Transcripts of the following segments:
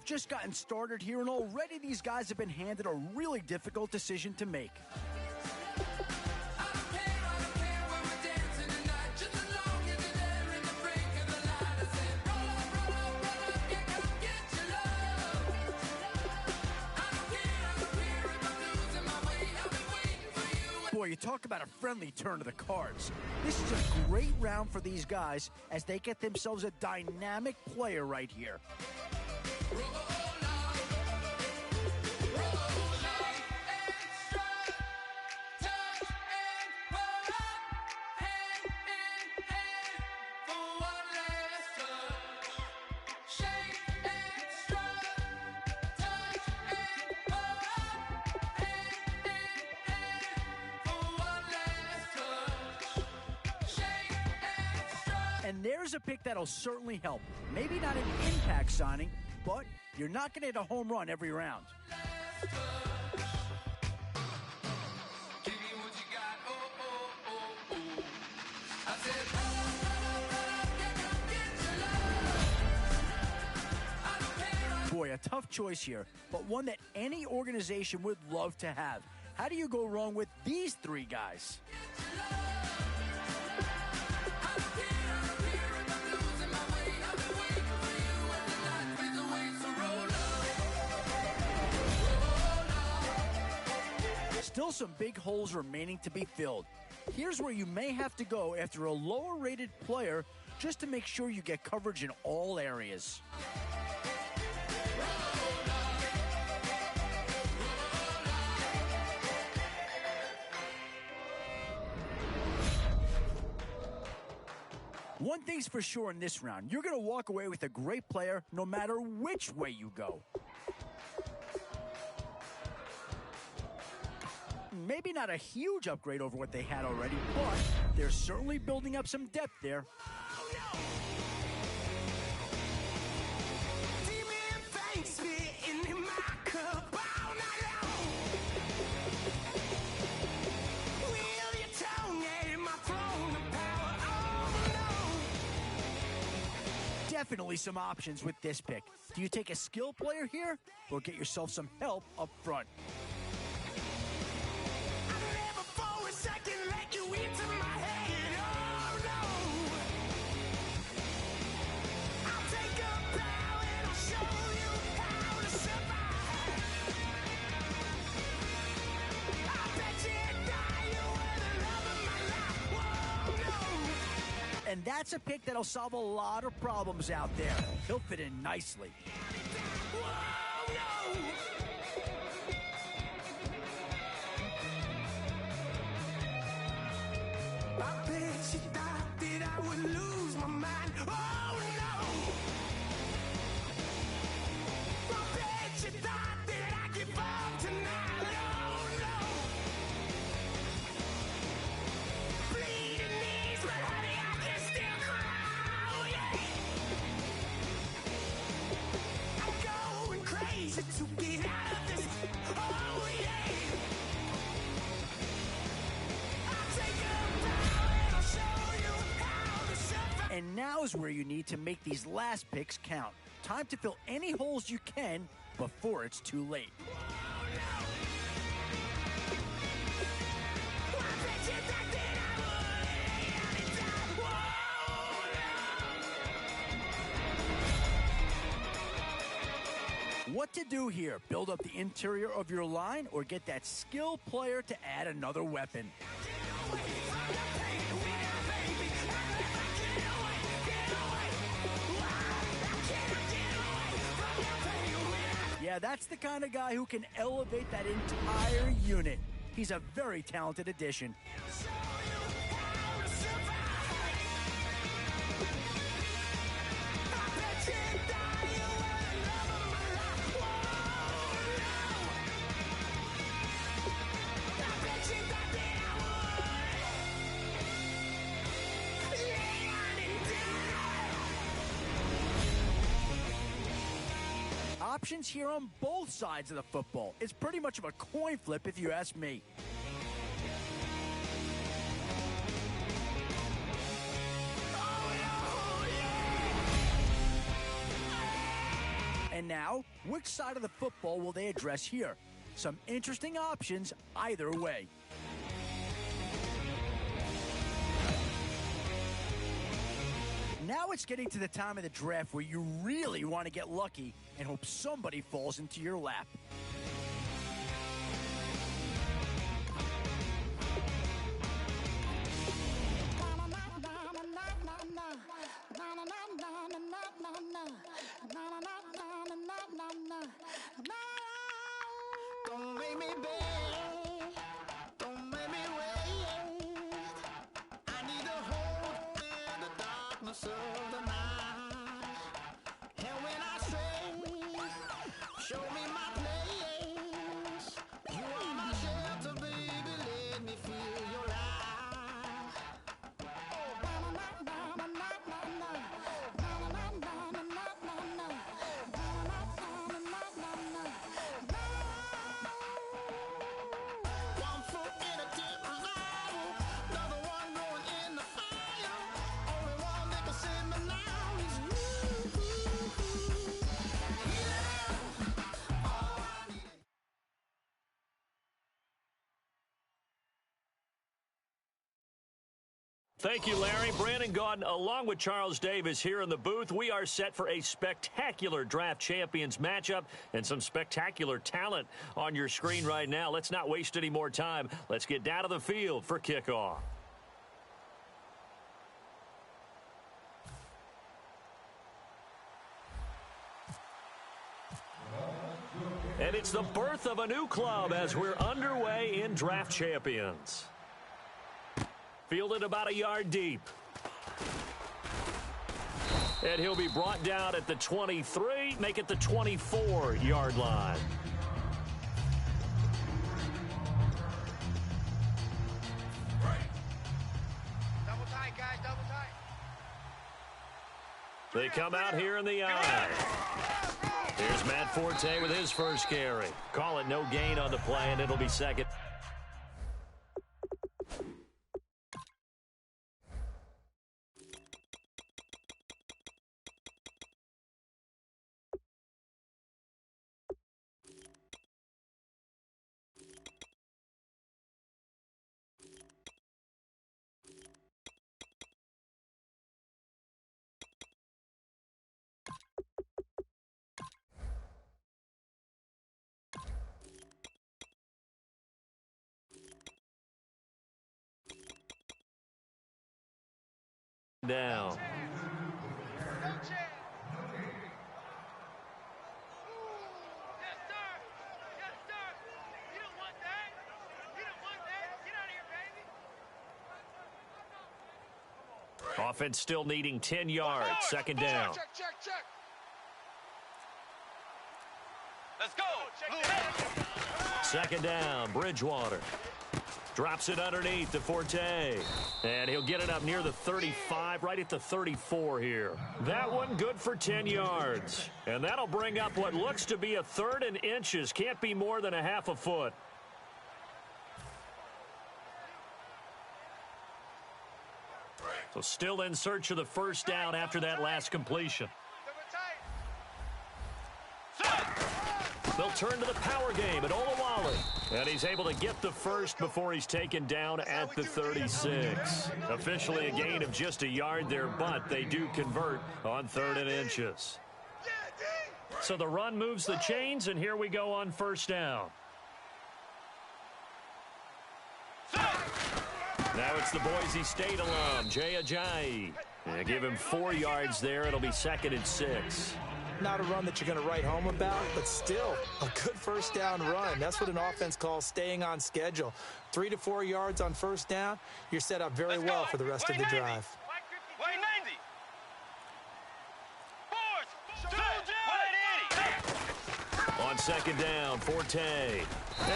just gotten started here, and already these guys have been handed a really difficult decision to make. Boy, you talk about a friendly turn of the cards. This is a great round for these guys as they get themselves a dynamic player right here. And there's a pick that'll certainly help. Maybe not an impact signing, but you're not going to hit a home run every round. Boy, a tough choice here, but one that any organization would love to have. How do you go wrong with these three guys? Still some big holes remaining to be filled. Here's where you may have to go after a lower-rated player just to make sure you get coverage in all areas. One thing's for sure in this round, you're going to walk away with a great player no matter which way you go. Maybe not a huge upgrade over what they had already, but they're certainly building up some depth there. Definitely some options with this pick. Do you take a skill player here or get yourself some help up front? And that's a pick that'll solve a lot of problems out there. He'll fit in nicely. I bet you thought that I would lose my mind. Oh no! I bet you thought that I'd give up tonight. Oh no! Bleeding knees, but honey, I can still cry. Oh yeah! I'm going crazy to get out of this. Oh yeah! And now is where you need to make these last picks count. Time to fill any holes you can before it's too late. What to do here? Build up the interior of your line or get that skill player to add another weapon? Yeah, that's the kind of guy who can elevate that entire unit. He's a very talented addition. Options here on both sides of the football. It's pretty much of a coin flip if you ask me. And And now, which side of the football will they address here? Some interesting options either way. Now it's getting to the time of the draft where you really want to get lucky and hope somebody falls into your lap. Don't make me beg, don't make me wait. I need a hope in the darkness of the night. And when I stray, show me my place. You are my shelter, baby, let me feel your light. One foot in a deep revival, another one going in the fire. Only one that can save me now is you. Yeah, all I need. Thank you, Larry. Brandon Gaudin, along with Charles Davis here in the booth. We are set for a spectacular draft champions matchup and some spectacular talent on your screen right now. Let's not waste any more time. Let's get down to the field for kickoff. And it's the birth of a new club as we're underway in draft champions. Fielded about a yard deep. And he'll be brought down at the 23, make it the 24-yard line. Double tight, guys, double tight. They come out here in the eye. Here's Matt Forte with his first carry. Call it no gain on the play, and it'll be second. Down. No chance. Yes, sir. Yes, sir. You don't want that. You don't want that. Get out of here, baby. Offense still needing 10 yards. Second down. Check, check, check. Let's go. Second down, Bridgewater. Drops it underneath to Forte. And he'll get it up near the 35, right at the 34 here. That one good for 10 yards. And that'll bring up what looks to be a third and inches. Can't be more than a half a foot. So still in search of the first down after that last completion. They'll turn to the power game at Olawale. And he's able to get the first before he's taken down at the 36. Officially a gain of just a yard there, but they do convert on third and inches. So the run moves the chains, and here we go on first down. Now it's the Boise State alum, Jay Ajayi. Give him 4 yards there. It'll be second and 6. Not a run that you're going to write home about, but still a good first down run. That's what an offense calls staying on schedule. 3 to 4 yards on first down, you're set up very well for the rest of the drive. Wait, 90. On second down, Forte.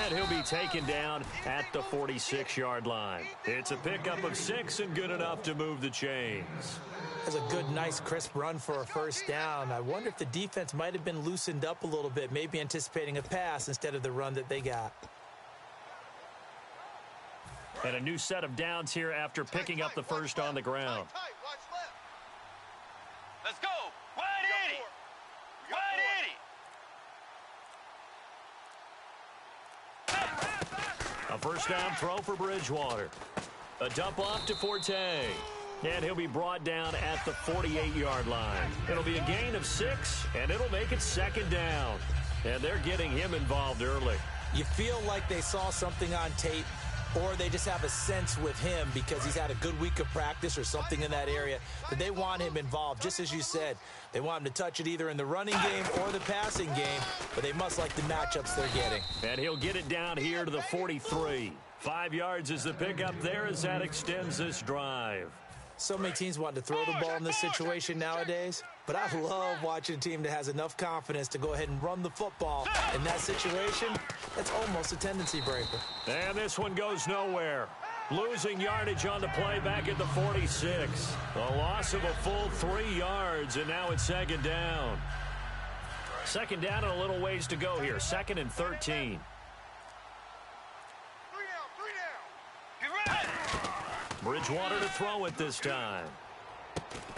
And he'll be taken down at the 46-yard line. It's a pickup of 6 and good enough to move the chains. That's a good, nice, crisp run for a first down. I wonder if the defense might have been loosened up a little bit, maybe anticipating a pass instead of the run that they got. And a new set of downs here after picking up the first on the ground. Let's go. 180. 180. first down throw for Bridgewater. A dump off to Forte. And he'll be brought down at the 48-yard line. It'll be a gain of 6, and it'll make it second down. And they're getting him involved early. You feel like they saw something on tape, or they just have a sense with him because he's had a good week of practice or something in that area that they want him involved. Just as you said, they want him to touch it either in the running game or the passing game, but they must like the matchups they're getting. And he'll get it down here to the 43. 5 yards is the pickup there as that extends this drive. So many teams want to throw the ball in this situation nowadays, but I love watching a team that has enough confidence to go ahead and run the football. In that situation, that's almost a tendency breaker. And this one goes nowhere. Losing yardage on the play back at the 46. A loss of a full 3 yards, and now it's second down. Second down and a little ways to go here. 2nd and 13. Bridgewater to throw it this time.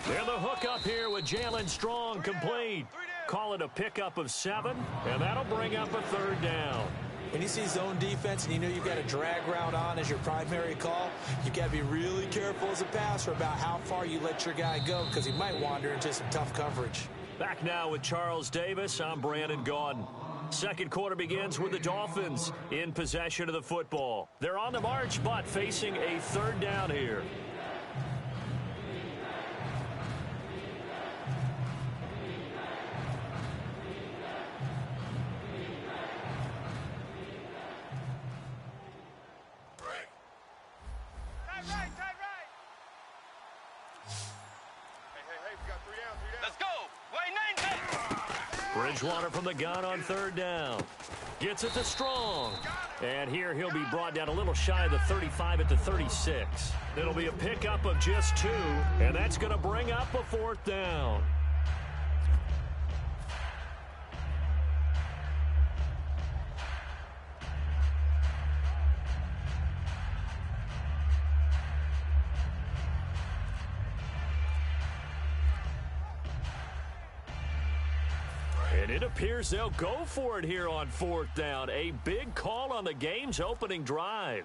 And the hook up here with Jalen Strong complete. Call it a pickup of 7, and that'll bring up a 3rd down. When you see zone defense and you know you've got a drag route on as your primary call, you've got to be really careful as a passer about how far you let your guy go because he might wander into some tough coverage. Back now with Charles Davis, I'm Brandon Gaudin. Second quarter begins with the Dolphins in possession of the football. They're on the march, but facing a 3rd down here. Bridgewater from the gun on 3rd down. Gets it to Strong. And here he'll be brought down a little shy of the 35 at the 36. It'll be a pickup of just 2, and that's going to bring up a 4th down. And it appears they'll go for it here on 4th down. A big call on the game's opening drive.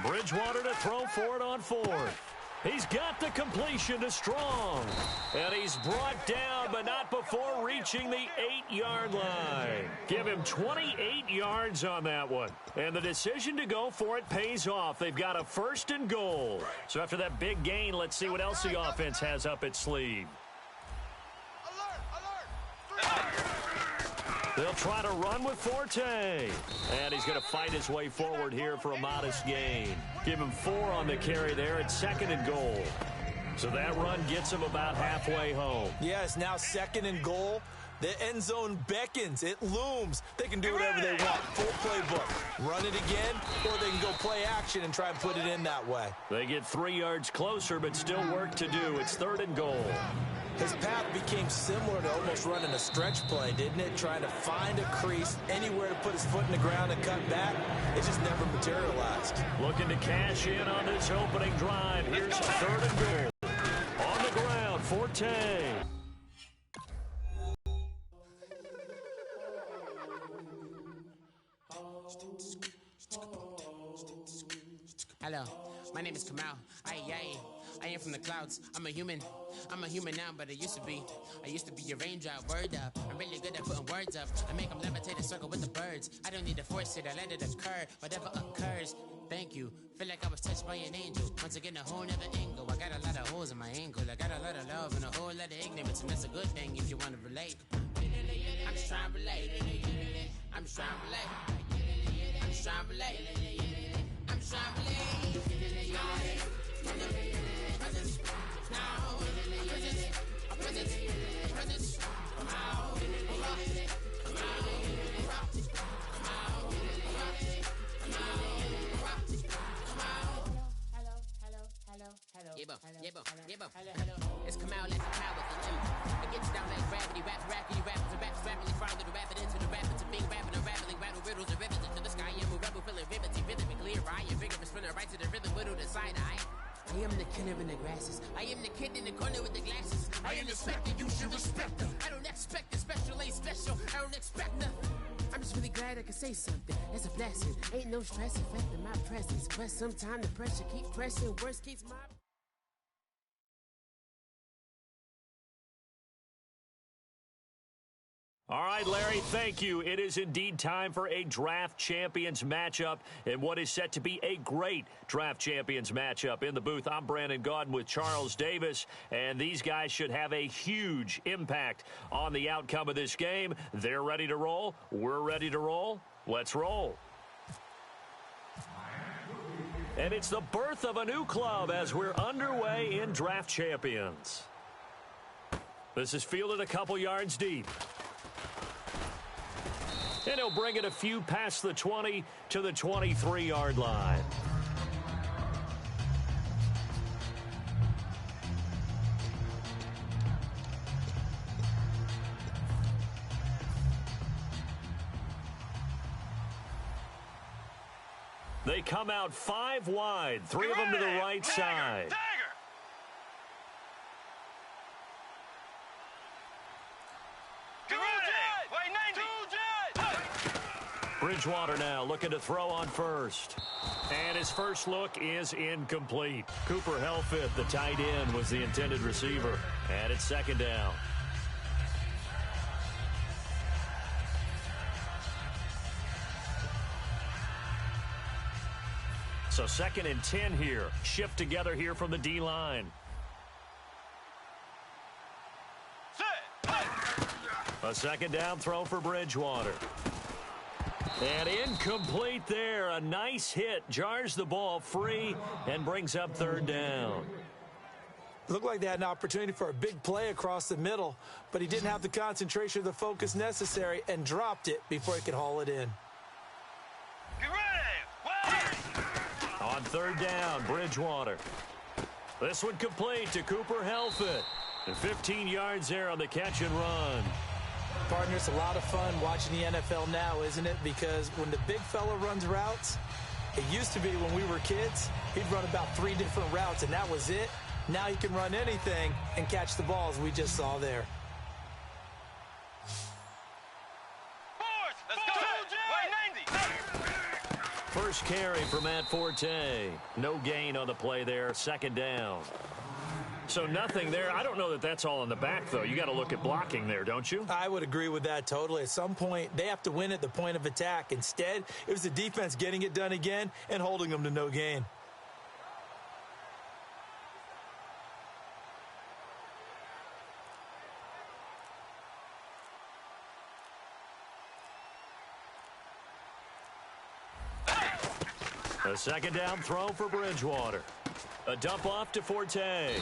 Bridgewater to throw for it on 4th. He's got the completion to Strong. And he's brought down, but not before reaching the 8-yard line. Give him 28 yards on that one. And the decision to go for it pays off. They've got a 1st and goal. So after that big gain, let's see what else the offense has up its sleeve. They'll try to run with Forte. And he's going to fight his way forward here for a modest gain. Give him 4 on the carry there at 2nd and goal. So that run gets him about halfway home. Yes, now 2nd and goal. The end zone beckons. It looms. They can do whatever they want. Full playbook. Run it again, or they can go play action and try and put it in that way. They get 3 yards closer, but still work to do. It's 3rd and goal. His path became similar to almost running a stretch play, didn't it? Trying to find a crease, anywhere to put his foot in the ground and cut back. It just never materialized. Looking to cash in on this opening drive. Here's a 3rd and goal. On the ground, Forte. Hello, my name is Kamal. I am from the clouds. I'm a human now, but I used to be a raindrop. Word up, I'm really good at putting words up. I make them levitate and circle with the birds. I don't need to force it, I let it occur. Whatever occurs, thank you. Feel like I was touched by an angel. Once again, a whole nother angle. I got a lot of holes in my ankle. I got a lot of love and a whole lot of ignorance, and that's a good thing if you want to relate. I'm just trying to relate. I'm just trying to relate. I'm just trying to relate. I'm just trying to relate. It's Kamal like the power of the limit. It gets down like gravity, rappity, rappers and raps rapidly farther to rapid into the rapid to being rapping and rattling, rattle riddles and rivets into the sky. I'm a rebel feeling rivety, clear eye and vigorous, spinning right to the rhythm, widow to side eye. I am the killer in the grasses. I am the kid in the corner with the glasses. I am the specter, you should respect them. I don't expect the special, ain't special. I don't expect nothing. I'm just really glad I could say something. That's a blessing. Ain't no stress affecting my presence. But sometimes the pressure keep pressing. Worst keeps my... All right, Larry, thank you. It is indeed time for a Draft Champions matchup and what is set to be a great Draft Champions matchup. In the booth, I'm Brandon Gaudin with Charles Davis, and these guys should have a huge impact on the outcome of this game. They're ready to roll. We're ready to roll. Let's roll. And it's the birth of a new club as we're underway in Draft Champions. This is fielded a couple yards deep. And he'll bring it a few past the 20 to the 23-yard line. They come out 5 wide, 3 of them to the right side. Bridgewater now looking to throw on first. And his first look is incomplete. Cooper Helfit, the tight end, was the intended receiver. And it's second down. So 2nd and 10 here. Shift together here from the D-line. A second down throw for Bridgewater. And incomplete there. A nice hit. Jars the ball free and brings up 3rd down. Looked like they had an opportunity for a big play across the middle, but he didn't have the concentration or the focus necessary and dropped it before he could haul it in. On 3rd down, Bridgewater. This one complete to Cooper Helfit. And 15 yards there on the catch and run. Partner, it's a lot of fun watching the NFL now, isn't it? Because when the big fella runs routes, it used to be when we were kids, he'd run about 3 different routes, and that was it. Now he can run anything and catch the balls we just saw there. First carry for Matt Forte. No gain on the play there. 2nd down. So nothing there. I don't know that that's all in the back, though. You got to look at blocking there, don't you? I would agree with that totally. At some point, they have to win at the point of attack. Instead, it was the defense getting it done again and holding them to no gain. A second down throw for Bridgewater. A dump off to Forte.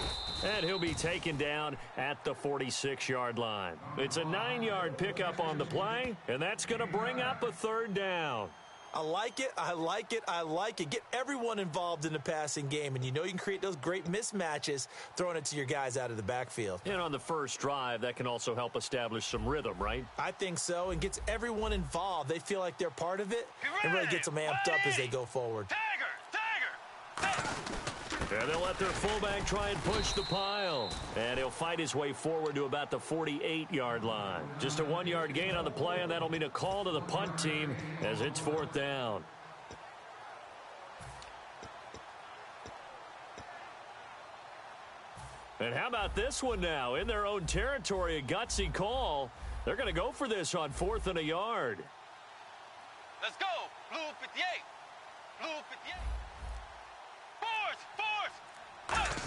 And he'll be taken down at the 46-yard line. It's a 9-yard pickup on the play, and that's going to bring up a 3rd down. I like it. I like it. I like it. Get everyone involved in the passing game, and you know you can create those great mismatches throwing it to your guys out of the backfield. And on the first drive, that can also help establish some rhythm, right? I think so, and gets everyone involved. They feel like they're part of it, and really gets them amped up as they go forward. And they'll let their fullback try and push the pile. And he'll fight his way forward to about the 48-yard line. Just a 1-yard gain on the play, and that'll mean a call to the punt team as it's 4th down. And how about this one now? In their own territory, a gutsy call. They're going to go for this on 4th and a yard. Let's go. Blue 58. Blue 58.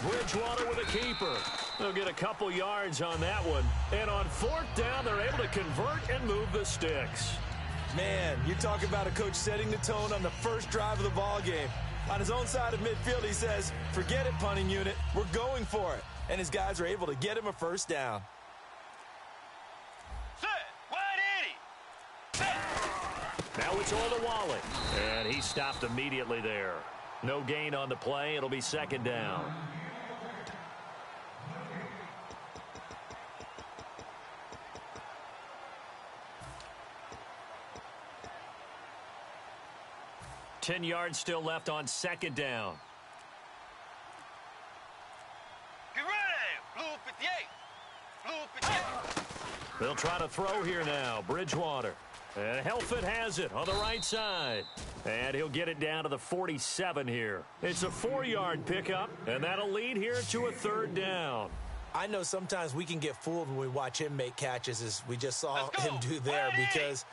Bridgewater with a keeper. They'll get a couple yards on that one. And on 4th down, they're able to convert and move the sticks. Man, you talk about a coach setting the tone on the first drive of the ball game. On his own side of midfield, he says, forget it, punting unit. We're going for it. And his guys are able to get him a 1st down. Now it's all to Wally. And he stopped immediately there. No gain on the play. It'll be 2nd down. Ten yards still left on 2nd down. Get ready! Blue 58. Blue 58. They'll try to throw here now. Bridgewater. And Helfet has it on the right side. And he'll get it down to the 47 here. It's a 4-yard pickup, and that'll lead here to a 3rd down. I know sometimes we can get fooled when we watch him make catches, as we just saw him do there, because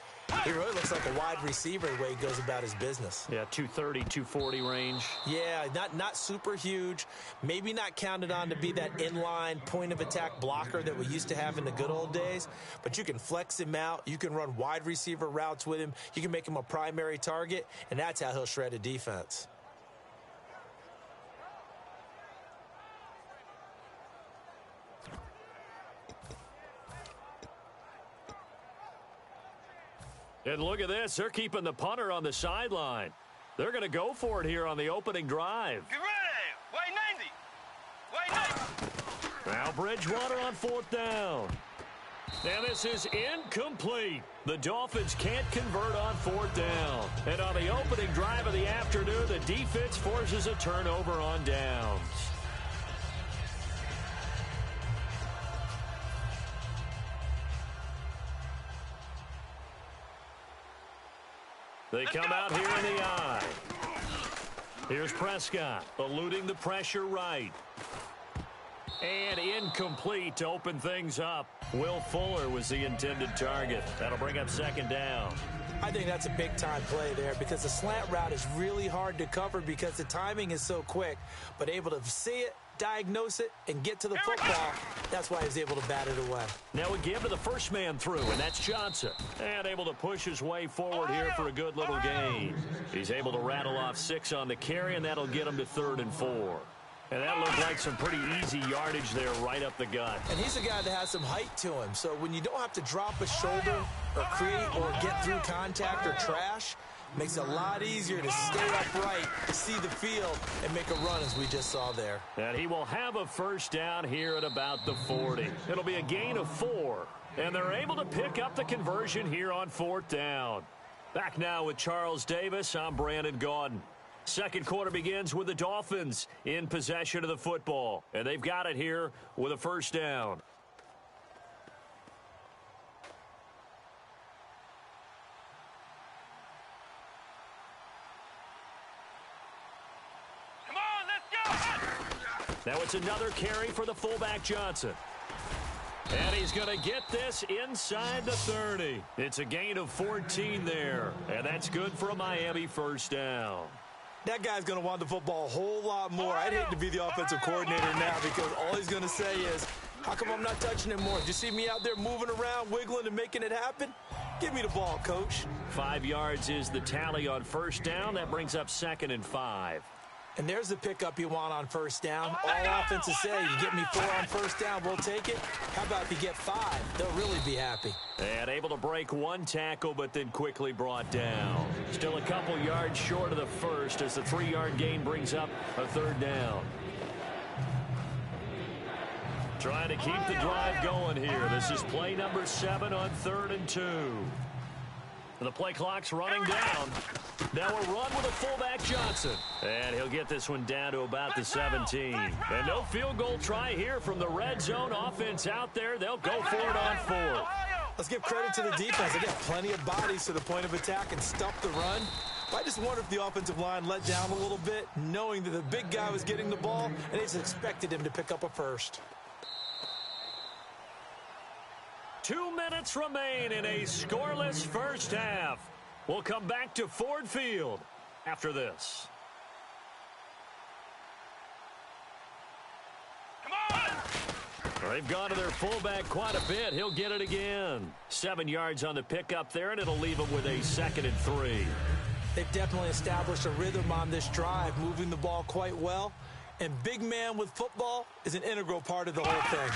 he really looks like a wide receiver the way he goes about his business. Yeah, 230, 240 range. Yeah, not super huge. Maybe not counted on to be that inline point-of-attack blocker that we used to have in the good old days, but you can flex him out. You can run wide receiver routes with him. You can make him a primary target, and that's how he'll shred a defense. And look at this. They're keeping the punter on the sideline. They're going to go for it here on the opening drive. Get ready. White 90. White 90. Now Bridgewater on 4th down. And this is incomplete. The Dolphins can't convert on 4th down. And on the opening drive of the afternoon, the defense forces a turnover on downs. They come out here in the eye. Here's Prescott, eluding the pressure right. And incomplete to open things up. Will Fuller was the intended target. That'll bring up 2nd down. I think that's a big-time play there, because the slant route is really hard to cover because the timing is so quick, but able to see it, diagnose it, and get to the football. That's why he was able to bat it away. Now a give to the first man through, and that's Johnson. And able to push his way forward here for a good little gain. He's able to rattle off 6 on the carry, and that'll get him to 3rd and 4. And that looked like some pretty easy yardage there right up the gut. And he's a guy that has some height to him, so when you don't have to drop a shoulder or create or get through contact or trash, makes it a lot easier to stay upright, see the field, and make a run, as we just saw there. And he will have a 1st down here at about the 40. It'll be a gain of 4. And they're able to pick up the conversion here on 4th down. Back now with Charles Davis, I'm Brandon Gaudin. Second quarter begins with the Dolphins in possession of the football. And they've got it here with a 1st down. Come on, let's go. Now it's another carry for the fullback Johnson. And he's going to get this inside the 30. It's a gain of 14 there. And that's good for a Miami 1st down. That guy's going to want the football a whole lot more. I'd hate to be the offensive coordinator now, because all he's going to say is, how come I'm not touching it more? Do you see me out there moving around, wiggling, and making it happen? Give me the ball, coach. 5 yards is the tally on 1st down. That brings up 2nd and 5. And there's the pickup you want on 1st down. All offenses say, you get me 4 on 1st down, we'll take it. How about if you get 5? They'll really be happy. And able to break 1 tackle, but then quickly brought down. Still a couple yards short of the 1st as the 3-yard gain brings up a 3rd down. Trying to keep the drive going here. This is play number 7 on 3rd and 2. The play clock's running down. Now a run with a fullback Johnson. And he'll get this one down to about the 17. And no field goal try here from the red zone offense out there. They'll go for it on 4th. Let's give credit to the defense. They got plenty of bodies to the point of attack and stuff the run. I just wonder if the offensive line let down a little bit, knowing that the big guy was getting the ball, and they just expected him to pick up a 1st. 2 minutes remain in a scoreless 1st half. We'll come back to Ford Field after this. Come on. They've gone to their fullback quite a bit. He'll get it again. 7 yards on the pickup there, and it'll leave him with a 2nd and 3. They've definitely established a rhythm on this drive, moving the ball quite well. And big man with football is an integral part of the whole thing.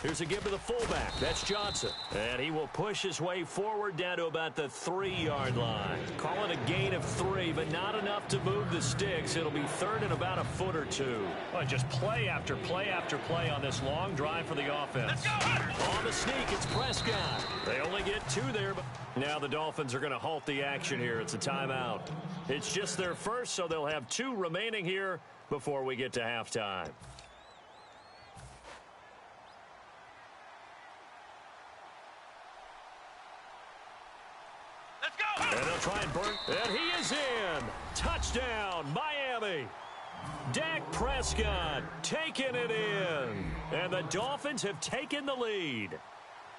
Here's a give to the fullback. That's Johnson. And he will push his way forward down to about the 3-yard line. Call it a gain of 3, but not enough to move the sticks. It'll be 3rd and about a foot or 2. Well, just play after play after play on this long drive for the offense. On the sneak, it's Prescott. They only get 2 there, but now the Dolphins are going to halt the action here. It's a timeout. It's just their first, so they'll have 2 remaining here before we get to halftime. And they'll try and burn. And he is in. Touchdown, Miami. Dak Prescott taking it in. And the Dolphins have taken the lead.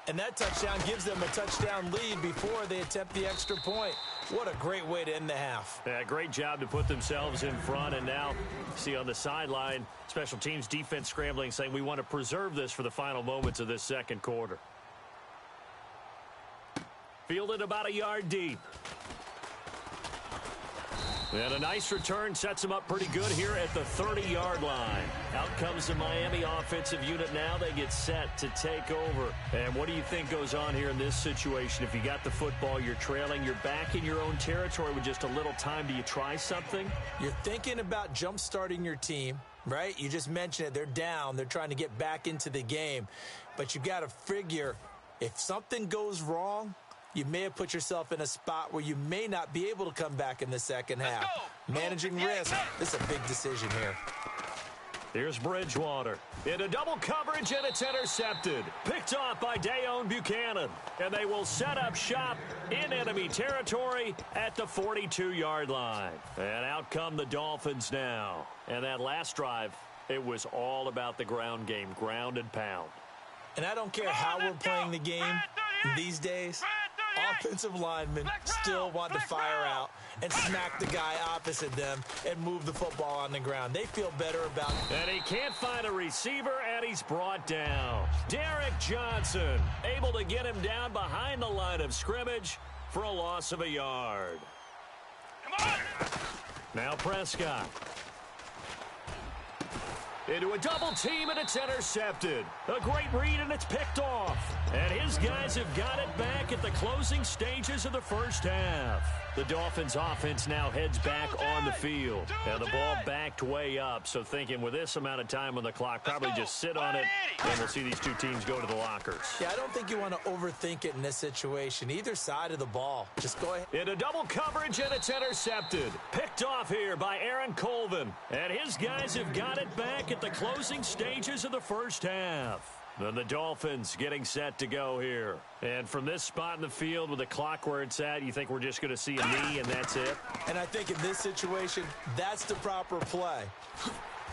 And that touchdown gives them a touchdown lead before they attempt the extra point. What a great way to end the half. Yeah, great job to put themselves in front. And now, see on the sideline, special teams defense scrambling, saying we want to preserve this for the final moments of this second quarter. Fielded about a yard deep. And a nice return sets them up pretty good here at the 30-yard line. Out comes the Miami offensive unit now. They get set to take over. And what do you think goes on here in this situation? If you got the football, you're trailing, you're back in your own territory with just a little time. Do you try something? You're thinking about jump-starting your team, right? You just mentioned it. They're down. They're trying to get back into the game. But you got to figure if something goes wrong, you may have put yourself in a spot where you may not be able to come back in the second half. Managing risk, this is a big decision here. Here's Bridgewater. Into double coverage, and it's intercepted. Picked off by Dayon Buchanan. And they will set up shop in enemy territory at the 42-yard line. And out come the Dolphins now. And that last drive, it was all about the ground game, ground and pound. And I don't care how we're playing the game these days, offensive linemen still want to fire out and smack the guy opposite them and move the football on the ground. They feel better about it. And he can't find a receiver, and he's brought down. Derek Johnson able to get him down behind the line of scrimmage for a loss of a yard. Come on! Now Prescott. Into a double team, and it's intercepted. A great read, and it's picked off. And his guys have got it back at the closing stages of the first half. The Dolphins offense now heads back on the field. And the ball backed way up. So thinking with this amount of time on the clock, probably just sit on it, and we'll see these two teams go to the lockers. Yeah, I don't think you want to overthink it in this situation. Either side of the ball. Just go ahead. Into double coverage, and it's intercepted. Picked off here by Aaron Colvin. And his guys have got it back at the closing stages of the first half. Then the Dolphins getting set to go here. And from this spot in the field with the clock where it's at, you think we're just going to see a knee and that's it? And I think in this situation, that's the proper play.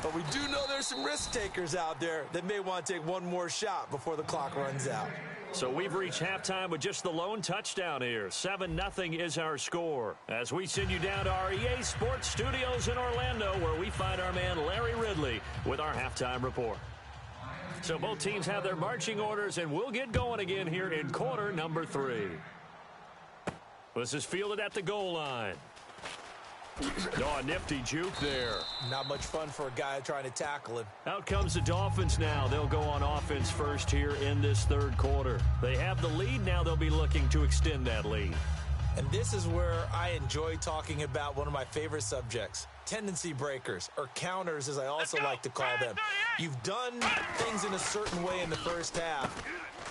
But we do know there's some risk takers out there that may want to take one more shot before the clock runs out. So we've reached halftime with just the lone touchdown here. 7-0 is our score. As we send you down to our EA Sports Studios in Orlando, where we find our man Larry Ridley with our halftime report. So both teams have their marching orders, and we'll get going again here in quarter number 3. This is fielded at the goal line. Oh, a nifty juke there. Not much fun for a guy trying to tackle him. Out comes the Dolphins now. They'll go on offense first here in this third quarter. They have the lead. Now they'll be looking to extend that lead. And this is where I enjoy talking about one of my favorite subjects, tendency breakers, or counters as I also like to call them. You've done things in a certain way in the first half,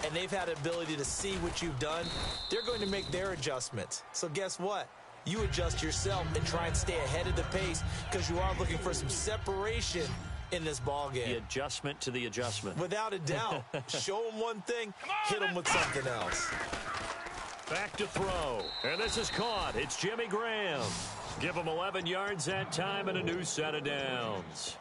and they've had the ability to see what you've done. They're going to make their adjustments. So guess what? You adjust yourself and try and stay ahead of the pace because you are looking for some separation in this ball game. The adjustment to the adjustment. Without a doubt. Show them one thing, hit them with something else. Back to throw. And this is caught. It's Jimmy Graham. Give him 11 yards that time and a new set of downs.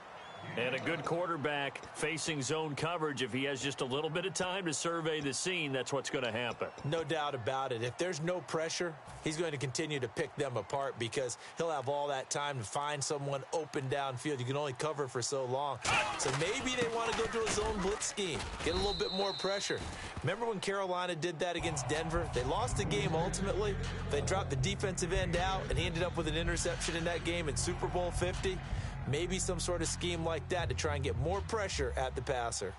And a good quarterback facing zone coverage. If he has just a little bit of time to survey the scene, that's what's going to happen. No doubt about it. If there's no pressure, he's going to continue to pick them apart because he'll have all that time to find someone open downfield. You can only cover for so long. So maybe they want to go to a zone blitz scheme, get a little bit more pressure. Remember when Carolina did that against Denver? They lost the game ultimately. They dropped the defensive end out, and he ended up with an interception in that game in Super Bowl 50. Maybe some sort of scheme like that to try and get more pressure at the passer.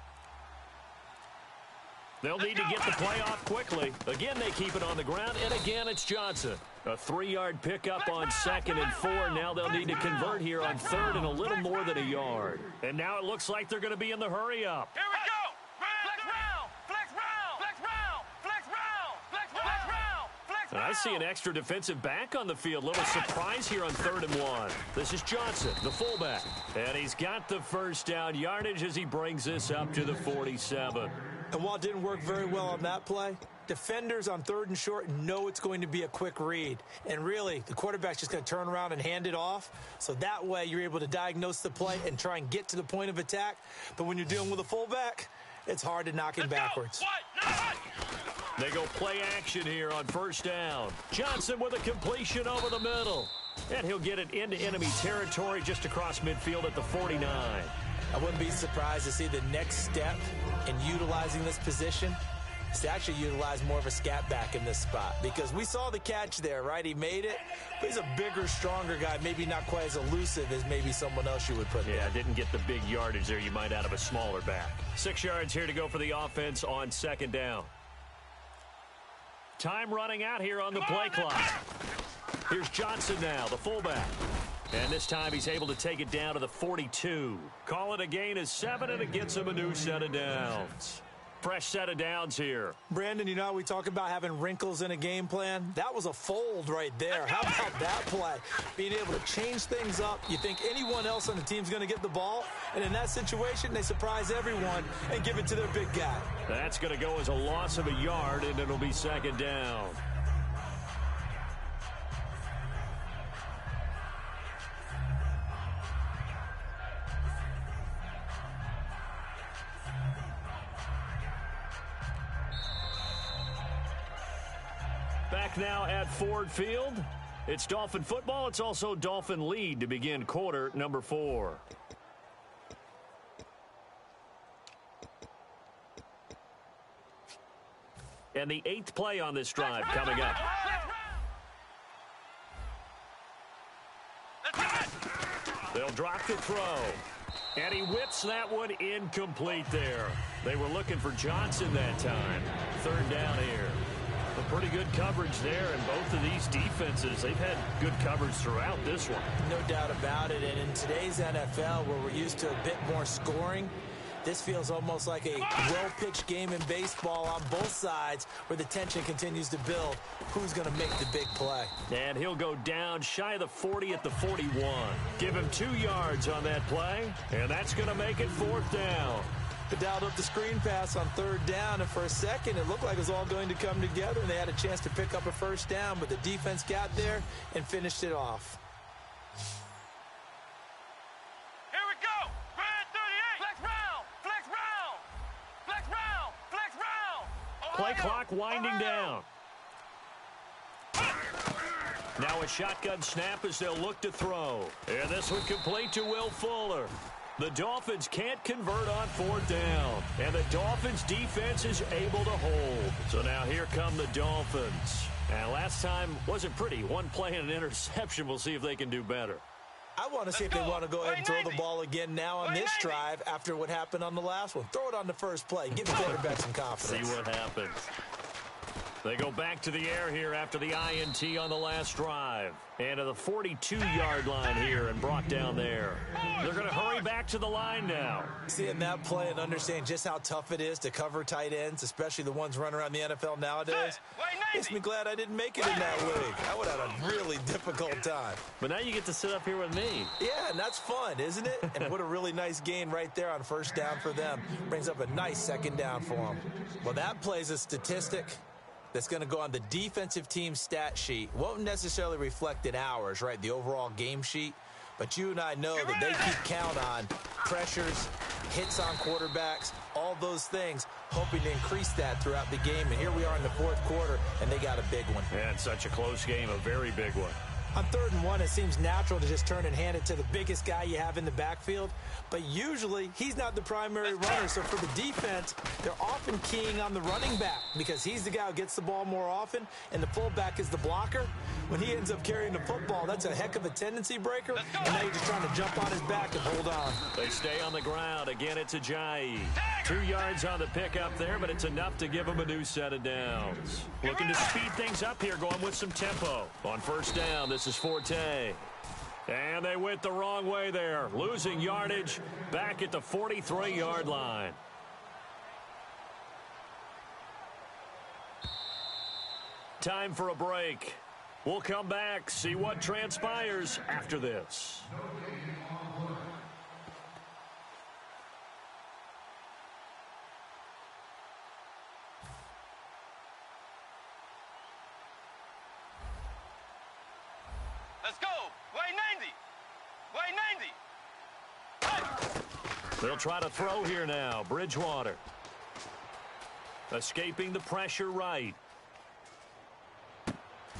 They'll need to get the play off quickly. Again, they keep it on the ground, and again, it's Johnson. A 3-yard pickup on 2nd and 4. Now they'll need to convert here on 3rd and a little more than a yard. And now it looks like they're going to be in the hurry-up. Here we go! Flex round! Flex round! Flex round! Flex round! Flex round! Flex round! Flex And I see an extra defensive back on the field. Little surprise here on 3rd and 1. This is Johnson, the fullback. And he's got the first down yardage as he brings this up to the 47. And while it didn't work very well on that play, defenders on 3rd and short know it's going to be a quick read. And really, the quarterback's just going to turn around and hand it off. So that way, you're able to diagnose the play and try and get to the point of attack. But when you're dealing with a fullback, it's hard to knock him backwards. They go play action here on 1st down. Johnson with a completion over the middle. And he'll get it into enemy territory just across midfield at the 49. I wouldn't be surprised to see the next step in utilizing this position is to actually utilize more of a scat back in this spot, because we saw the catch there, right? He made it, but he's a bigger, stronger guy, maybe not quite as elusive as maybe someone else you would put there. Yeah, didn't get the big yardage there you might out of a smaller back. 6 yards here to go for the offense on 2nd down. Time running out here on the play clock. Here's Johnson now, the fullback. And this time he's able to take it down to the 42. Call it a gain of 7, and it gets him a new set of downs. Fresh set of downs here. Brandon, you know how we talk about having wrinkles in a game plan? That was a fold right there. How about that play? Being able to change things up. You think anyone else on the team's going to get the ball, and in that situation, they surprise everyone and give it to their big guy. That's going to go as a loss of a yard, and it'll be 2nd down. Back now at Ford Field. It's Dolphin football. It's also Dolphin lead to begin quarter number 4. And the 8th play on this drive coming up. They'll drop the throw. And he whips that one incomplete there. They were looking for Johnson that time. 3rd down here. Pretty good coverage there, and both of these defenses, they've had good coverage throughout this one. No doubt about it, and in today's NFL, where we're used to a bit more scoring, this feels almost like a well-pitched game in baseball on both sides, where the tension continues to build. Who's going to make the big play? And he'll go down shy of the 40 at the 41. Give him 2 yards on that play, and that's going to make it 4th down. Dialed up the screen pass on 3rd down, and for a second it looked like it was all going to come together, and they had a chance to pick up a 1st down, but the defense got there and finished it off. Here we go. Grand 38. Flex round. Flex round. Flex round. Flex round. Play clock winding down. Now a shotgun snap as they'll look to throw. And this one complete to Will Fuller. The Dolphins can't convert on 4th down, and the Dolphins defense is able to hold. So now here come the Dolphins. And last time wasn't pretty. One play and an interception. We'll see if they can do better. I want to see if they want to go ahead and throw the ball again now on this drive after what happened on the last one. Throw it on the first play. Give the quarterback some confidence. See what happens. They go back to the air here after the INT on the last drive. And to the 42-yard line here and brought down there. They're going to hurry back to the line now. Seeing that play and understand just how tough it is to cover tight ends, especially the ones running around the NFL nowadays, makes me glad I didn't make it in that league. I would have had a really difficult time. But now you get to sit up here with me. Yeah, and that's fun, isn't it? And what a really nice gain right there on 1st down for them. Brings up a nice 2nd down for them. Well, that play's a statistic that's going to go on the defensive team stat sheet. Won't necessarily reflect in ours, right, the overall game sheet. But you and I know that they keep count on pressures, hits on quarterbacks, all those things, hoping to increase that throughout the game. And here we are in the 4th quarter, and they got a big one. And such a close game, a very big one. On 3rd and 1, it seems natural to just turn and hand it to the biggest guy you have in the backfield. But usually, he's not the primary runner. So for the defense, they're often keying on the running back because he's the guy who gets the ball more often, and the fullback is the blocker. When he ends up carrying the football, that's a heck of a tendency breaker. And now you're just trying to jump on his back and hold on. They stay on the ground. Again, it's Ajayi. 2 yards on the pickup there, but it's enough to give him a new set of downs. Looking to speed things up here, going with some tempo. On 1st down, this is Forte. And they went the wrong way there. Losing yardage back at the 43-yard line. Time for a break. We'll come back, see what transpires after this. Let's go. Way 90. Way 90. Hey. They'll try to throw here now. Bridgewater. Escaping the pressure right.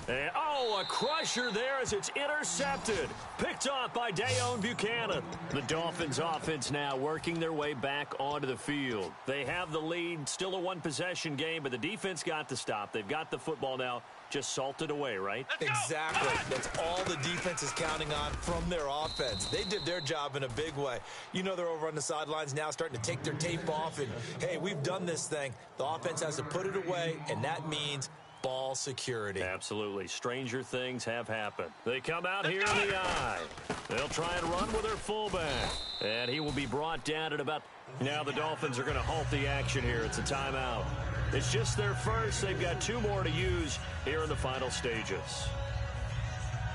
And, a crusher there as it's intercepted. Picked off by Dayon Buchanan. The Dolphins offense now working their way back onto the field. They have the lead, still a one-possession game, but the defense got to stop. They've got the football now, just salted away, right? Exactly. That's all the defense is counting on from their offense. They did their job in a big way. You know they're over on the sidelines now starting to take their tape off, and, hey, we've done this thing. The offense has to put it away, and that means ball security. Absolutely. Stranger things have happened. They come out here in the eye. They'll try and run with their fullback. And he will be brought down at about... Now the Dolphins are going to halt the action here. It's a timeout. It's just their first. They've got 2 more to use here in the final stages.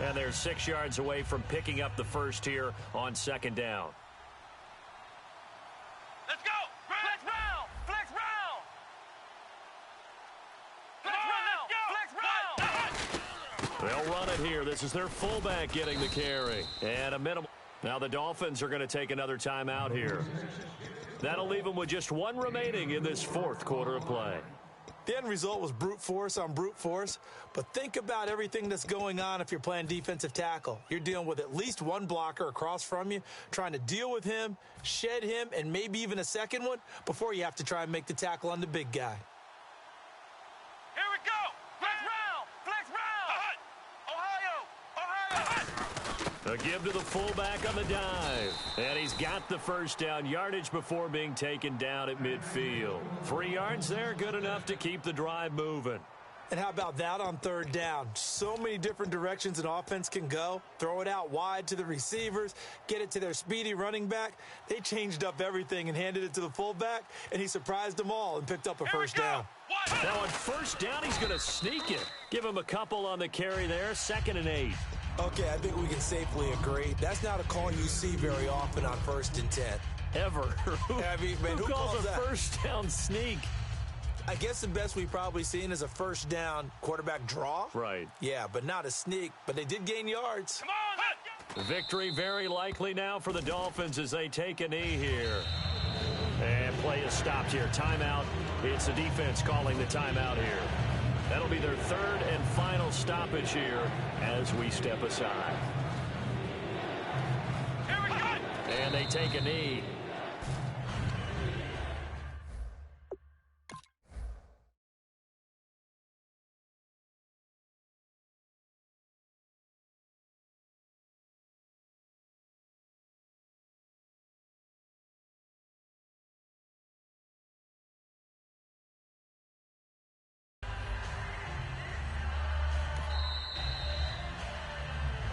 And they're 6 yards away from picking up the first here on second down. Let's go. Flex round. Flex round. They'll run it here. This is their fullback getting the carry. And a minimum. Now the Dolphins are going to take another timeout here. That'll leave them with just 1 remaining in this 4th quarter of play. The end result was brute force on brute force, but think about everything that's going on if you're playing defensive tackle. You're dealing with at least 1 blocker across from you, trying to deal with him, shed him, and maybe even a second one before you have to try and make the tackle on the big guy. Here we go. Flex round. Ohio. A give to the fullback on the dive. And he's got the first down yardage before being taken down at midfield. 3 yards there, good enough to keep the drive moving. And how about that on 3rd down? So many different directions an offense can go. Throw it out wide to the receivers, get it to their speedy running back. They changed up everything and handed it to the fullback, and he surprised them all and picked up a first down. Now on first down, he's going to sneak it. Give him a couple on the carry there, 2nd and 8. Okay, I think we can safely agree. That's not a call you see very often on 1st and 10. Ever. Who calls a that? first down sneak? I guess the best we've probably seen is a first down quarterback draw. Right. Yeah, but not a sneak. But they did gain yards. Come on. Victory very likely now for the Dolphins as they take a knee here. And play is stopped here. Timeout. It's the defense calling the timeout here. That'll be their 3rd and final stoppage here as we step aside. Here we go. And they take a knee.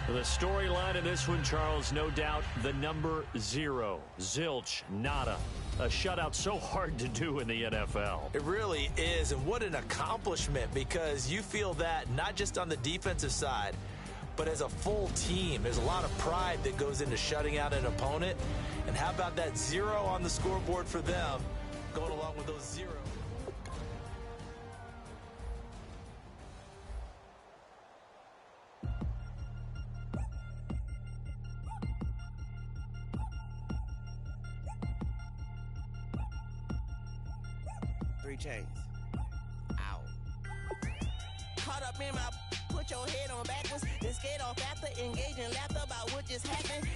The storyline in this one, Charles, no doubt the number 0. Zilch, nada. A shutout so hard to do in the NFL. It really is, and what an accomplishment, because you feel that not just on the defensive side, but as a full team. There's a lot of pride that goes into shutting out an opponent. And how about that 0 on the scoreboard for them, going along with those 0. Chains. Ow. Caught up in my put your head on backwards, then skate off after engaging laughter about what just happened.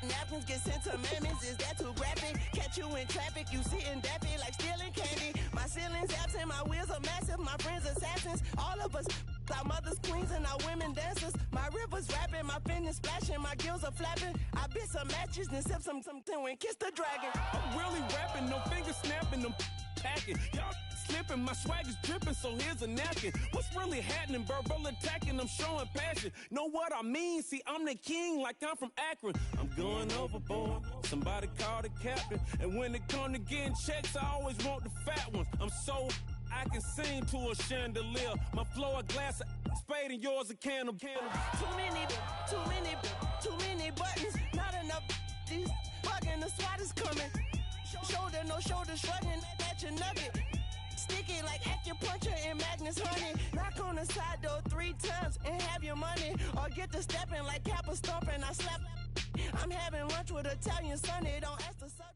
Napkins get sent to mammies, is that too graphic? Catch you in traffic, you sitting daffy like stealing candy. My ceilings absent, my wheels are massive, my friends assassins. All of us, our mothers queens and our women dancers. My rivers rapping, my finish splashing, my gills are flapping. I bit some matches, then sip something and kiss the dragon. I'm really rapping, no fingers snapping, them packing. Y'all slipping, my swag is dripping, so here's a napkin. What's really happening? Verbal attacking, I'm showing passion. Know what I mean? See, I'm the king like I'm from Akron. I'm going overboard, somebody call the captain. And when it come to getting checks, I always want the fat ones. I'm so I can sing to a chandelier. My flow a glass of spade and yours a can of candle. Too many buttons, not enough. These bugging, the SWAT is coming. Shoulder, no shoulder shrugging at your nugget. sticky like acupuncture and Magnus Honey. Knock on the side door 3 times and have your money. Or get to stepping like Kappa stomping. I slap. I'm having lunch with Italian Sonny. Don't ask the subject.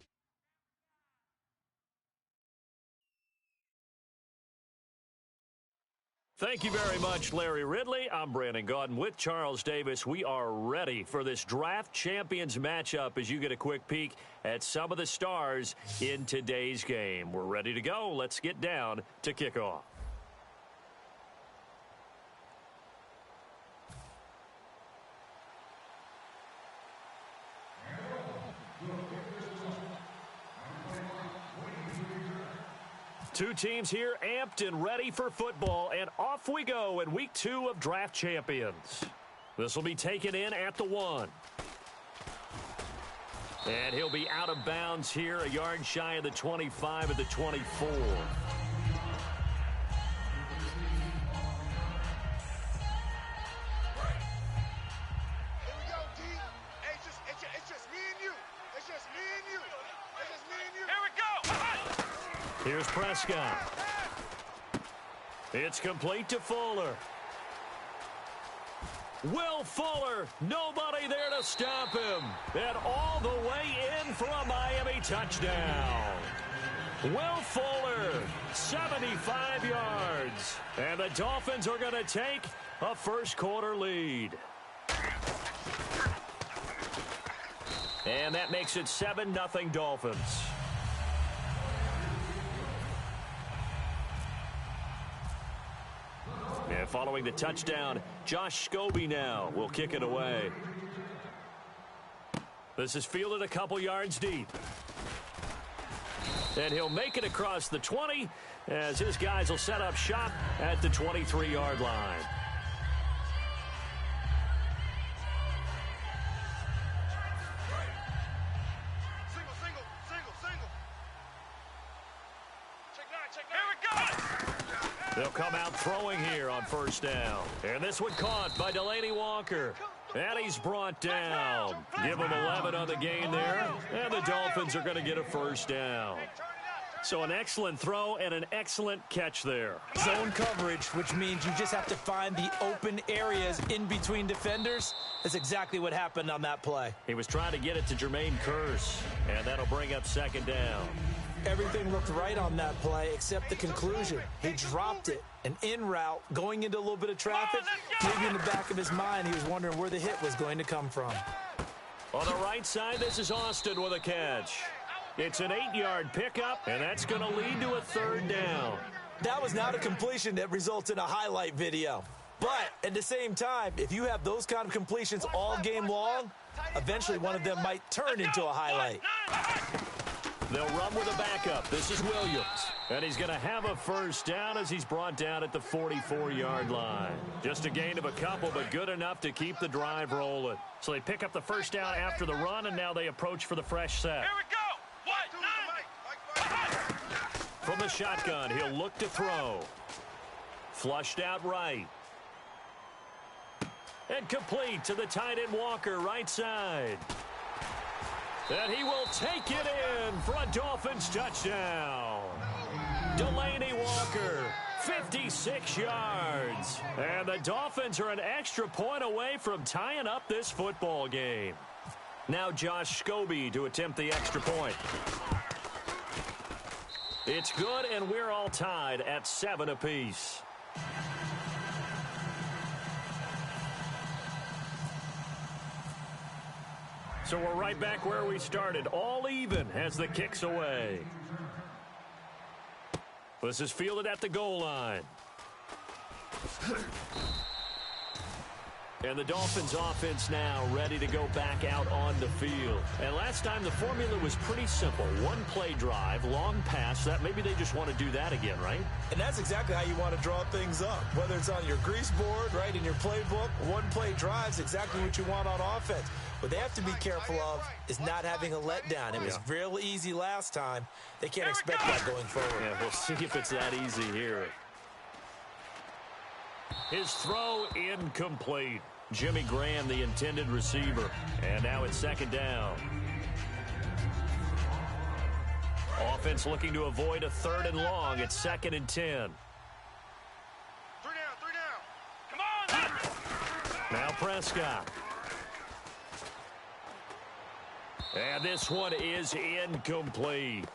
Thank you very much, Larry Ridley. I'm Brandon Gaudin with Charles Davis. We are ready for this draft champions matchup as you get a quick peek at some of the stars in today's game. We're ready to go. Let's get down to kickoff. Two teams here amped and ready for football, and off we go in week 2 of Draft Champions. This will be taken in at the 1. And he'll be out of bounds here, a yard shy of the 25 at the 24. Here's Prescott. It's complete to Fuller. Will Fuller, nobody there to stop him. And all the way in for a Miami touchdown. Will Fuller, 75 yards. And the Dolphins are going to take a first-quarter lead. And that makes it 7-0 Dolphins. And following the touchdown, Josh Scobie now will kick it away. This is fielded a couple yards deep. And he'll make it across the 20 as his guys will set up shop at the 23-yard line. They'll come out throwing here on first down. And this one caught by Delaney Walker. And he's brought down. Give him 11 on the gain there. And the Dolphins are going to get a first down. So an excellent throw and an excellent catch there. Zone coverage, which means you just have to find the open areas in between defenders. That's exactly what happened on that play. He was trying to get it to Jermaine Kearse. And that'll bring up second down. Everything looked right on that play except the conclusion. He dropped it, an in route, going into a little bit of traffic. Maybe in the back of his mind, he was wondering where the hit was going to come from. On the right side, this is Austin with a catch. It's an 8-yard pickup, and that's going to lead to a third down. That was not a completion that results in a highlight video. But at the same time, if you have those kind of completions all game long, eventually one of them might turn into a highlight. They'll run with a backup. This is Williams. And he's going to have a first down as he's brought down at the 44-yard line. Just a gain of a couple, but good enough to keep the drive rolling. So they pick up the first down after the run, and now they approach for the fresh set. Here we go. From the shotgun, he'll look to throw. Flushed out right. And complete to the tight end Walker, right side. And he will take it in for a Dolphins touchdown. Delaney Walker, 56 yards. And the Dolphins are an extra point away from tying up this football game. Now Josh Scobie to attempt the extra point. It's good, and we're all tied at 7 apiece. So we're right back where we started, all even as the kick's away. This is fielded at the goal line. And the Dolphins offense now ready to go back out on the field. And last time the formula was pretty simple. One play drive, long pass. That maybe they just want to do that again, right? And that's exactly how you want to draw things up. Whether it's on your grease board, right, in your playbook, one play drive is exactly what you want on offense. What they have to be careful of is not having a letdown. It was real easy last time. They can't expect that going forward. Yeah, we'll see if it's that easy here. His throw incomplete. Jimmy Graham, the intended receiver. And now it's second down. Offense looking to avoid a 3rd and long. It's 2nd and 10. 3 down. Come on. Now Prescott. And this one is incomplete.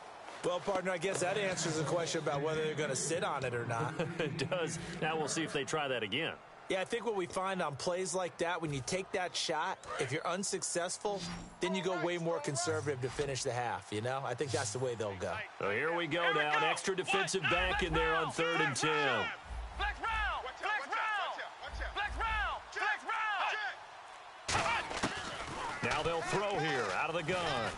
Well, partner, I guess that answers the question about whether they're going to sit on it or not. It does. Now we'll see if they try that again. Yeah, I think what we find on plays like that, when you take that shot, if you're unsuccessful, then you go way more conservative to finish the half, you know? I think that's the way they'll go. So here we go now. An extra defensive back in there on 3rd and 10. Flex round. Flex round. Now they'll throw here out of the gun.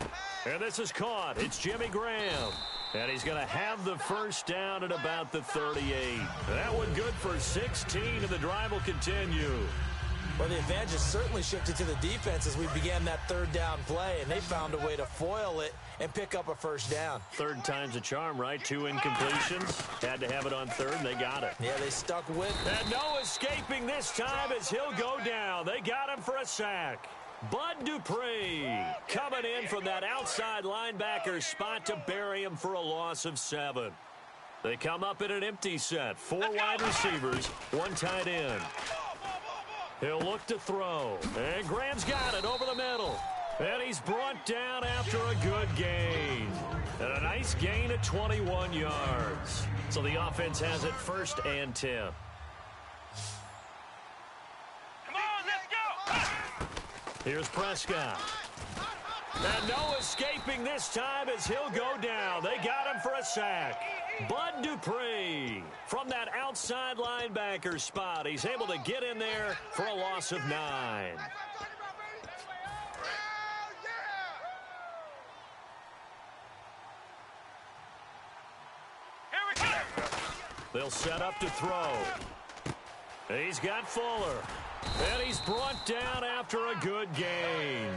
And this is caught. It's Jimmy Graham. And he's going to have the first down at about the 38. That one good for 16, and the drive will continue. Well, the advantage has certainly shifted to the defense as we began that 3rd down play, and they found a way to foil it and pick up a first down. 3rd time's a charm, right? 2 incompletions. Had to have it on 3rd, and they got it. Yeah, they stuck with it. And no escaping this time as he'll go down. They got him for a sack. Bud Dupree coming in from that outside linebacker spot to bury him for a loss of 7. They come up in an empty set. 4 wide receivers, 1 tight end. He'll look to throw. And Graham's got it over the middle. And he's brought down after a good gain. And a nice gain of 21 yards. So the offense has it 1st and 10. Here's Prescott. And no escaping this time as he'll go down. They got him for a sack. Bud Dupree from that outside linebacker spot. He's able to get in there for a loss of 9. They'll set up to throw. He's got Fuller. And he's brought down after a good gain.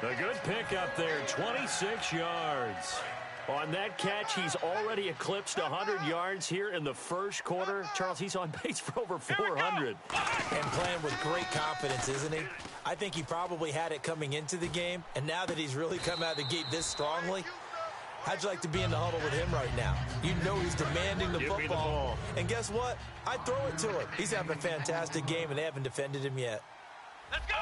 A good pickup there, 26 yards. On that catch, he's already eclipsed 100 yards here in the first quarter. Charles, he's on pace for over 400. And playing with great confidence, isn't he? I think he probably had it coming into the game, and now that he's really come out of the gate this strongly, how'd you like to be in the huddle with him right now? You know he's demanding the Give me the football. ball. And guess what? I'd throw it to him. He's having a fantastic game, and they haven't defended him yet. Let's go.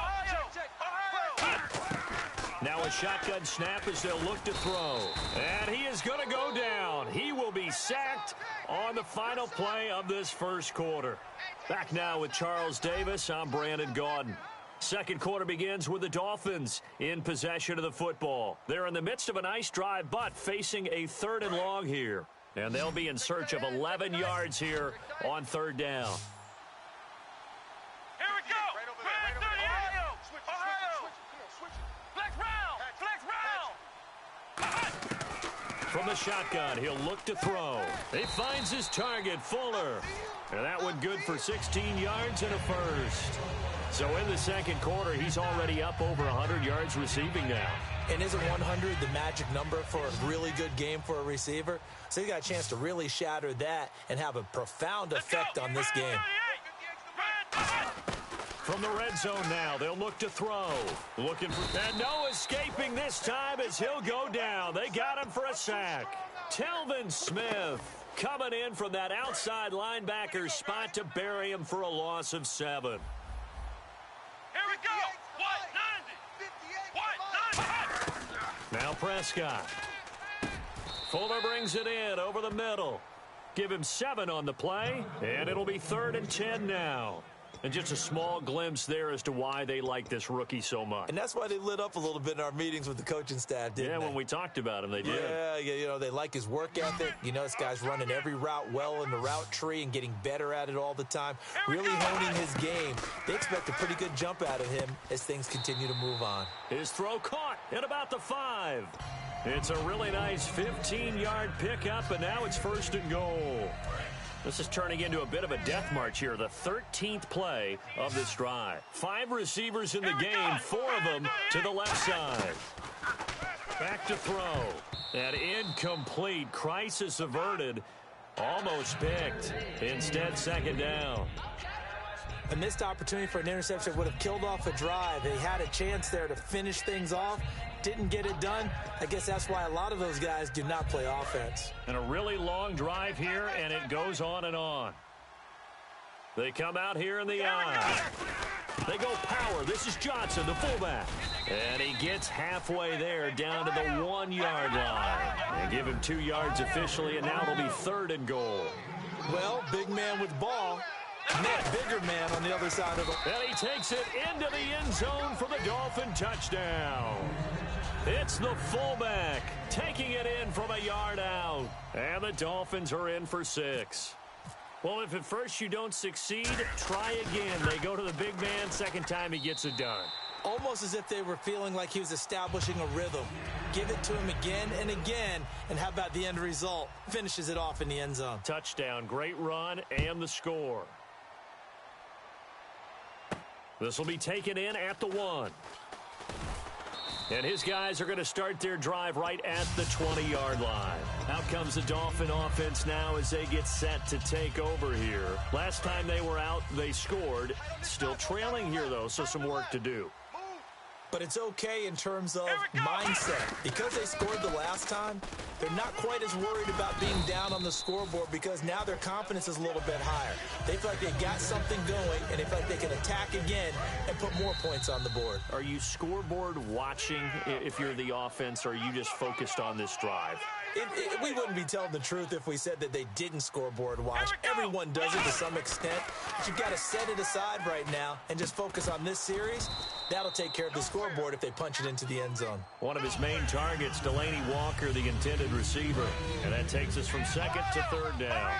Now a shotgun snap as they'll look to throw. And he is going to go down. He will be sacked on the final play of this first quarter. Back now with Charles Davis. I'm Brandon Gaudin. Second quarter begins with the Dolphins in possession of the football. They're in the midst of a nice drive, but facing a 3rd and long here. And they'll be in search of 11 yards here on 3rd down. Here we go. Grand 38. Ohio. Flex round. From the shotgun, he'll look to throw. He finds his target, Fuller. And that one good for 16 yards and a first. So in the second quarter, he's already up over 100 yards receiving now. And isn't 100 the magic number for a really good game for a receiver? So he got a chance to really shatter that and have a profound effect on this game. From the red zone now, they'll look to throw. Looking for, and no escaping this time as he'll go down. They got him for a sack. Telvin Smith coming in from that outside linebacker spot to bury him for a loss of 7. Here we go. 190. Now Prescott. Fuller brings it in over the middle. Give him 7 on the play, and it'll be 3rd and 10 now. And just a small glimpse there as to why they like this rookie so much. And that's why they lit up a little bit in our meetings with the coaching staff, didn't they? Yeah, when we talked about him, they did. Yeah, you know, they like his work ethic. You know, this guy's running every route well in the route tree and getting better at it all the time. Really honing his game. They expect a pretty good jump out of him as things continue to move on. His throw caught at about the 5. It's a really nice 15-yard pickup, and now it's 1st and goal. This is turning into a bit of a death march here, the 13th play of this drive. 5 receivers in the game, 4 of them to the left side. Back to throw. And incomplete. Crisis averted. Almost picked. Instead, 2nd down. A missed opportunity for an interception would have killed off a drive. They had a chance there to finish things off, didn't get it done. I guess that's why a lot of those guys do not play offense. And a really long drive here, and it goes on and on. They come out here in the eye. They go power. This is Johnson, the fullback. And he gets halfway there down to the 1-yard line. And give him 2 yards officially, and now it'll be 3rd and goal. Well, big man with ball. Net bigger man on the other side of the... And he takes it into the end zone for the Dolphin touchdown. It's the fullback taking it in from a yard out. And the Dolphins are in for 6. Well, if at first you don't succeed, try again. They go to the big man. Second time he gets it done. Almost as if they were feeling like he was establishing a rhythm. Give it to him again and again, and how about the end result? Finishes it off in the end zone. Touchdown, great run, and the score. This will be taken in at the 1. And his guys are going to start their drive right at the 20-yard line. Out comes the Dolphin offense now as they get set to take over here. Last time they were out, they scored. Still trailing here, though, so some work to do. But it's okay in terms of mindset. Because they scored the last time, they're not quite as worried about being down on the scoreboard because now their confidence is a little bit higher. They feel like they got something going, and they feel like they can attack again and put more points on the board. Are you scoreboard watching if you're the offense, or are you just focused on this drive? We wouldn't be telling the truth if we said that they didn't scoreboard watch. Everyone does it to some extent. But you've got to set it aside right now and just focus on this series. That'll take care of the scoreboard if they punch it into the end zone. One of his main targets, Delaney Walker, the intended receiver. And that takes us from 2nd to 3rd down.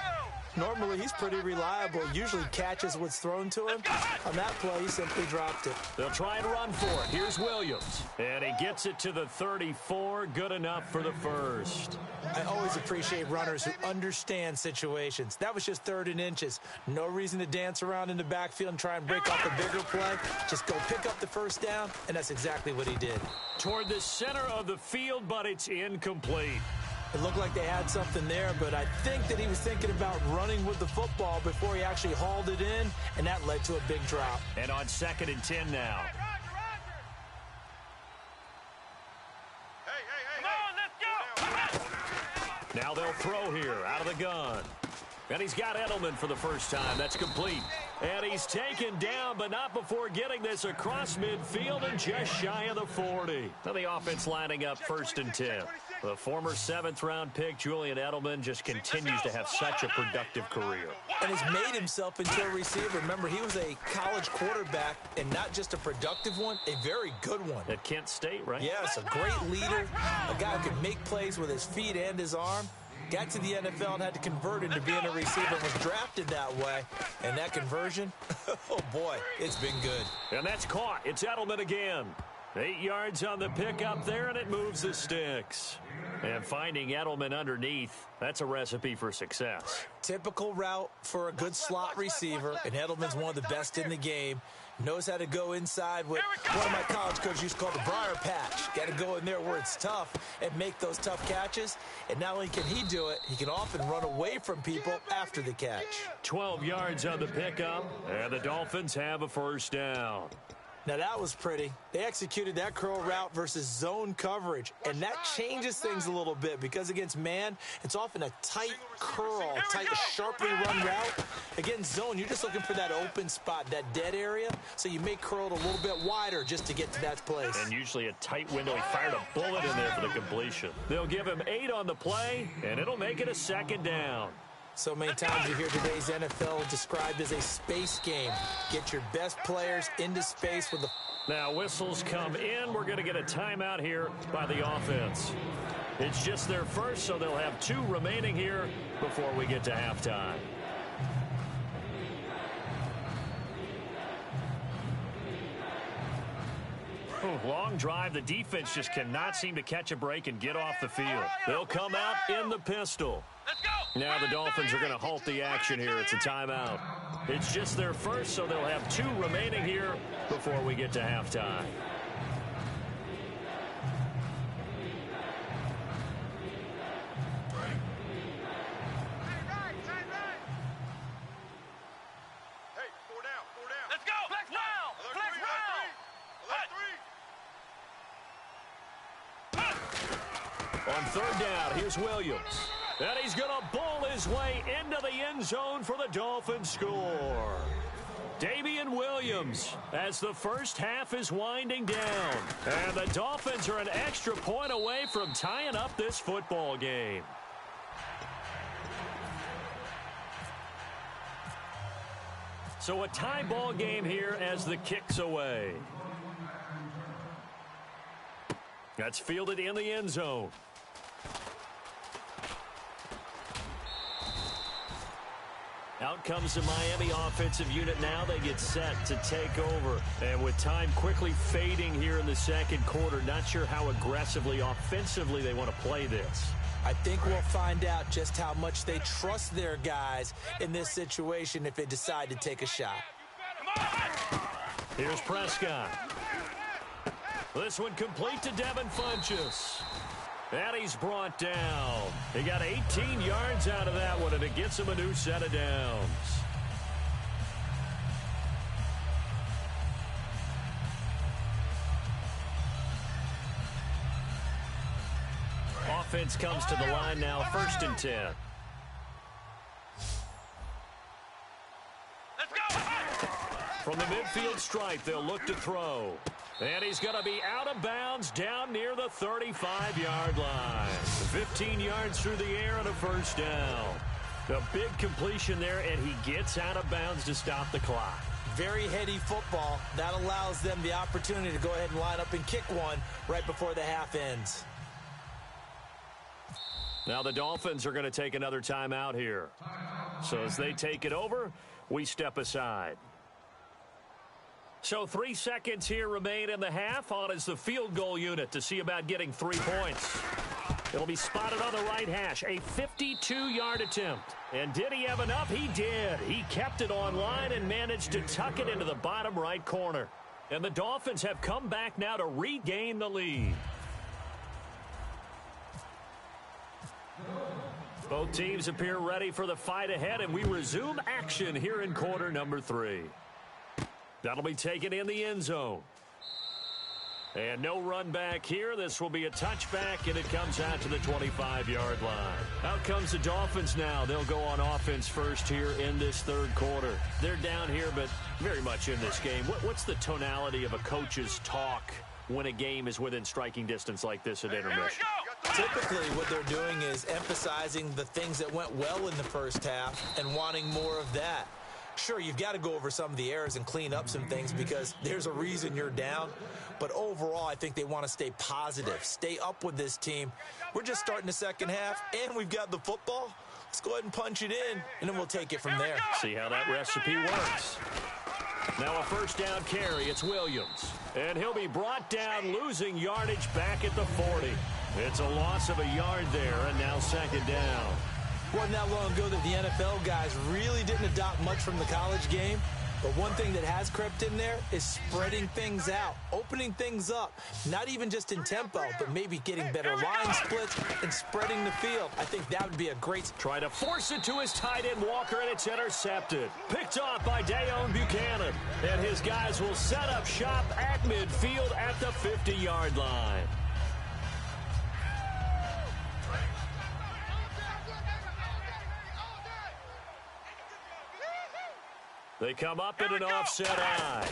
Normally, he's pretty reliable. Usually catches what's thrown to him. On that play, he simply dropped it. They'll try and run for it. Here's Williams. And he gets it to the 34. Good enough for the first. I always appreciate runners who understand situations. That was just 3rd and inches. No reason to dance around in the backfield and try and break off the bigger play. Just go pick up the first down, and that's exactly what he did. Toward the center of the field, but it's incomplete. It looked like they had something there, but I think that he was thinking about running with the football before he actually hauled it in, and that led to a big drop. And on 2nd and 10 now. Come on, let's go. Now they'll throw here out of the gun. And he's got Edelman for the first time. That's complete. And he's taken down, but not before getting this across midfield and just shy of the 40. Now the offense lining up 1st and 10. The former 7th-round pick, Julian Edelman, just continues to have such a productive career. And has made himself into a receiver. Remember, he was a college quarterback, and not just a productive one, a very good one. At Kent State, right? Yes, a great leader, a guy who could make plays with his feet and his arm. Got to the NFL and had to convert into being a receiver and was drafted that way. And that conversion, oh boy, it's been good. And that's caught. It's Edelman again. 8 yards on the pickup there, and it moves the sticks. And finding Edelman underneath, that's a recipe for success. Typical route for a good slot receiver, and Edelman's one of the best in the game. Knows how to go inside with one of my college coaches used to call the briar patch. Got to go in there where it's tough and make those tough catches. And not only can he do it, he can often run away from people after the catch. 12 yards on the pickup, and the Dolphins have a first down. Now, that was pretty. They executed that curl route versus zone coverage, and that changes things a little bit because against man, it's often a tight curl, tight, sharply run route. Against zone, you're just looking for that open spot, that dead area, so you may curl it a little bit wider just to get to that place. And usually a tight window. He fired a bullet in there for the completion. They'll give him 8 on the play, and it'll make it a 2nd down. So many times you hear today's NFL described as a space game. Get your best players into space with the... Now whistles come in. We're going to get a timeout here by the offense. It's just their first, so they'll have 2 remaining here before we get to halftime. Long drive. The defense just cannot seem to catch a break and get off the field. They'll come out in the pistol. Let's go. Now the Dolphins are going to halt the action here. It's a timeout. It's just their first, so they'll have 2 remaining here before we get to halftime. Let's go. Flex round. Flex round. On third down, here's Williams. And he's going to bowl his way into the end zone for the Dolphins score. Damian Williams as the first half is winding down. And the Dolphins are an extra point away from tying up this football game. So a tie ball game here as the kick's away. That's fielded in the end zone. Out comes the Miami offensive unit now. They get set to take over. And with time quickly fading here in the second quarter, not sure how aggressively, offensively they want to play this. I think we'll find out just how much they trust their guys in this situation if they decide to take a shot. Here's Prescott. This one complete to Devin Funchess. And he's brought down. He got 18 yards out of that one, and it gets him a new set of downs. Offense comes to the line now, 1st and 10. Let's go. From the midfield stripe, they'll look to throw. And he's going to be out of bounds down near the 35-yard line. 15 yards through the air and a first down. A big completion there, and he gets out of bounds to stop the clock. Very heady football. That allows them the opportunity to go ahead and line up and kick one right before the half ends. Now the Dolphins are going to take another timeout here. So as they take it over, we step aside. So 3 seconds here remain in the half. On is the field goal unit to see about getting 3 points. It'll be spotted on the right hash. A 52-yard attempt. And did he have enough? He did. He kept it on line and managed to tuck it into the bottom right corner. And the Dolphins have come back now to regain the lead. Both teams appear ready for the fight ahead, and we resume action here in quarter number 3. That'll be taken in the end zone. And no run back here. This will be a touchback, and it comes out to the 25-yard line. Out comes the Dolphins now. They'll go on offense first here in this third quarter. They're down here, but very much in this game. What's the tonality of a coach's talk when a game is within striking distance like this at intermission? Typically, what they're doing is emphasizing the things that went well in the first half and wanting more of that. Sure, you've got to go over some of the errors and clean up some things because there's a reason you're down. But overall, I think they want to stay positive, stay up with this team. We're just starting the second half, and we've got the football. Let's go ahead and punch it in, and then we'll take it from there. See how that recipe works. Now a first down carry. It's Williams. And he'll be brought down, losing yardage back at the 40. It's a loss of a yard there, and now second down. Wasn't that long ago that the NFL guys really didn't adopt much from the college game. But one thing that has crept in there is spreading things out, opening things up, not even just in tempo, but maybe getting better line splits and spreading the field. I think that would be a great... Try to force it to his tight end, Walker, and it's intercepted. Picked off by Dayon Buchanan. And his guys will set up shop at midfield at the 50-yard line. They come up in an offset eye.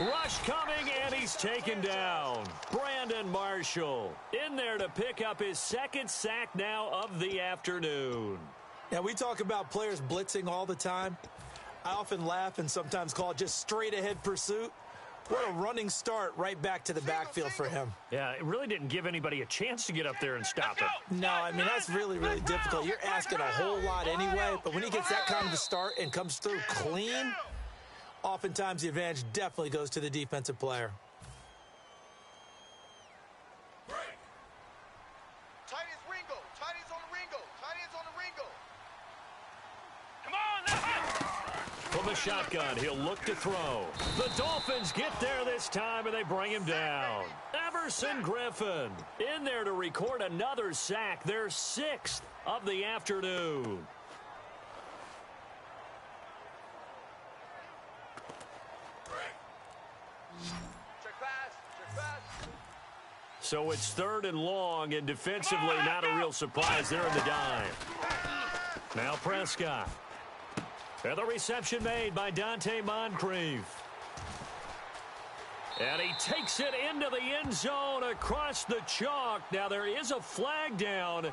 Rush coming, and he's taken down. Brandon Marshall in there to pick up his second sack now of the afternoon. Now, we talk about players blitzing all the time. I often laugh and sometimes call it just straight-ahead pursuit. What a running start right back to the backfield for him. Yeah, it really didn't give anybody a chance to get up there and stop it. No, I mean, that's really, really difficult. You're asking a whole lot anyway, but when he gets that kind of a start and comes through clean, oftentimes the advantage definitely goes to the defensive player. Tight ends Ringo. Tight ends on the Ringo. Tight ends on the Ringo. Come on, now. From the shotgun, he'll look to throw. The Dolphins get there this time, and they bring him down. Everson Griffin in there to record another sack, their 6th of the afternoon. So it's 3rd and long, and defensively not a real surprise. They're in the dive. Now Prescott. And the reception made by Dante Moncrief. And he takes it into the end zone across the chalk. Now there is a flag down,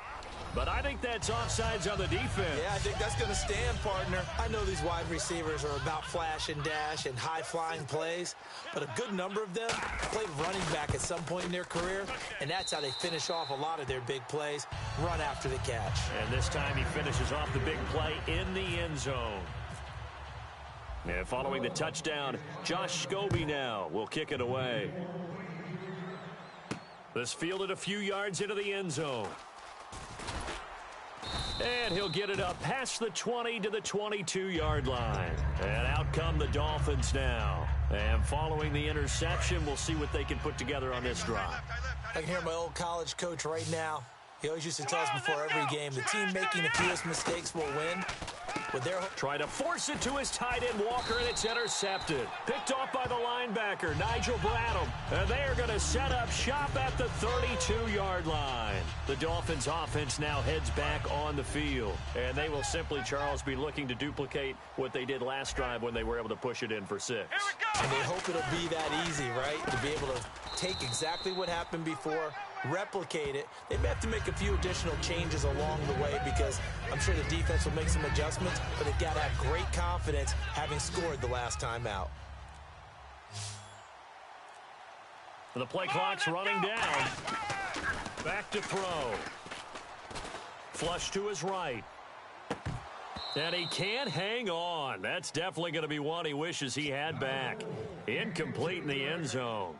but I think that's offsides on the defense. Yeah, I think that's going to stand, partner. I know these wide receivers are about flash and dash and high-flying plays, but a good number of them played running back at some point in their career, and that's how they finish off a lot of their big plays, run after the catch. And this time he finishes off the big play in the end zone. And following the touchdown, Josh Scobie now will kick it away. This fielded a few yards into the end zone. And he'll get it up past the 20 to the 22-yard line. And out come the Dolphins now. And following the interception, we'll see what they can put together on this drive. I can hear my old college coach right now. He always used to tell us before every game, the team making the fewest mistakes will win. Try to force it to his tight end, Walker, and it's intercepted. Picked off by the linebacker, Nigel Bradham. And they are going to set up shop at the 32-yard line. The Dolphins offense now heads back on the field. And they will simply, Charles, be looking to duplicate what they did last drive when they were able to push it in for 6. And they hope it'll be that easy, right? To be able to take exactly what happened before, replicate it. They may have to make a few additional changes along the way because I'm sure the defense will make some adjustments, but they've got to have great confidence having scored the last time out. The play clock's running down. Back to throw. Flush to his right. And he can't hang on. That's definitely going to be one he wishes he had back. Incomplete in the end zone.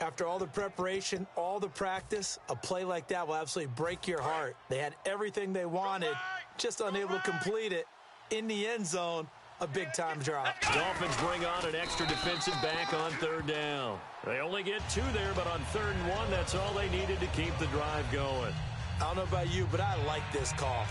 After all the preparation, all the practice, a play like that will absolutely break your heart. They had everything they wanted, just unable to complete it. In the end zone, a big-time drop. Dolphins bring on an extra defensive back on 3rd down. They only get 2 there, but on 3rd and 1, that's all they needed to keep the drive going. I don't know about you, but I like this call.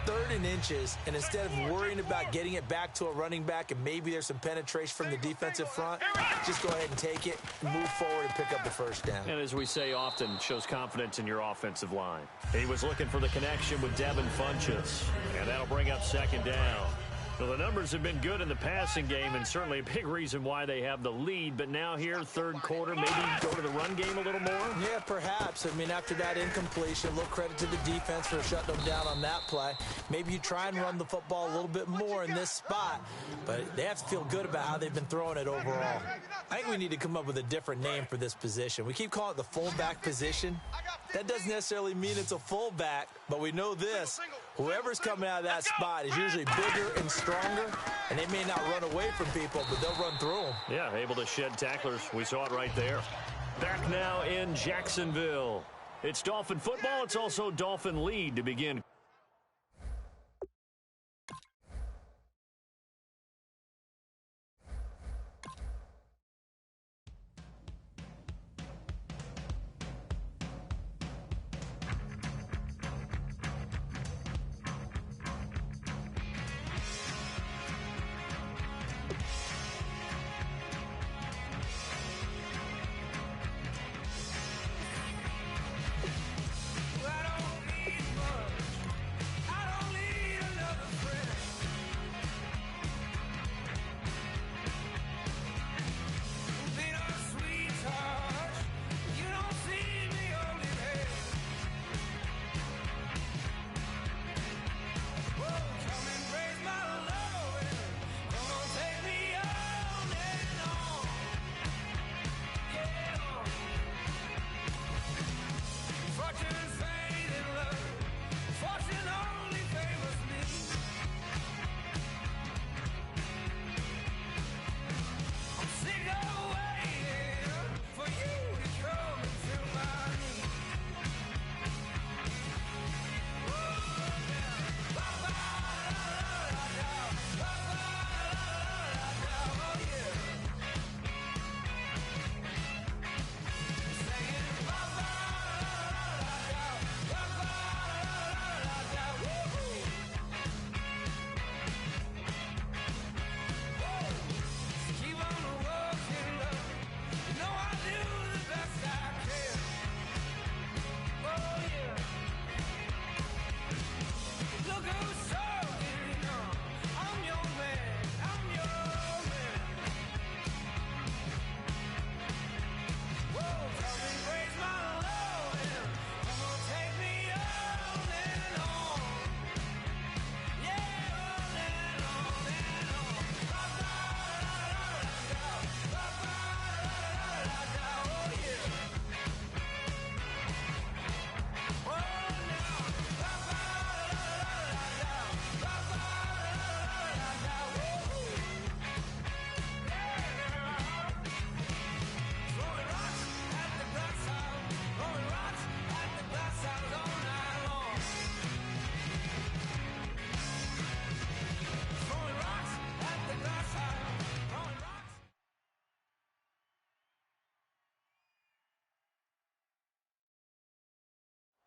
3rd and inches, and instead of worrying about getting it back to a running back and maybe there's some penetration from the defensive front, just go ahead and take it, move forward, and pick up the 1st down. And as we say often, shows confidence in your offensive line. He was looking for the connection with Devin Funchess, and that'll bring up 2nd down. Well, the numbers have been good in the passing game, and certainly a big reason why they have the lead. But now here, 3rd quarter, maybe go to the run game a little more? Yeah, perhaps. I mean, after that incompletion, a little credit to the defense for shutting them down on that play. Maybe you try and run the football a little bit more in this spot, but they have to feel good about how they've been throwing it overall. I think we need to come up with a different name for this position. We keep calling it the fullback position. That doesn't necessarily mean it's a fullback, but we know this. Whoever's coming out of that spot is usually bigger and stronger, and they may not run away from people, but they'll run through them. Yeah, able to shed tacklers. We saw it right there. Back now in Jacksonville. It's Dolphin football. It's also Dolphin lead to begin.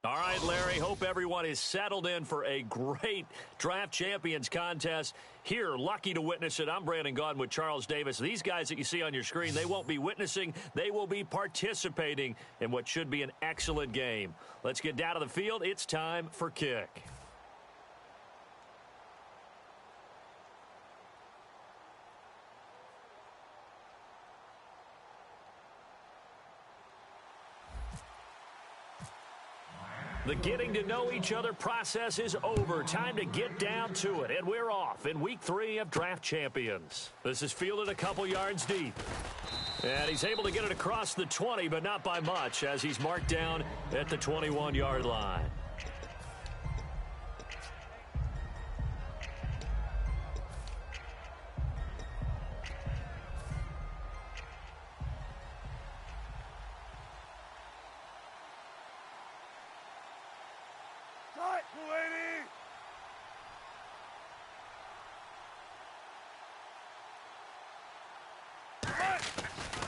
All right, Larry, hope everyone is settled in for a great Draft Champions contest. Here, lucky to witness it, I'm Brandon Gaudin with Charles Davis. These guys that you see on your screen, they won't be witnessing. They will be participating in what should be an excellent game. Let's get down to the field. It's time for kick. The getting to know each other process is over. Time to get down to it. And we're off in week 3 of Draft Champions. This is fielded a couple yards deep. And he's able to get it across the 20, but not by much, as he's marked down at the 21-yard line.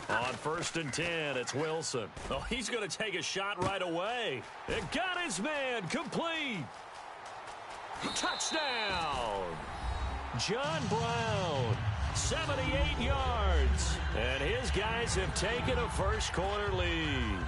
On 1st and 10, it's Wilson. Oh, he's going to take a shot right away. It got his man complete. Touchdown. John Brown, 78 yards. And his guys have taken a first-quarter lead.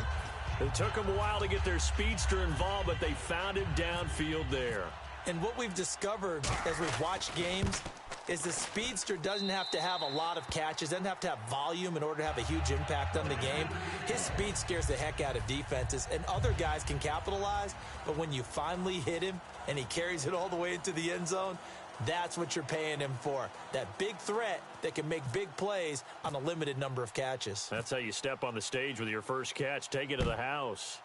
It took them a while to get their speedster involved, but they found him downfield there. And what we've discovered as we've watched games is the speedster doesn't have to have a lot of catches, doesn't have to have volume in order to have a huge impact on the game. His speed scares the heck out of defenses, and other guys can capitalize, but when you finally hit him and he carries it all the way into the end zone, that's what you're paying him for. That big threat that can make big plays on a limited number of catches. That's how you step on the stage with your first catch. Take it to the house.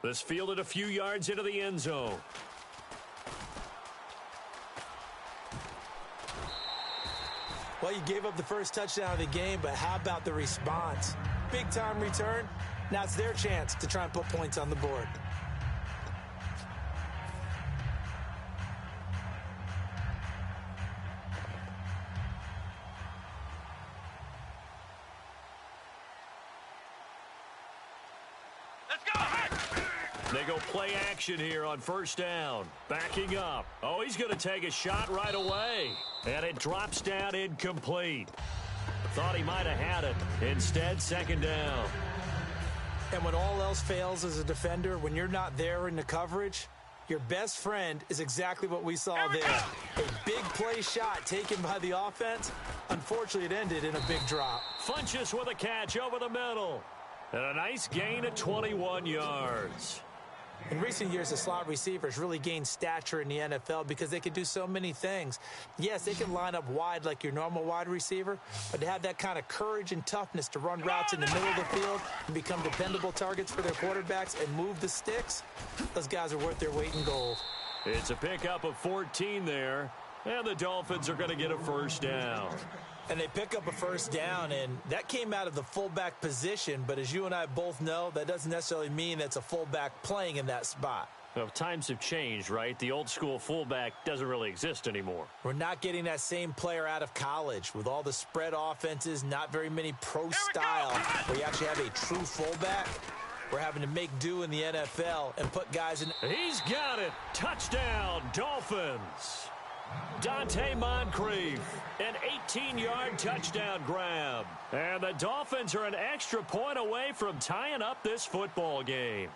This fielded a few yards into the end zone. Well, you gave up the first touchdown of the game, but how about the response? Big-time return. Now it's their chance to try and put points on the board. They go play action here on 1st down. Backing up. Oh, he's going to take a shot right away. And it drops down incomplete. Thought he might have had it. Instead, 2nd down. And when all else fails as a defender, when you're not there in the coverage, your best friend is exactly what we saw there. A big play shot taken by the offense. Unfortunately, it ended in a big drop. Funchess with a catch over the middle. And a nice gain of 21 yards. In recent years, the slot receivers really gained stature in the NFL because they can do so many things. Yes, they can line up wide like your normal wide receiver, but to have that kind of courage and toughness to run routes in the middle of the field and become dependable targets for their quarterbacks and move the sticks, those guys are worth their weight in gold. It's a pickup of 14 there, and the Dolphins are going to get a 1st down. And they pick up a 1st down, and that came out of the fullback position. But as you and I both know, that doesn't necessarily mean that's a fullback playing in that spot. Well, times have changed, right? The old school fullback doesn't really exist anymore. We're not getting that same player out of college with all the spread offenses, not very many pro style, where you actually have a true fullback. We're having to make do in the NFL and put guys in. He's got it. Touchdown, Dolphins. Dante Moncrief, an 18-yard touchdown grab. And the Dolphins are an extra point away from tying up this football game.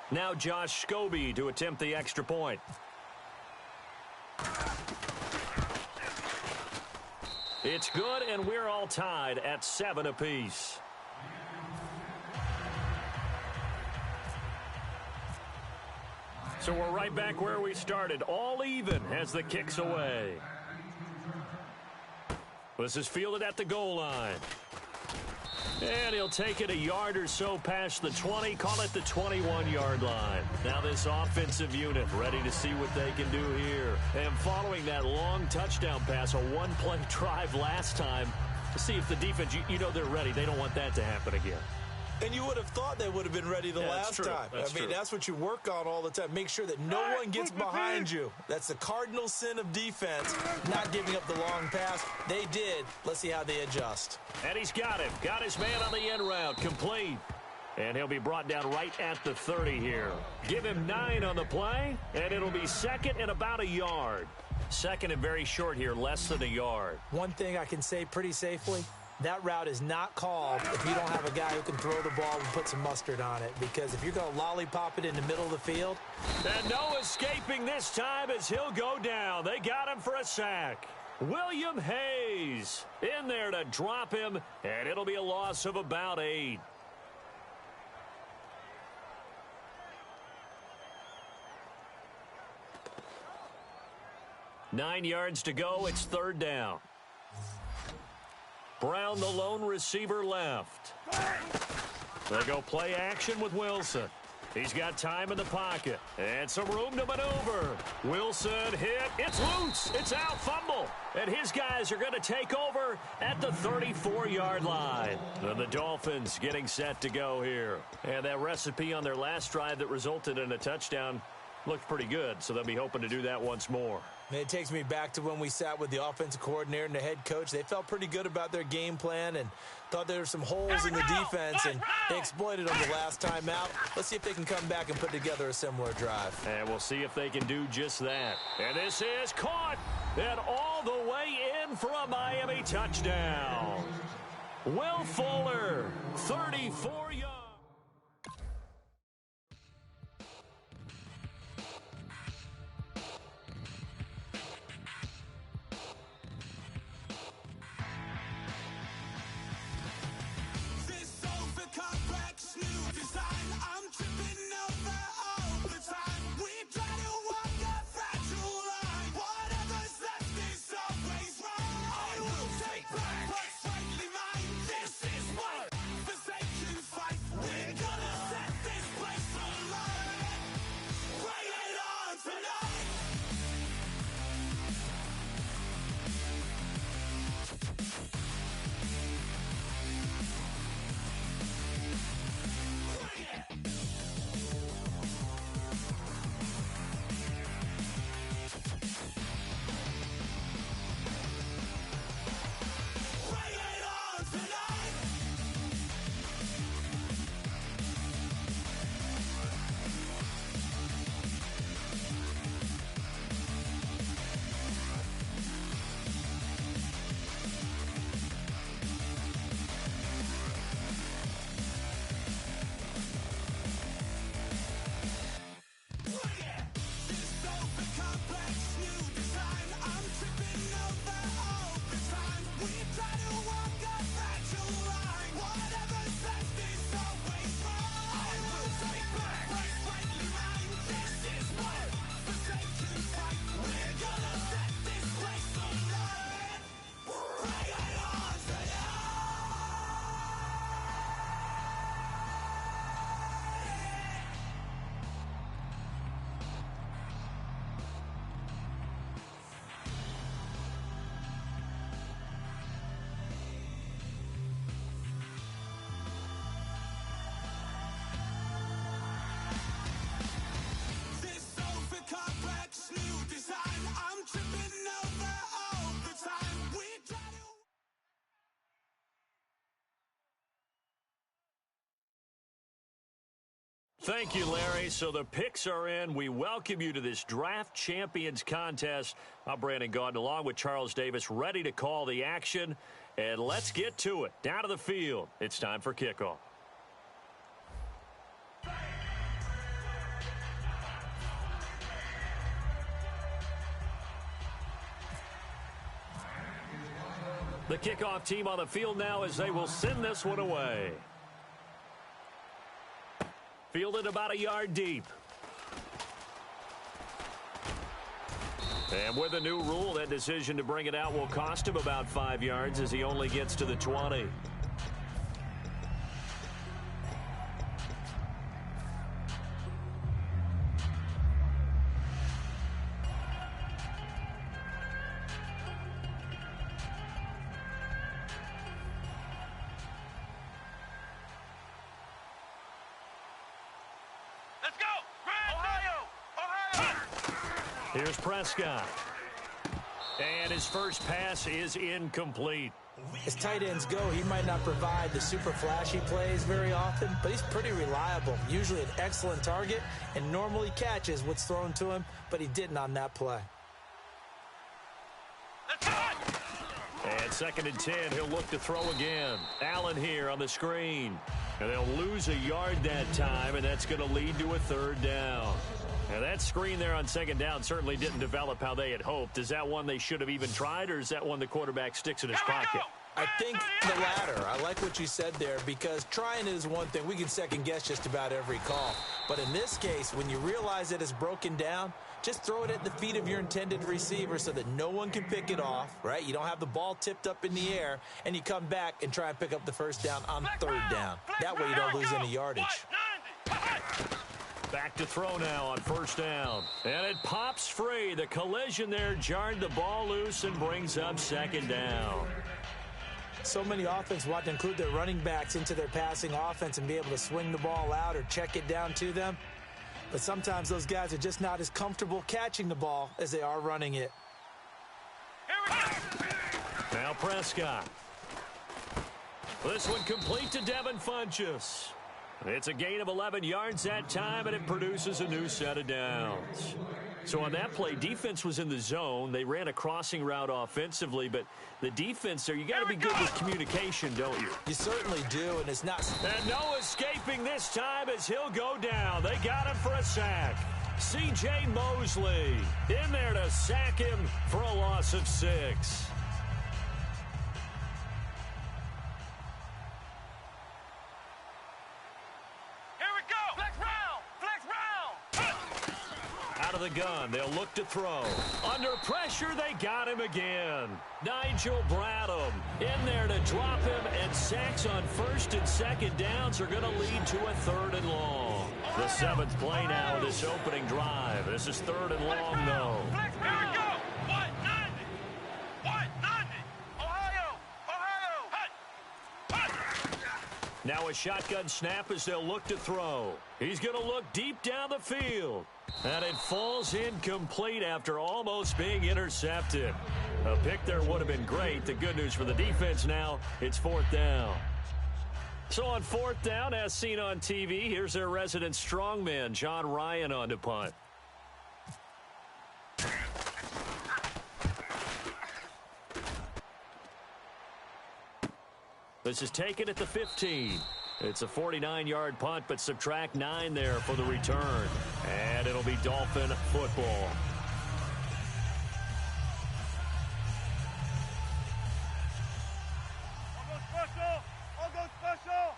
Now Josh Scobie to attempt the extra point. It's good, and we're all tied at 7 apiece. So we're right back where we started, all even as the kick's away. This is fielded at the goal line. And he'll take it a yard or so past the 20, call it the 21-yard line. Now this offensive unit ready to see what they can do here. And following that long touchdown pass, a one-play drive last time, to see if the defense, you know they're ready. They don't want that to happen again. And you would have thought they would have been ready the last time. That's what you work on all the time. Make sure that no one gets behind you. That's the cardinal sin of defense, not giving up the long pass. They did. Let's see how they adjust. And he's got him. Got his man on the end route. Complete. And he'll be brought down right at the 30 here. Give him 9 on the play, and it'll be second and about a yard. Second and very short here, less than a yard. One thing I can say pretty safely, that route is not called if you don't have a guy who can throw the ball and put some mustard on it. Because if you're going to lollipop it in the middle of the field. And no escaping this time as he'll go down. They got him for a sack. William Hayes in there to drop him, and it'll be a loss of about 8. Nine yards to go. It's third down. Brown, the lone receiver, left. They go play action with Wilson. He's got time in the pocket and some room to maneuver. Wilson hit. It's loose. It's out. Fumble. And his guys are going to take over at the 34-yard line. And the Dolphins getting set to go here. And that recipe on their last drive that resulted in a touchdown looked pretty good, so they'll be hoping to do that once more. It takes me back to when we sat with the offensive coordinator and the head coach. They felt pretty good about their game plan and thought there were some holes in the defense, and they exploited them the last time out. Let's see if they can come back and put together a similar drive. And we'll see if they can do just that. And this is caught and all the way in for a Miami touchdown. Will Fuller, 34 yards. Thank you, Larry. So the picks are in. We welcome you to this Draft Champions contest. I'm Brandon Gaudin along with Charles Davis, ready to call the action. And let's get to it. Down to the field. It's time for kickoff. The kickoff team on the field now as they will send this one away. Fielded about a yard deep. And with the new rule, that decision to bring it out will cost him about 5 yards as he only gets to the 20. Here's Prescott. And his first pass is incomplete. As tight ends go, he might not provide the super flashy plays very often, but he's pretty reliable, usually an excellent target, and normally catches what's thrown to him, but he didn't on that play. And 2nd and 10, he'll look to throw again. Allen here on the screen. And they'll lose a yard that time, and that's going to lead to a 3rd down. And that screen there on 2nd down certainly didn't develop how they had hoped. Is that one they should have even tried, or is that one the quarterback sticks in his pocket? I think the latter. I like what you said there, because trying is one thing. We can second-guess just about every call. But in this case, when you realize that it's broken down, just throw it at the feet of your intended receiver so that no one can pick it off, right? You don't have the ball tipped up in the air, and you come back and try and pick up the 1st down on 3rd down. That way you don't lose any yardage. Back to throw now on 1st down. And it pops free. The collision there jarred the ball loose and brings up 2nd down. So many offenses want to include their running backs into their passing offense and be able to swing the ball out or check it down to them. But sometimes those guys are just not as comfortable catching the ball as they are running it. Now Prescott. This one complete to Devin Funchess. It's a gain of 11 yards that time, and it produces a new set of downs. So on that play, defense was in the zone. They ran a crossing route offensively, but the defense there, you got to be good with communication, don't you? You certainly do, and it's not... And no escaping this time as he'll go down. They got him for a sack. C.J. Mosley in there to sack him for a loss of 6. Out of the gun, they'll look to throw. Under pressure, they got him again. Nigel Bradham in there to drop him, and sacks on 1st and 2nd downs are going to lead to a 3rd and long. The 7th play now of this opening drive. This is 3rd and long, though. Here we go. 190. 190. Ohio. Now a shotgun snap as they'll look to throw. He's going to look deep down the field. And it falls incomplete after almost being intercepted. A pick there would have been great. The good news for the defense now, it's 4th down. So on 4th down, as seen on TV, here's their resident strongman, John Ryan, on to punt. This is taken at the 15. It's a 49-yard punt, but subtract 9 there for the return. And it'll be Dolphin football. I'll go special.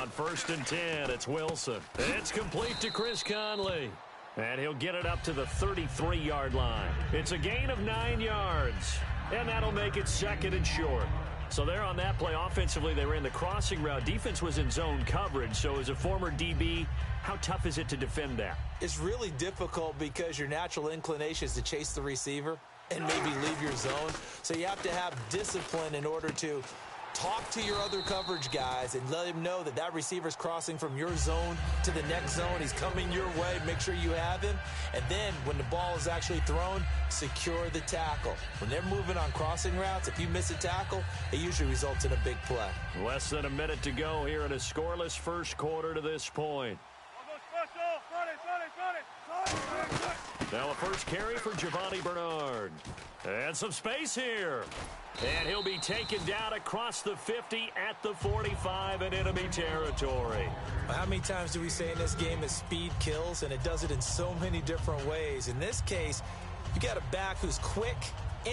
On 1st and 10, it's Wilson. It's complete to Chris Conley. And he'll get it up to the 33-yard line. It's a gain of 9 yards. And that'll make it 2nd and short. So there on that play, offensively, they ran the crossing route. Defense was in zone coverage. So as a former DB, how tough is it to defend that? It's really difficult because your natural inclination is to chase the receiver and maybe leave your zone. So you have to have discipline in order to talk to your other coverage guys and let him know that that receiver's crossing from your zone to the next zone. He's coming your way. Make sure you have him. And then when the ball is actually thrown, secure the tackle. When they're moving on crossing routes, if you miss a tackle, it usually results in a big play. Less than a minute to go here in a scoreless first quarter to this point. Now a first carry for Giovanni Bernard. And some space here. And he'll be taken down across the 50 at the 45 in enemy territory. How many times do we say in this game that speed kills, and it does it in so many different ways? In this case, you got a back who's quick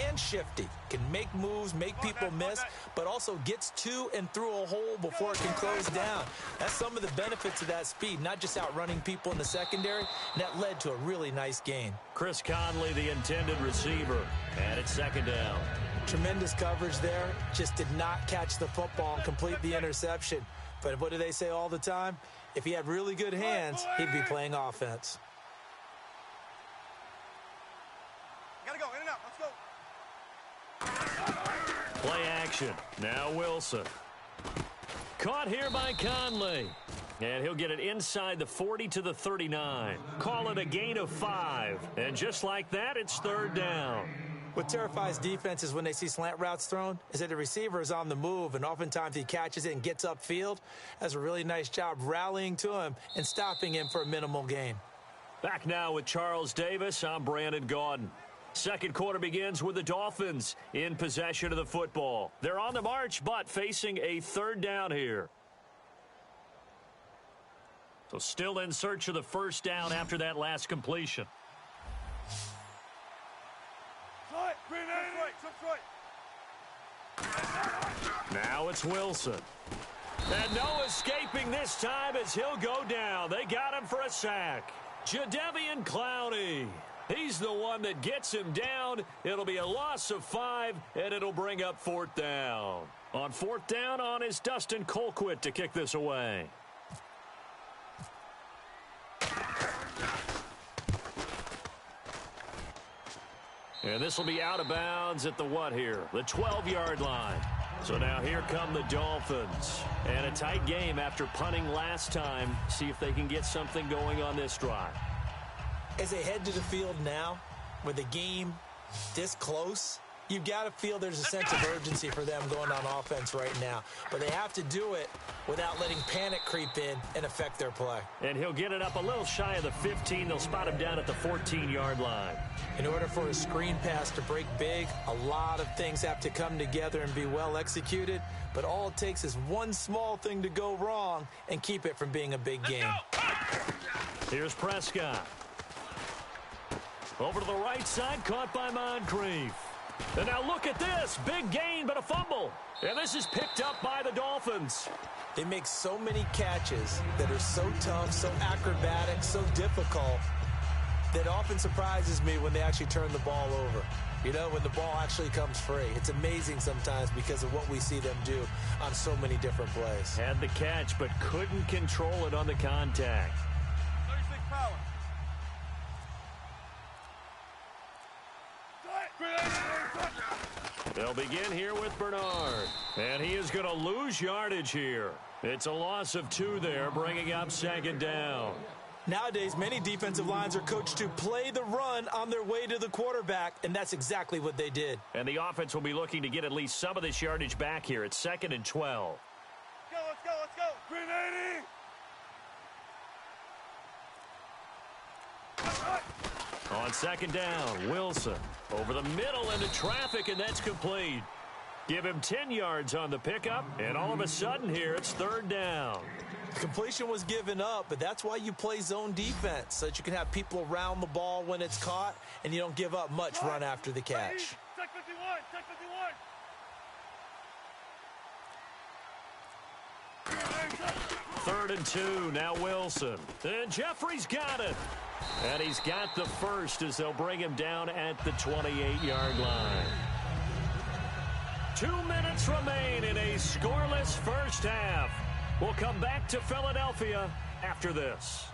and shifty, can make moves, make people miss, but also gets to and through a hole before it can close down. That's some of the benefits of that speed, not just outrunning people in the secondary, and that led to a really nice gain. Chris Conley, the intended receiver, and it's 2nd down. Tremendous coverage there, just did not catch the football and complete the interception. But what do they say all the time? If he had really good hands, he'd be playing offense. Gotta go, in and out, let's go. Play action. Now Wilson. Caught here by Conley. And he'll get it inside the 40 to the 39. Call it a gain of 5. And just like that, it's 3rd down. What terrifies defenses when they see slant routes thrown is that the receiver is on the move, and oftentimes he catches it and gets upfield. Does a really nice job rallying to him and stopping him for a minimal gain. Back now with Charles Davis, I'm Brandon Gaudin. Second quarter begins with the Dolphins in possession of the football. They're on the march, but facing a third down here. So still in search of the first down after that last completion. Now it's Wilson. And no escaping this time as he'll go down. They got him for a sack. Jadeveon Clowney. He's the one that gets him down. It'll be a loss of 5, and it'll bring up fourth down. On fourth down is Dustin Colquitt to kick this away. And this will be out of bounds at the what here? The 12-yard line. So now here come the Dolphins. And a tight game after punting last time. See if they can get something going on this drive. As they head to the field now, with the game this close, you've got to feel there's a sense of urgency for them going on offense right now. But they have to do it without letting panic creep in and affect their play. And he'll get it up a little shy of the 15. They'll spot him down at the 14-yard line. In order for a screen pass to break big, a lot of things have to come together and be well executed. But all it takes is one small thing to go wrong and keep it from being a big game. Here's Prescott. Over to the right side, caught by Moncrief. And now look at this. Big gain, but a fumble. And this is picked up by the Dolphins. They make so many catches that are so tough, so acrobatic, so difficult, that often surprises me when they actually turn the ball over. You know, when the ball actually comes free. It's amazing sometimes because of what we see them do on so many different plays. Had the catch, but couldn't control it on the contact. 36 power. They'll begin here with Bernard. And he is going to lose yardage here. It's a loss of 2 there, bringing up second down. Nowadays, many defensive lines are coached to play the run on their way to the quarterback, and that's exactly what they did. And the offense will be looking to get at least some of this yardage back here. It's 2nd and 12. Let's go. 380. On second down, Wilson over the middle into traffic, and that's complete. Give him 10 yards on the pickup, and all of a sudden here it's third down. Completion was given up, but that's why you play zone defense, so that you can have people around the ball when it's caught, and you don't give up much run after the catch. Check 51. 3rd and 2, now Wilson. And Jeffrey's got it. And he's got the first as they'll bring him down at the 28-yard line. 2 minutes remain in a scoreless first half. We'll come back to Philadelphia after this.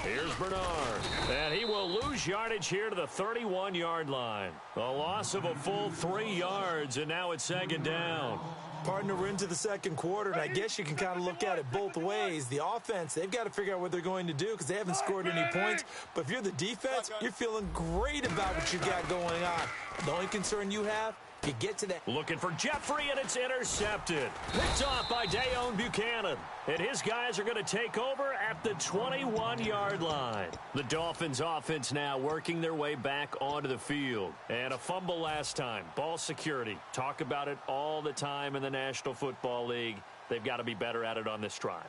Here's Bernard, and he will lose yardage here to the 31-yard line. A loss of a full 3 yards, and now it's second down. Partner, we're into the second quarter, and I guess you can kind of look at it both ways. The offense, they've got to figure out what they're going to do because they haven't scored any points. But if you're the defense, you're feeling great about what you got going on. The only concern you have, you get to that. Looking for Jeffrey, and it's intercepted. Picked off by Dayon Buchanan. And his guys are going to take over at the 21-yard line. The Dolphins offense now working their way back onto the field. And a fumble last time. Ball security. Talk about it all the time in the National Football League. They've got to be better at it on this drive.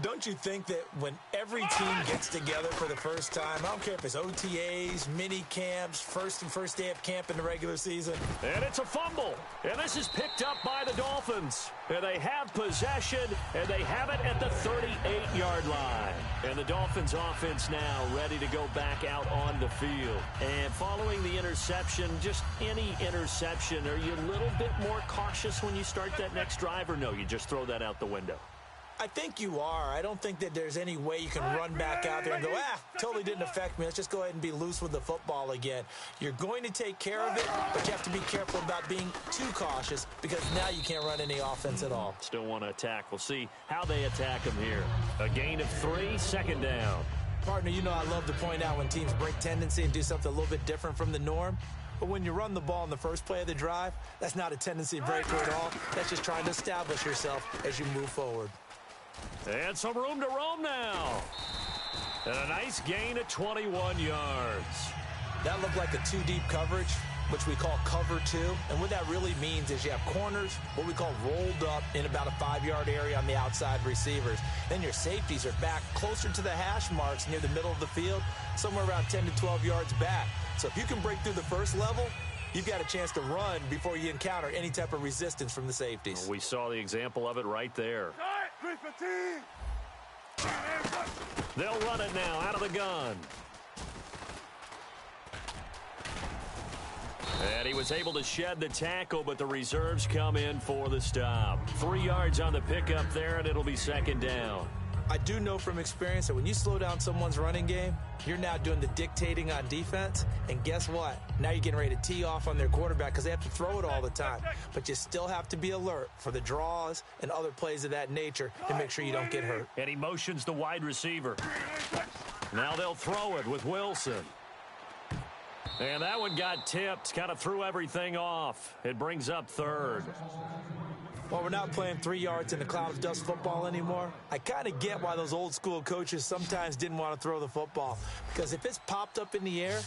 Don't you think that when every team gets together for the first time, I don't care if it's OTAs, mini camps, first day of camp in the regular season. And it's a fumble. And this is picked up by the Dolphins. And they have possession, and they have it at the 38-yard line. And the Dolphins offense now ready to go back out on the field. And following the interception, just any interception, are you a little bit more cautious when you start that next drive, or no, you just throw that out the window? I think you are. I don't think that there's any way you can run back out there and go, totally didn't affect me. Let's just go ahead and be loose with the football again. You're going to take care of it, but you have to be careful about being too cautious because now you can't run any offense at all. Still want to attack. We'll see how they attack him here. A gain of 3, second down. Partner, you know I love to point out when teams break tendency and do something a little bit different from the norm. But when you run the ball in the first play of the drive, that's not a tendency breaker at all. That's just trying to establish yourself as you move forward. And some room to roam now. And a nice gain of 21 yards. That looked like a two-deep coverage, which we call cover two. And what that really means is you have corners, what we call rolled up in about a 5-yard area on the outside receivers. Then your safeties are back closer to the hash marks near the middle of the field, somewhere around 10 to 12 yards back. So if you can break through the first level, you've got a chance to run before you encounter any type of resistance from the safeties. We saw the example of it right there. They'll run it now out of the gun. And he was able to shed the tackle, but the reserves come in for the stop. 3 yards on the pickup there, and it'll be second down. I do know from experience that when you slow down someone's running game, you're now doing the dictating on defense. And guess what? Now you're getting ready to tee off on their quarterback because they have to throw it all the time. But you still have to be alert for the draws and other plays of that nature to make sure you don't get hurt. And he motions the wide receiver. Now they'll throw it with Wilson. And that one got tipped, kind of threw everything off. It brings up third. Well, we're not playing 3 yards in a cloud of dust football anymore. I kind of get why those old school coaches sometimes didn't want to throw the football. Because if it's popped up in the air,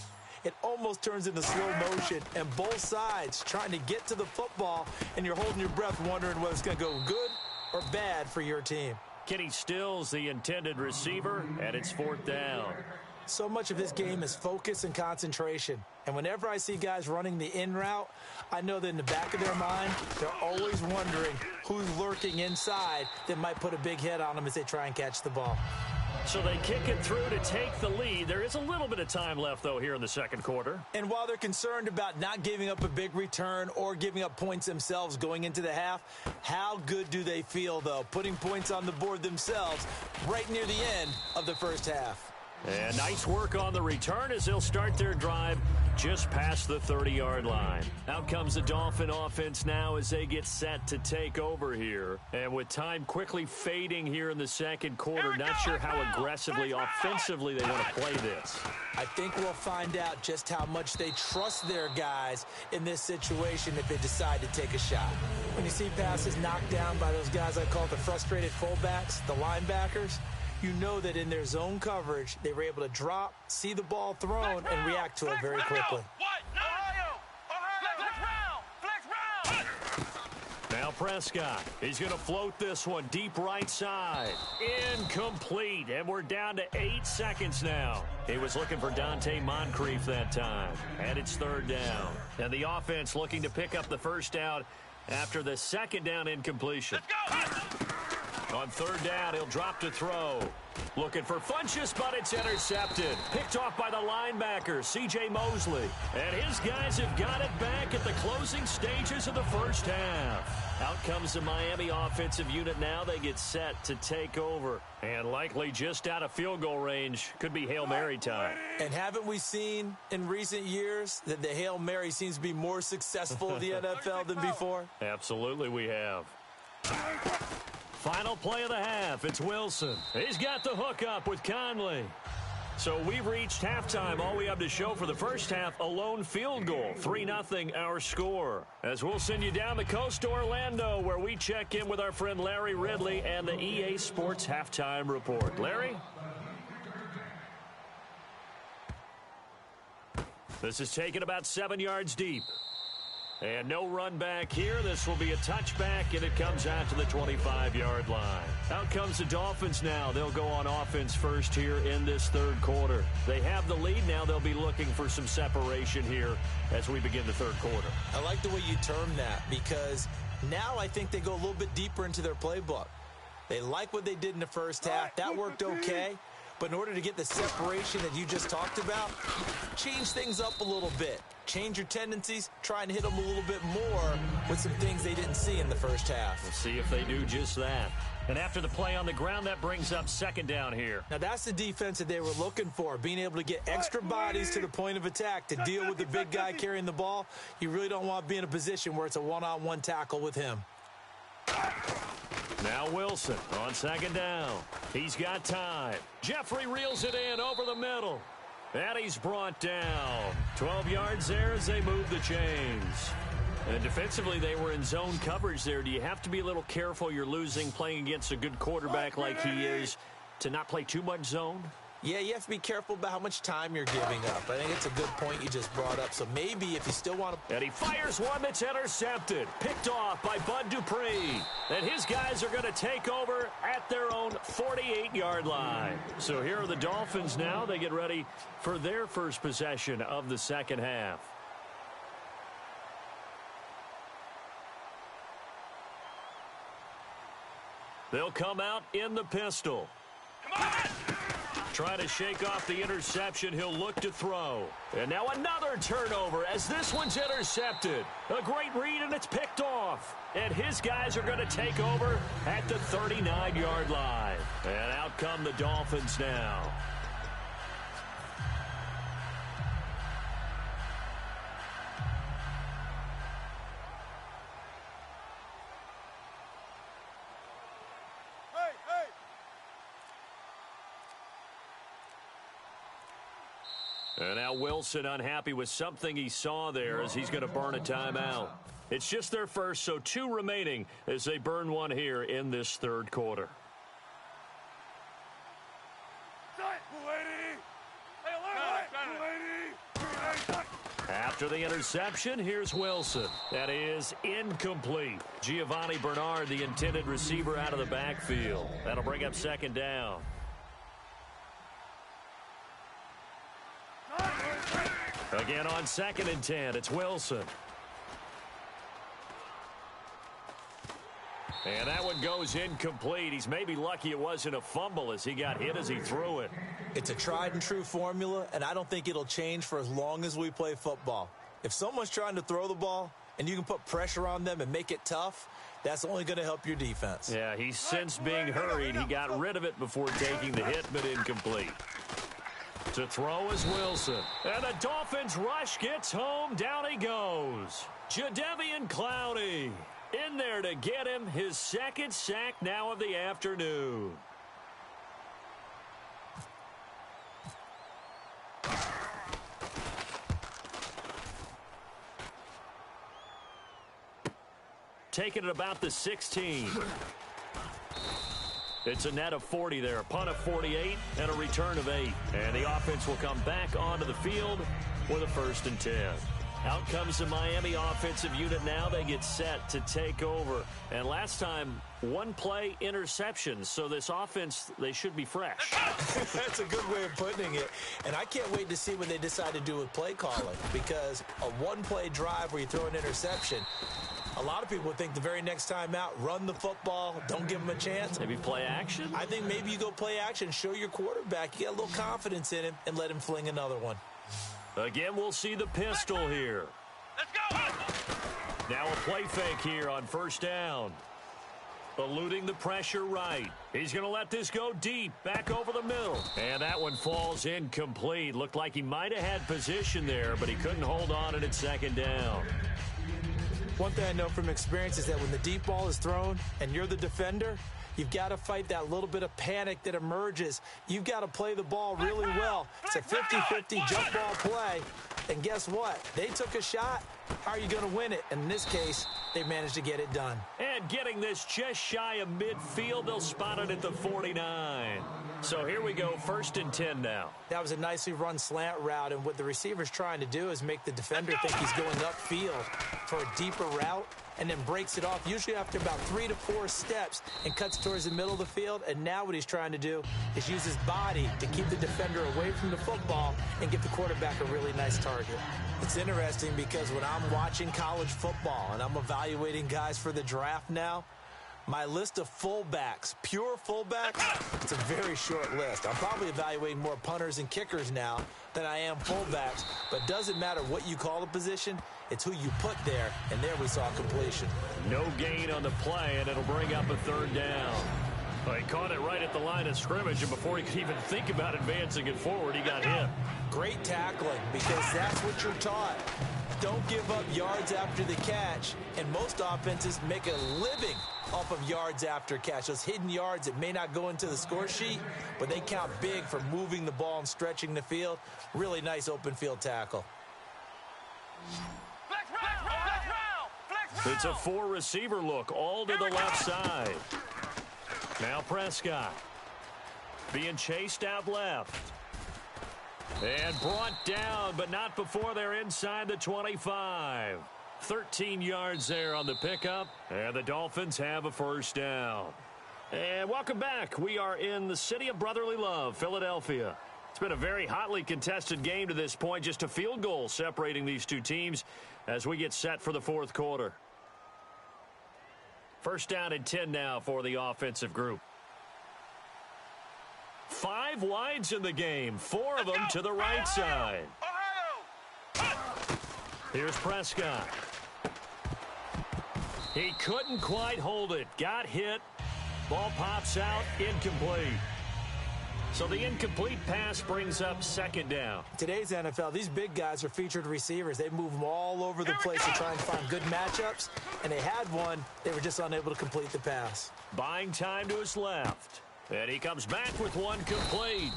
it almost turns into slow motion. And both sides trying to get to the football, and you're holding your breath wondering whether it's going to go good or bad for your team. Kenny Stills, the intended receiver, and it's fourth down. So much of this game is focus and concentration. And whenever I see guys running the in route, I know that in the back of their mind, they're always wondering who's lurking inside that might put a big hit on them as they try and catch the ball. So they kick it through to take the lead. There is a little bit of time left, though, here in the second quarter. And while they're concerned about not giving up a big return or giving up points themselves going into the half, how good do they feel, though, putting points on the board themselves right near the end of the first half? And nice work on the return as they'll start their drive just past the 30-yard line. Out comes the Dolphin offense now as they get set to take over here. And with time quickly fading here in the second quarter, not sure how aggressively, offensively they want to play this. I think we'll find out just how much they trust their guys in this situation if they decide to take a shot. When you see passes knocked down by those guys I call the frustrated fullbacks, the linebackers, you know that in their zone coverage, they were able to drop, see the ball thrown, and react to it very quickly. Now Prescott, he's going to float this one deep right side. Incomplete, and we're down to 8 seconds now. He was looking for Dante Moncrief that time, and it's third down. And the offense looking to pick up the first down after the second down incompletion. Let's go. On third down, he'll drop to throw. Looking for Funchess, but it's intercepted. Picked off by the linebacker, C.J. Mosley. And his guys have got it back at the closing stages of the first half. Out comes the Miami offensive unit now. They get set to take over. And likely just out of field goal range. Could be Hail Mary time. And haven't we seen in recent years that the Hail Mary seems to be more successful in the NFL than before? Absolutely we have. Final play of the half, it's Wilson. He's got the hook up with Conley. So we've reached halftime. All we have to show for the first half, a lone field goal. 3-0 our score. As we'll send you down the coast to Orlando, where we check in with our friend Larry Ridley and the EA Sports Halftime Report. Larry? This is taken about 7 yards deep. And no run back here. This will be a touchback, and it comes out to the 25-yard line. Out comes the Dolphins now. They'll go on offense first here in this third quarter. They have the lead now. They'll be looking for some separation here as we begin the third quarter. I like the way you term that because now I think they go a little bit deeper into their playbook. They like what they did in the first half. That worked okay. But in order to get the separation that you just talked about, change things up a little bit. Change your tendencies, try and hit them a little bit more with some things they didn't see in the first half. We'll see if they do just that. And after the play on the ground, that brings up second down here. Now, that's the defense that they were looking for, being able to get extra bodies to the point of attack to deal with the big guy carrying the ball. You really don't want to be in a position where it's a one-on-one tackle with him. Now Wilson on second down. He's got time. Jeffrey reels it in over the middle. And he's brought down. 12 yards there as they move the chains. And defensively, they were in zone coverage there. Do you have to be a little careful you're losing playing against a good quarterback like he is to not play too much zone? Yeah, you have to be careful about how much time you're giving up. I think it's a good point you just brought up. So maybe if you still want to... And he fires one that's intercepted. Picked off by Bud Dupree. And his guys are going to take over at their own 48-yard line. So here are the Dolphins now. They get ready for their first possession of the second half. They'll come out in the pistol. Come on! Try to shake off the interception. He'll look to throw. And now another turnover as this one's intercepted. A great read, and it's picked off. And his guys are going to take over at the 39-yard line. And out come the Dolphins now. And now Wilson unhappy with something he saw there as he's going to burn a timeout. It's just their first, so 2 remaining as they burn one here in this third quarter. After the interception, here's Wilson. That is incomplete. Giovanni Bernard, the intended receiver, out of the backfield. That'll bring up second down. Again on 2nd and 10, it's Wilson. And that one goes incomplete. He's maybe lucky it wasn't a fumble as he got hit as he threw it. It's a tried and true formula, and I don't think it'll change for as long as we play football. If someone's trying to throw the ball and you can put pressure on them and make it tough, that's only going to help your defense. Yeah, he sensed being hurried. He got rid of it before taking the hit, but incomplete. To throw is Wilson. And the Dolphins rush gets home. Down he goes. Jadeveon Clowney in there to get him his second sack now of the afternoon. Taking it about the 16. It's a net of 40 there, a punt of 48, and a return of 8. And the offense will come back onto the field with a 1st and 10. Out comes the Miami offensive unit now. They get set to take over. And last time, 1-play interceptions. So this offense, they should be fresh. That's a good way of putting it. And I can't wait to see what they decide to do with play calling. Because a 1-play drive where you throw an interception, a lot of people think the very next time out, run the football, don't give them a chance. Maybe play action? I think maybe you go play action, show your quarterback, you get a little confidence in him, and let him fling another one. Again, we'll see the pistol here. Let's go! Now a play fake here on 1st down. Eluding the pressure right. He's going to let this go deep, back over the middle. And that one falls incomplete. Looked like he might have had position there, but he couldn't hold on it at 2nd down. One thing I know from experience is that when the deep ball is thrown and you're the defender, you've got to fight that little bit of panic that emerges. You've got to play the ball really well. It's a 50-50 jump ball play. And guess what? They took a shot. How are you going to win it? And in this case, they managed to get it done. And getting this just shy of midfield, they'll spot it at the 49. So here we go, 1st and 10 now. That was a nicely run slant route, and what the receiver's trying to do is make the defender think he's going upfield for a deeper route, and then breaks it off, usually after about 3 to 4 steps, and cuts towards the middle of the field. And now what he's trying to do is use his body to keep the defender away from the football and give the quarterback a really nice target. It's interesting because when I'm watching college football and I'm evaluating guys for the draft now, my list of fullbacks, pure fullbacks, it's a very short list. I'm probably evaluating more punters and kickers now than I am fullbacks, but it doesn't matter what you call the position, it's who you put there, and there we saw completion. No gain on the play, and it'll bring up a 3rd down. Well, he caught it right at the line of scrimmage, and before he could even think about advancing it forward, he got hit. Great tackling, because that's what you're taught. don't give up yards after the catch, and most offenses make a living off of yards after catch. Those hidden yards that may not go into the score sheet, but they count big for moving the ball and stretching the field. Really nice open field tackle. It's a 4-receiver look, all to the left side. Now Prescott being chased out left. And brought down, but not before they're inside the 25. 13 yards there on the pickup, and the Dolphins have a first down. And welcome back. We are in the city of brotherly love, Philadelphia. It's been a very hotly contested game to this point, just a field goal separating these two teams as we get set for the fourth quarter. First down and 10 now for the offensive group. 5 wides in the game, 4 of them to the right side. Here's Prescott. He couldn't quite hold it. Got hit. Ball pops out, incomplete. So the incomplete pass brings up second down. Today's NFL, these big guys are featured receivers. They move them all over the place to try and find good matchups, and they had one. They were just unable to complete the pass. Buying time to his left. And he comes back with one complete.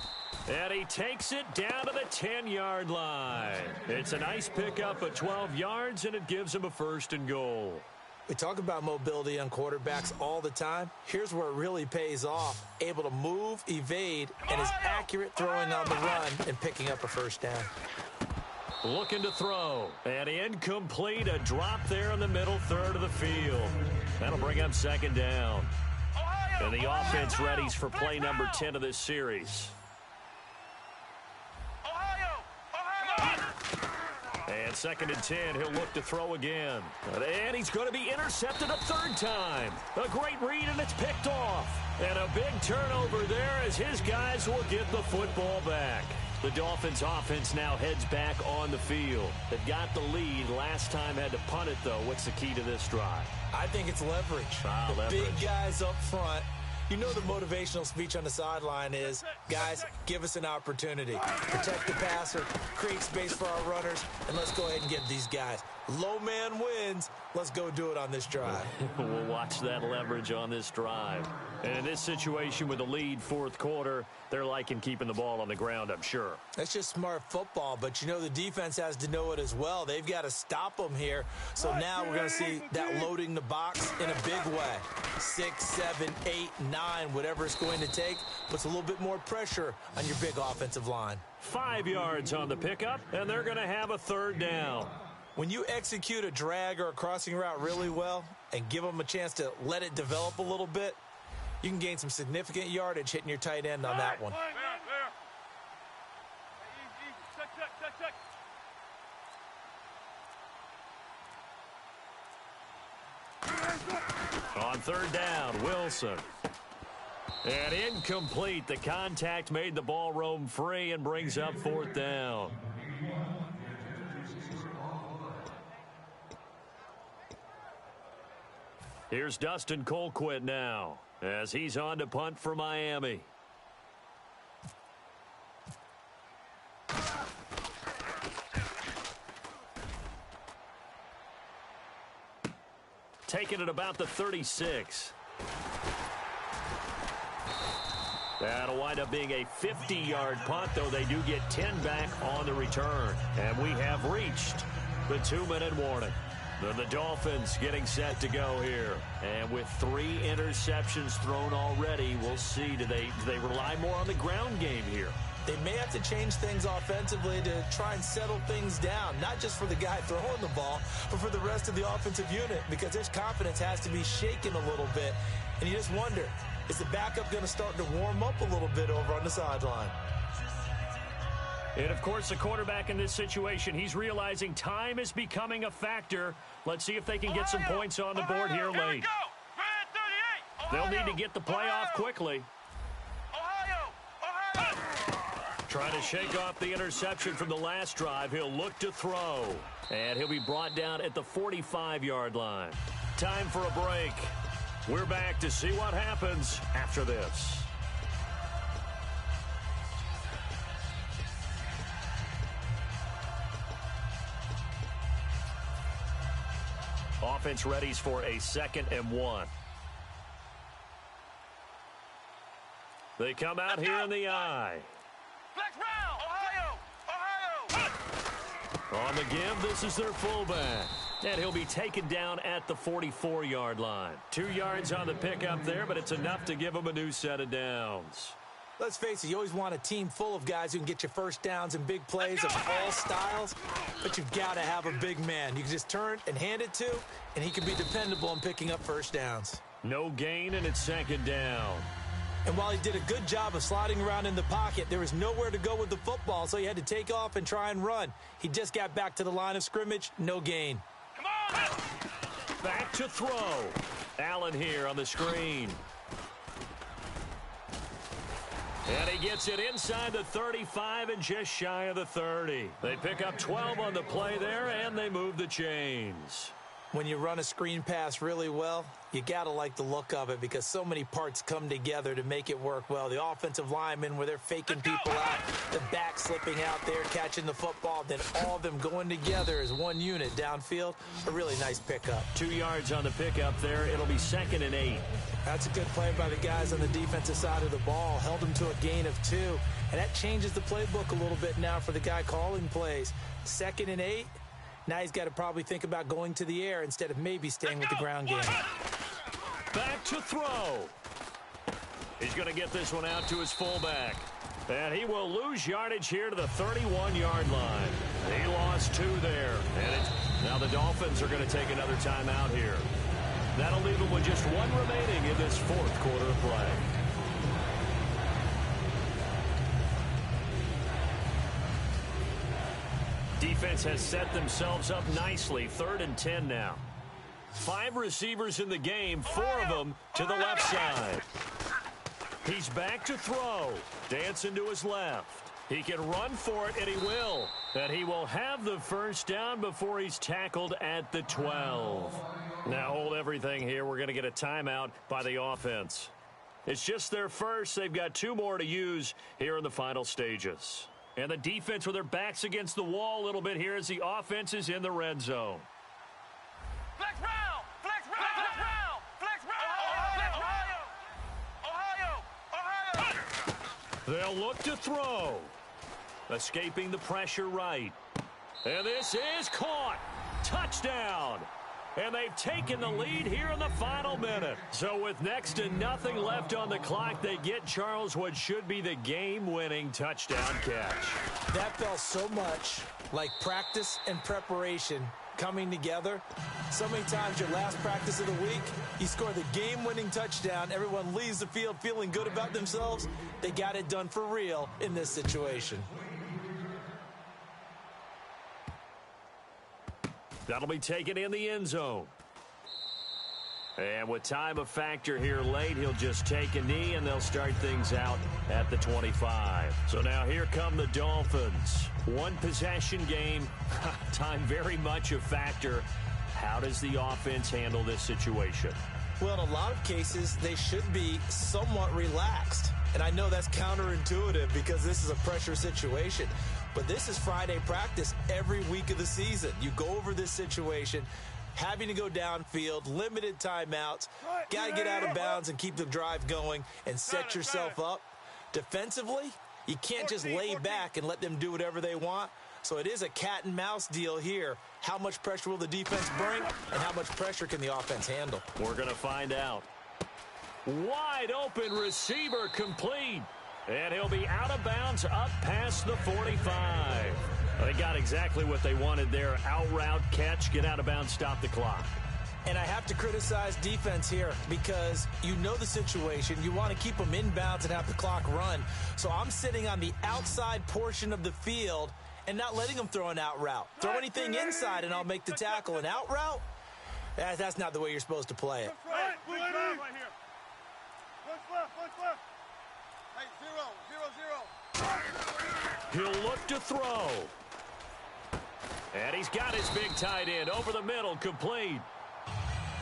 And he takes it down to the 10-yard line. It's a nice pickup of 12 yards, and it gives him a first and goal. We talk about mobility on quarterbacks all the time. Here's where it really pays off. Able to move, evade, and is accurate throwing on the run and picking up a first down. Looking to throw. And incomplete. A drop there in the middle third of the field. That'll bring up second down. And the offense readies for play number 10 of this series. And second and 10, he'll look to throw again. And he's going to be intercepted a third time. A great read, and it's picked off. And a big turnover there as his guys will get the football back. The Dolphins offense now heads back on the field. They've got the lead. Last time had to punt it, though. What's the key to this drive? I think it's leverage. Leverage. Big guys up front. You know the motivational speech on the sideline is, guys, give us an opportunity. Protect the passer, create space for our runners, and let's go ahead and get these guys. Low man wins. Let's go do it on this drive. We'll watch that leverage on this drive. And in this situation with the lead fourth quarter, they're liking keeping the ball on the ground, I'm sure. That's just smart football, but you know the defense has to know it as well. They've got to stop them here. So now we're going to see that loading the box in a big way. 6, 7, 8, 9, whatever it's going to take, puts a little bit more pressure on your big offensive line. 5 yards on the pickup, and they're going to have a third down. When you execute a drag or a crossing route really well and give them a chance to let it develop a little bit, you can gain some significant yardage hitting your tight end on that one. On third down, Wilson. And incomplete. The contact made the ball roam free and brings up fourth down. Here's Dustin Colquitt now as he's on to punt for Miami. Taking it about the 36. That'll wind up being a 50-yard punt, though they do get 10 back on the return. And we have reached the 2-minute warning. The Dolphins getting set to go here. And with 3 interceptions thrown already, we'll see. Do they rely more on the ground game here? They may have to change things offensively to try and settle things down, not just for the guy throwing the ball, but for the rest of the offensive unit, because their confidence has to be shaken a little bit. And you just wonder, is the backup going to start to warm up a little bit over on the sideline? And, of course, the quarterback in this situation, he's realizing time is becoming a factor. Let's see if they can get some points on the board here late. They'll need to get the play off quickly. Trying to shake off the interception from the last drive. He'll look to throw. And he'll be brought down at the 45-yard line. Time for a break. We're back to see what happens after this. defense readies for a 2nd and 1. They come out here in the I. Flex round, Ohio! On the give, this is their fullback. And he'll be taken down at the 44-yard line. 2 yards on the pickup there, but it's enough to give him a new set of downs. Let's face it, you always want a team full of guys who can get you first downs and big plays of all styles, but you've got to have a big man you can just turn and hand it to, and he can be dependable in picking up first downs. No gain, and it's 2nd down. And while he did a good job of sliding around in the pocket, there was nowhere to go with the football, so he had to take off and try and run. He just got back to the line of scrimmage, no gain. Come on! Back to throw. Allen here on the screen. And he gets it inside the 35 and just shy of the 30. They pick up 12 on the play there, and they move the chains. When you run a screen pass really well, you got to like the look of it because so many parts come together to make it work well. The offensive linemen, where they're faking people out, the back slipping out there, catching the football, then all of them going together as one unit downfield. A really nice pickup. 2 yards on the pickup there. It'll be 2nd and 8. That's a good play by the guys on the defensive side of the ball. Held them to a gain of 2. And that changes the playbook a little bit now for the guy calling plays. 2nd and 8. Now he's got to probably think about going to the air instead of maybe staying with the ground game. Back to throw. He's going to get this one out to his fullback. And he will lose yardage here to the 31-yard line. He lost 2 there. And now the Dolphins are going to take another timeout here. That'll leave them with just 1 remaining in this 4th quarter of play. Defense has set themselves up nicely. 3rd and 10 now. 5 receivers in the game, 4 of them to the left side. He's back to throw. Dancing to his left. He can run for it, and he will. And he will have the first down before he's tackled at the 12. Now hold everything here. We're going to get a timeout by the offense. It's just their first. They've got 2 more to use here in the final stages. And the defense with their backs against the wall a little bit here as the offense is in the red zone. Flex round! Flex round! Flex round! Ohio! They'll look to throw. Escaping the pressure right. And this is caught. Touchdown. And they've taken the lead here in the final minute. So with next to nothing left on the clock, they get Charles what should be the game-winning touchdown catch. That felt so much like practice and preparation coming together. So many times your last practice of the week, you score the game-winning touchdown. Everyone leaves the field feeling good about themselves. They got it done for real in this situation. That'll be taken in the end zone. And with time of factor here late, he'll just take a knee, and they'll start things out at the 25. So now here come the Dolphins. 1 possession game. Time very much a factor. How does the offense handle this situation? Well, in a lot of cases, they should be somewhat relaxed. And I know that's counterintuitive because this is a pressure situation. But this is Friday practice every week of the season. You go over this situation, having to go downfield, limited timeouts, got to get out of bounds and keep the drive going and set yourself up. Defensively, you can't just lay back and let them do whatever they want. So it is a cat and mouse deal here. How much pressure will the defense bring, and how much pressure can the offense handle? We're going to find out. Wide open receiver complete. And he'll be out of bounds up past the 45. They got exactly what they wanted there. Out route, catch, get out of bounds, stop the clock. And I have to criticize defense here because you know the situation. You want to keep them in bounds and have the clock run. So I'm sitting on the outside portion of the field and not letting them throw an out route. Throw anything inside and I'll make the tackle. An out route? That's not the way you're supposed to play it. Right here. What's left? Hey, 0, 0, 0. He'll look to throw. And he's got his big tight end over the middle, complete.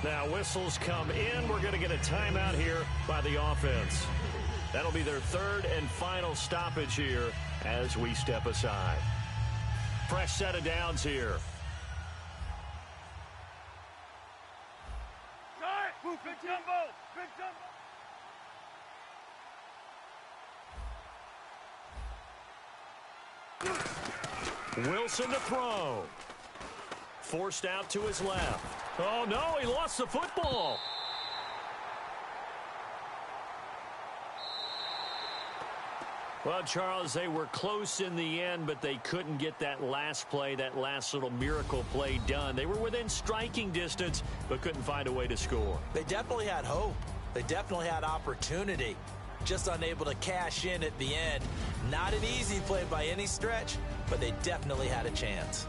Now whistles come in. We're going to get a timeout here by the offense. That'll be their 3rd and final stoppage here as we step aside. Fresh set of downs here. Wilson to throw. Forced out to his left. Oh, no, he lost the football. Well, Charles, they were close in the end, but they couldn't get that last play, that last little miracle play done. They were within striking distance, but couldn't find a way to score. They definitely had hope. They definitely had opportunity. Just unable to cash in at the end. Not an easy play by any stretch, but they definitely had a chance.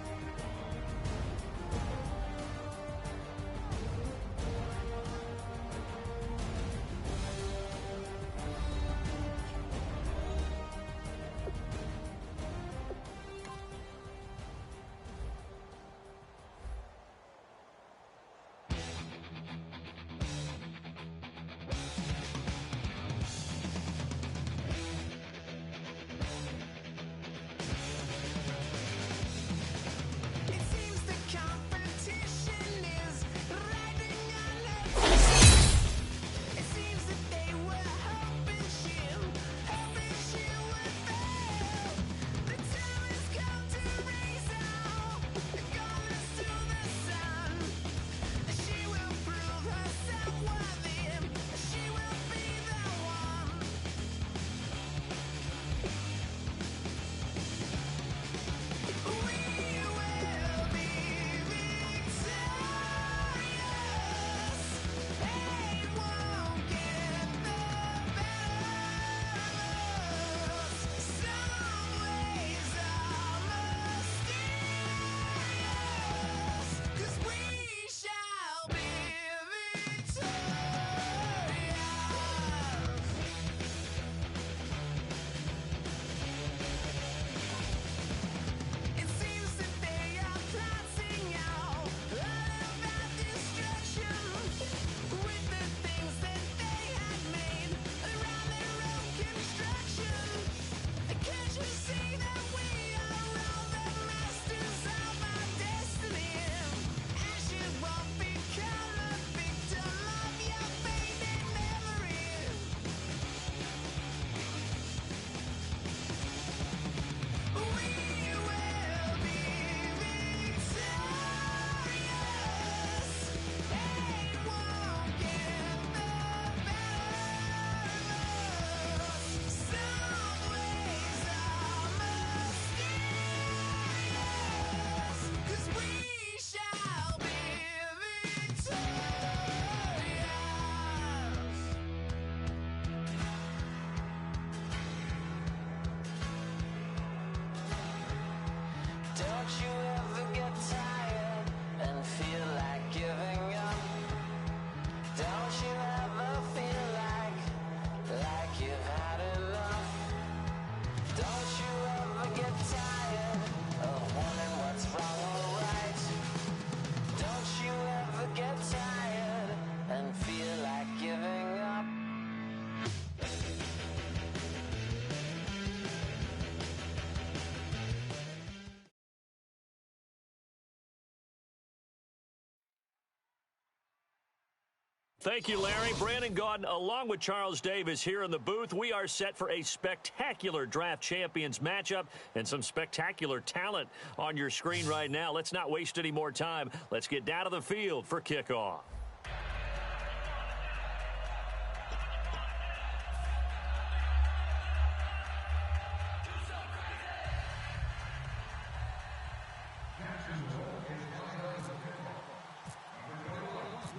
Thank you, Larry. Brandon Gaudin, along with Charles Davis here in the booth. We are set for a spectacular draft champions matchup and some spectacular talent on your screen right now. Let's not waste any more time. Let's get down to the field for kickoff.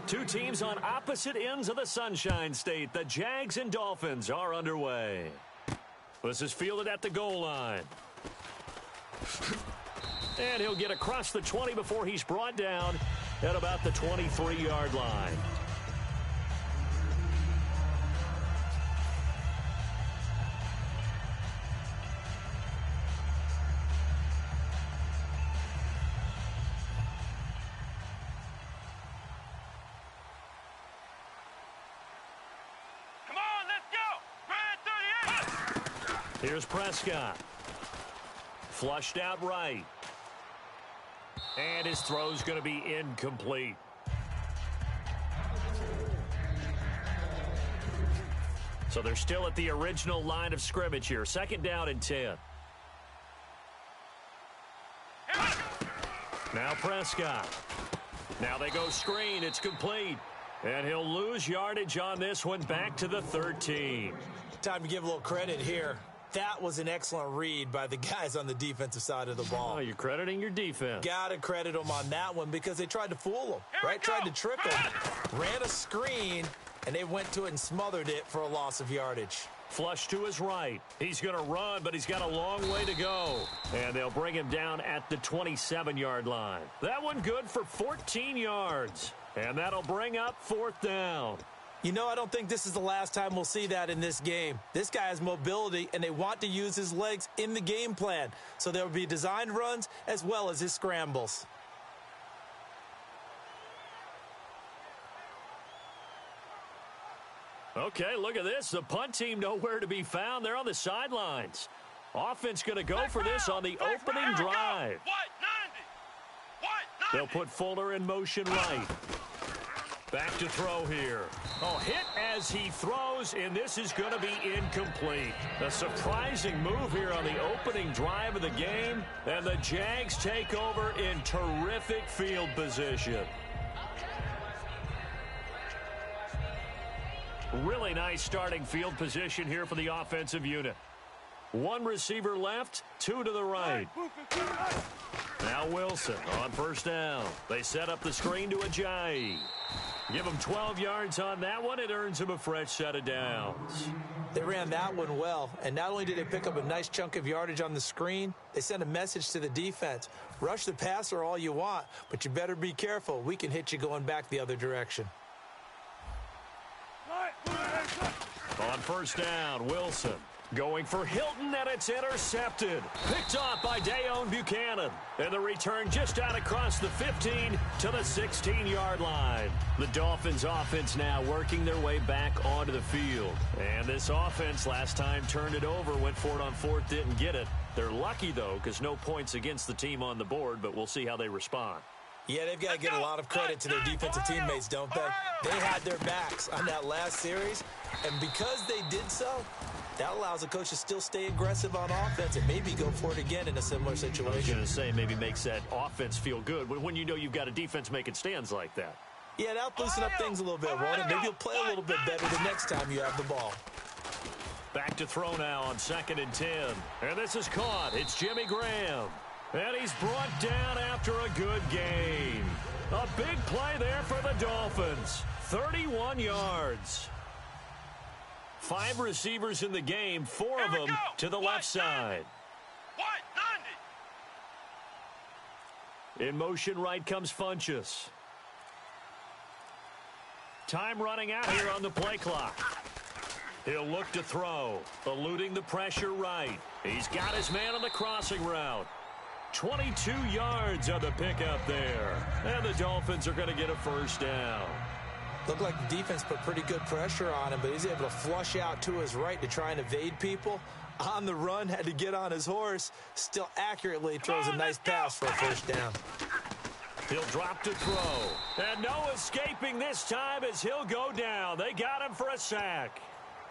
Two teams on opposite ends of the Sunshine State. The Jags and Dolphins are underway. This is fielded at the goal line. And he'll get across the 20 before he's brought down at about the 23-yard line. Here's Prescott. Flushed out right. And his throw's going to be incomplete. So they're still at the original line of scrimmage here. 2nd down and 10. Now Prescott. Now they go screen. It's complete. And he'll lose yardage on this one back to the 13. Time to give a little credit here. That was an excellent read by the guys on the defensive side of the ball. Oh, you're crediting your defense. Got to credit them on that one because they tried to fool them, right? Tried to trick them. Ran a screen, and they went to it and smothered it for a loss of yardage. Flush to his right. He's going to run, but he's got a long way to go. And they'll bring him down at the 27-yard line. That one good for 14 yards. And that'll bring up 4th down. You know, I don't think this is the last time we'll see that in this game. This guy has mobility, and they want to use his legs in the game plan. So there will be designed runs as well as his scrambles. Okay, look at this. The punt team nowhere to be found. They're on the sidelines. Offense going to go for this on the opening drive. They'll put Fuller in motion right. Back to throw here. Oh, hit as he throws, and this is going to be incomplete. A surprising move here on the opening drive of the game, and the Jags take over in terrific field position. Really nice starting field position here for the offensive unit. One receiver left, 2 to the right. Now Wilson on 1st down. They set up the screen to Ajayi. Give him 12 yards on that one. It earns him a fresh set of downs. They ran that one well, and not only did they pick up a nice chunk of yardage on the screen, they sent a message to the defense. Rush the passer all you want, but you better be careful. We can hit you going back the other direction. On 1st down, Wilson going for Hilton, and it's intercepted. Picked off by Dayon Buchanan. And the return just out across the 15 to the 16-yard line. The Dolphins offense now working their way back onto the field. And this offense last time turned it over, went for it on 4th, didn't get it. They're lucky, though, because no points against the team on the board, but we'll see how they respond. Yeah, they've got to get a lot of credit to their defensive teammates, don't they? They had their backs on that last series, and because they did so, that allows the coach to still stay aggressive on offense and maybe go for it again in a similar situation. I was going to say maybe makes that offense feel good when you know you've got a defense making stands like that. Yeah, that'll loosen up things a little bit, won't it? Maybe you'll play a little bit better the next time you have the ball. Back to throw now on 2nd and 10. And this is caught. It's Jimmy Graham. And he's brought down after a good game. A big play there for the Dolphins. 31 yards. 5 receivers in the game, 4 of them to the left side. In motion right comes Funchess. Time running out here on the play clock. He'll look to throw, eluding the pressure right. He's got his man on the crossing route. 22 yards on the pickup there. And the Dolphins are going to get a 1st down. Looked like the defense put pretty good pressure on him, but he's able to flush out to his right to try and evade people. On the run, had to get on his horse. Still accurately throws a nice pass for a 1st down. He'll drop to throw. And no escaping this time as he'll go down. They got him for a sack.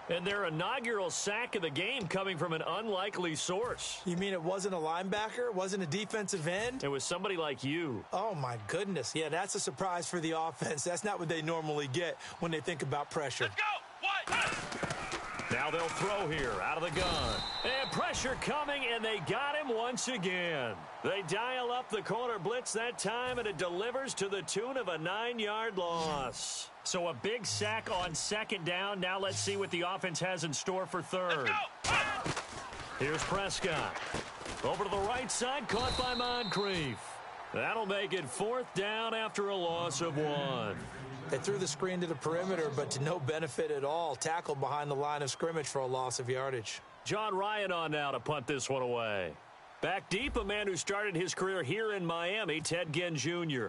And their inaugural sack of the game coming from an unlikely source. You mean it wasn't a linebacker? It wasn't a defensive end? It was somebody like you. Oh, my goodness. Yeah, that's a surprise for the offense. That's not what they normally get when they think about pressure. Let's go! Now they'll throw here out of the gun. And pressure coming, and they got him once again. They dial up the corner blitz that time, and it delivers to the tune of a 9-yard loss. So a big sack on 2nd down. Now let's see what the offense has in store for 3rd. Here's Prescott. Over to the right side, caught by Moncrief. That'll make it 4th down after a loss of 1. They threw the screen to the perimeter, but to no benefit at all. Tackled behind the line of scrimmage for a loss of yardage. John Ryan on now to punt this one away. Back deep, a man who started his career here in Miami, Ted Ginn Jr.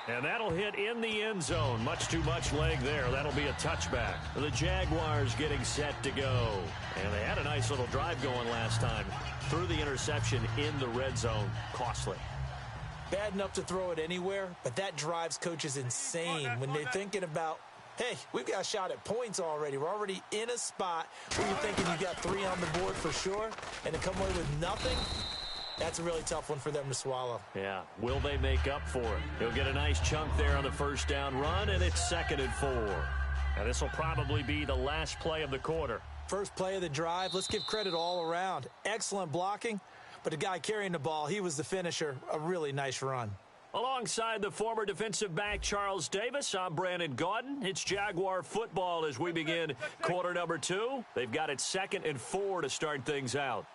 And that'll hit in the end zone. Much too much leg there. That'll be a touchback. The Jaguars getting set to go. And they had a nice little drive going last time. Threw the interception in the red zone. Costly. Bad enough to throw it anywhere, but that drives coaches insane when they're thinking about Hey, we've got a shot at points already. We're already in a spot where you're thinking you got 3 on the board for sure, and to come away with nothing, that's a really tough one for them to swallow. Yeah, will they make up for it? He'll get a nice chunk there on the first down run, and it's 2nd and 4. And this will probably be the last play of the quarter. First play of the drive, let's give credit all around. Excellent blocking, but the guy carrying the ball, he was the finisher. A really nice run. Alongside the former defensive back Charles Davis, I'm Brandon Gaudin. It's Jaguar football as we begin quarter number 2. They've got it 2nd and 4 to start things out.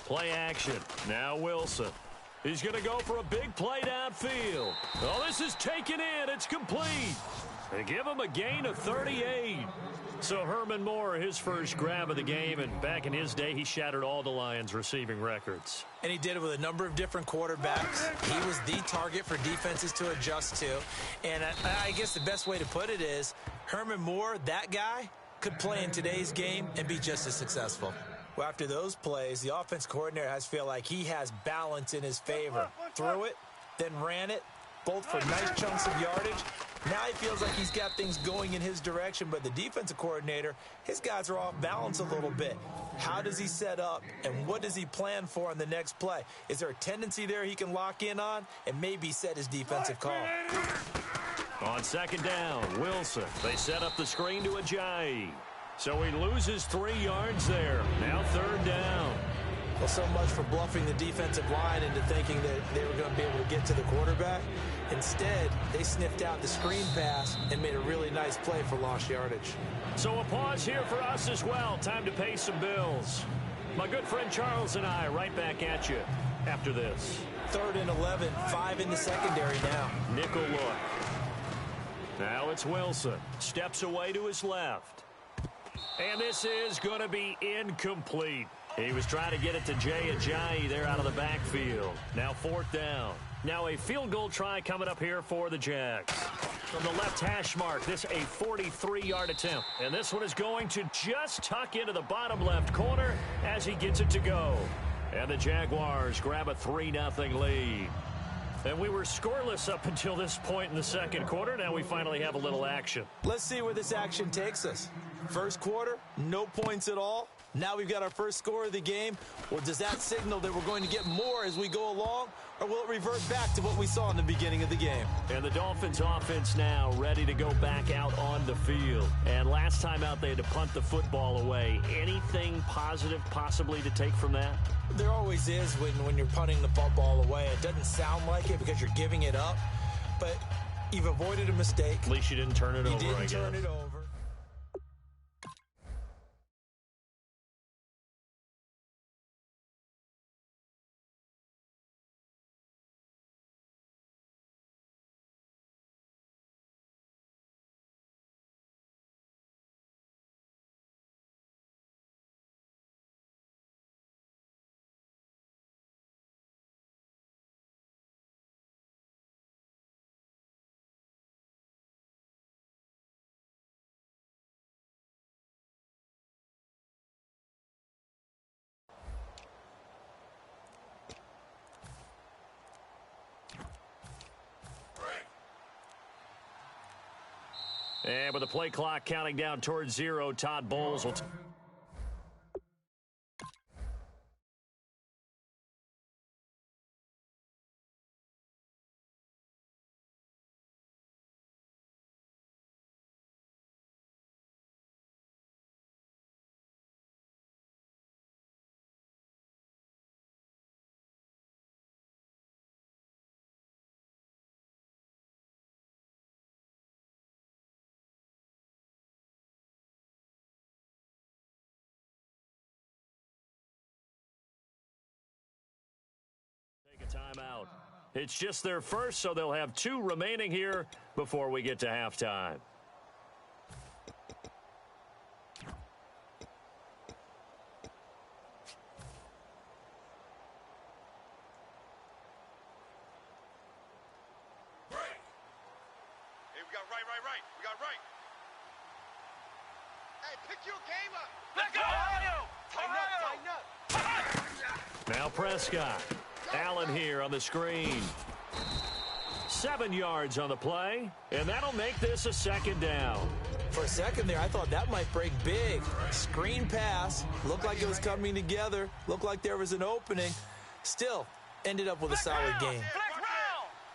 Play action. Now Wilson. He's going to go for a big play downfield. Oh, this is taken in. It's complete. They give him a gain of 38. So Herman Moore, his first grab of the game, and back in his day, he shattered all the Lions' receiving records. And he did it with a number of different quarterbacks. He was the target for defenses to adjust to. And I guess the best way to put it is Herman Moore, that guy, could play in today's game and be just as successful. Well, after those plays, the offense coordinator has to feel like he has balance in his favor. Threw it, then ran it, both for nice chunks of yardage. Now he feels like he's got things going in his direction, but the defensive coordinator, his guys are off balance a little bit. How does he set up, and what does he plan for on the next play? Is there a tendency there he can lock in on and maybe set his defensive call? On 2nd down, Wilson. They set up the screen to Ajayi. So he loses 3 yards there. Now 3rd down. Well, so much for bluffing the defensive line into thinking that they were going to be able to get to the quarterback. Instead, they sniffed out the screen pass and made a really nice play for lost yardage. So a pause here for us as well. Time to pay some bills. My good friend Charles and I right back at you after this. 3rd and 11, 5 in the secondary now. Nickel look. Now it's Wilson. Steps away to his left. And this is going to be incomplete. He was trying to get it to Jay Ajayi there out of the backfield. Now 4th down. Now a field goal try coming up here for the Jags. From the left hash mark, this a 43-yard attempt. And this one is going to just tuck into the bottom left corner as he gets it to go. And the Jaguars grab a 3-0 lead. And we were scoreless up until this point in the second quarter. Now we finally have a little action. Let's see where this action takes us. First quarter, no points at all. Now we've got our first score of the game. Well, does that signal that we're going to get more as we go along, or will it revert back to what we saw in the beginning of the game? And the Dolphins offense now ready to go back out on the field. And last time out, they had to punt the football away. Anything positive possibly to take from that? There always is when you're punting the football away. It doesn't sound like it because you're giving it up, but you've avoided a mistake. At least you didn't turn it over, You didn't turn it over. And with the play clock counting down towards 0, Todd Bowles will... Timeout. It's just their first, so they'll have 2 remaining here before we get to halftime. Break. Hey, we got right. We got right. Hey, pick your game up. Let's go. Tighten up. Now Prescott. Allen here on the screen. 7 yards on the play, and that'll make this a second down. For a second there, I thought that might break big. Screen pass. Looked like it was coming together. Looked like there was an opening. Still, ended up with a solid game.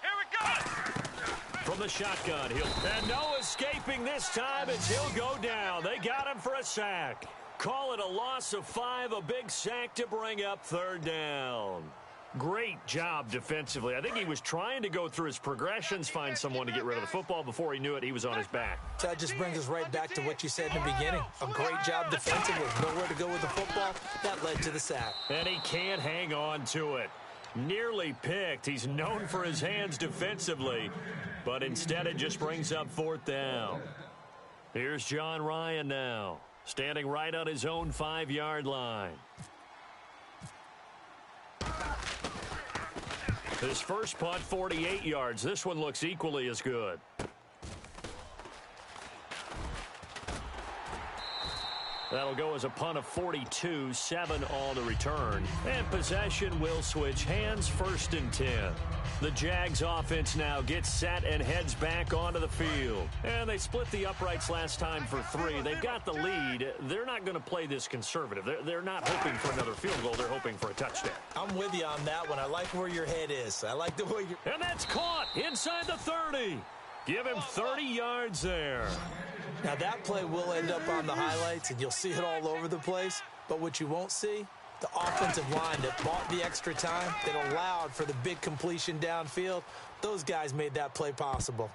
Here we go. From the shotgun, and no escaping this time as he'll go down. They got him for a sack. Call it a loss of 5, a big sack to bring up third down. Great job defensively. I think he was trying to go through his progressions, find someone to get rid of the football. Before he knew it, he was on his back. So that just brings us right back to what you said in the beginning. A great job defensively. Nowhere to go with the football. That led to the sack. And he can't hang on to it. Nearly picked. He's known for his hands defensively, but instead it just brings up fourth down. Here's John Ryan now, standing right on his own 5-yard line. His first punt, 48 yards. This one looks equally as good. That'll go as a punt of 42, 7 on the return. And possession will switch hands, 1st and 10. The Jags offense now gets set and heads back onto the field. And they split the uprights last time for 3. They've got the lead. They're not going to play this conservative. They're not hoping for another field goal. They're hoping for a touchdown. I'm with you on that one. I like where your head is. I like the way you're... And that's caught inside the 30. Give him 30 yards there. Now, that play will end up on the highlights, and you'll see it all over the place. But what you won't see, the offensive line that bought the extra time, that allowed for the big completion downfield, those guys made that play possible.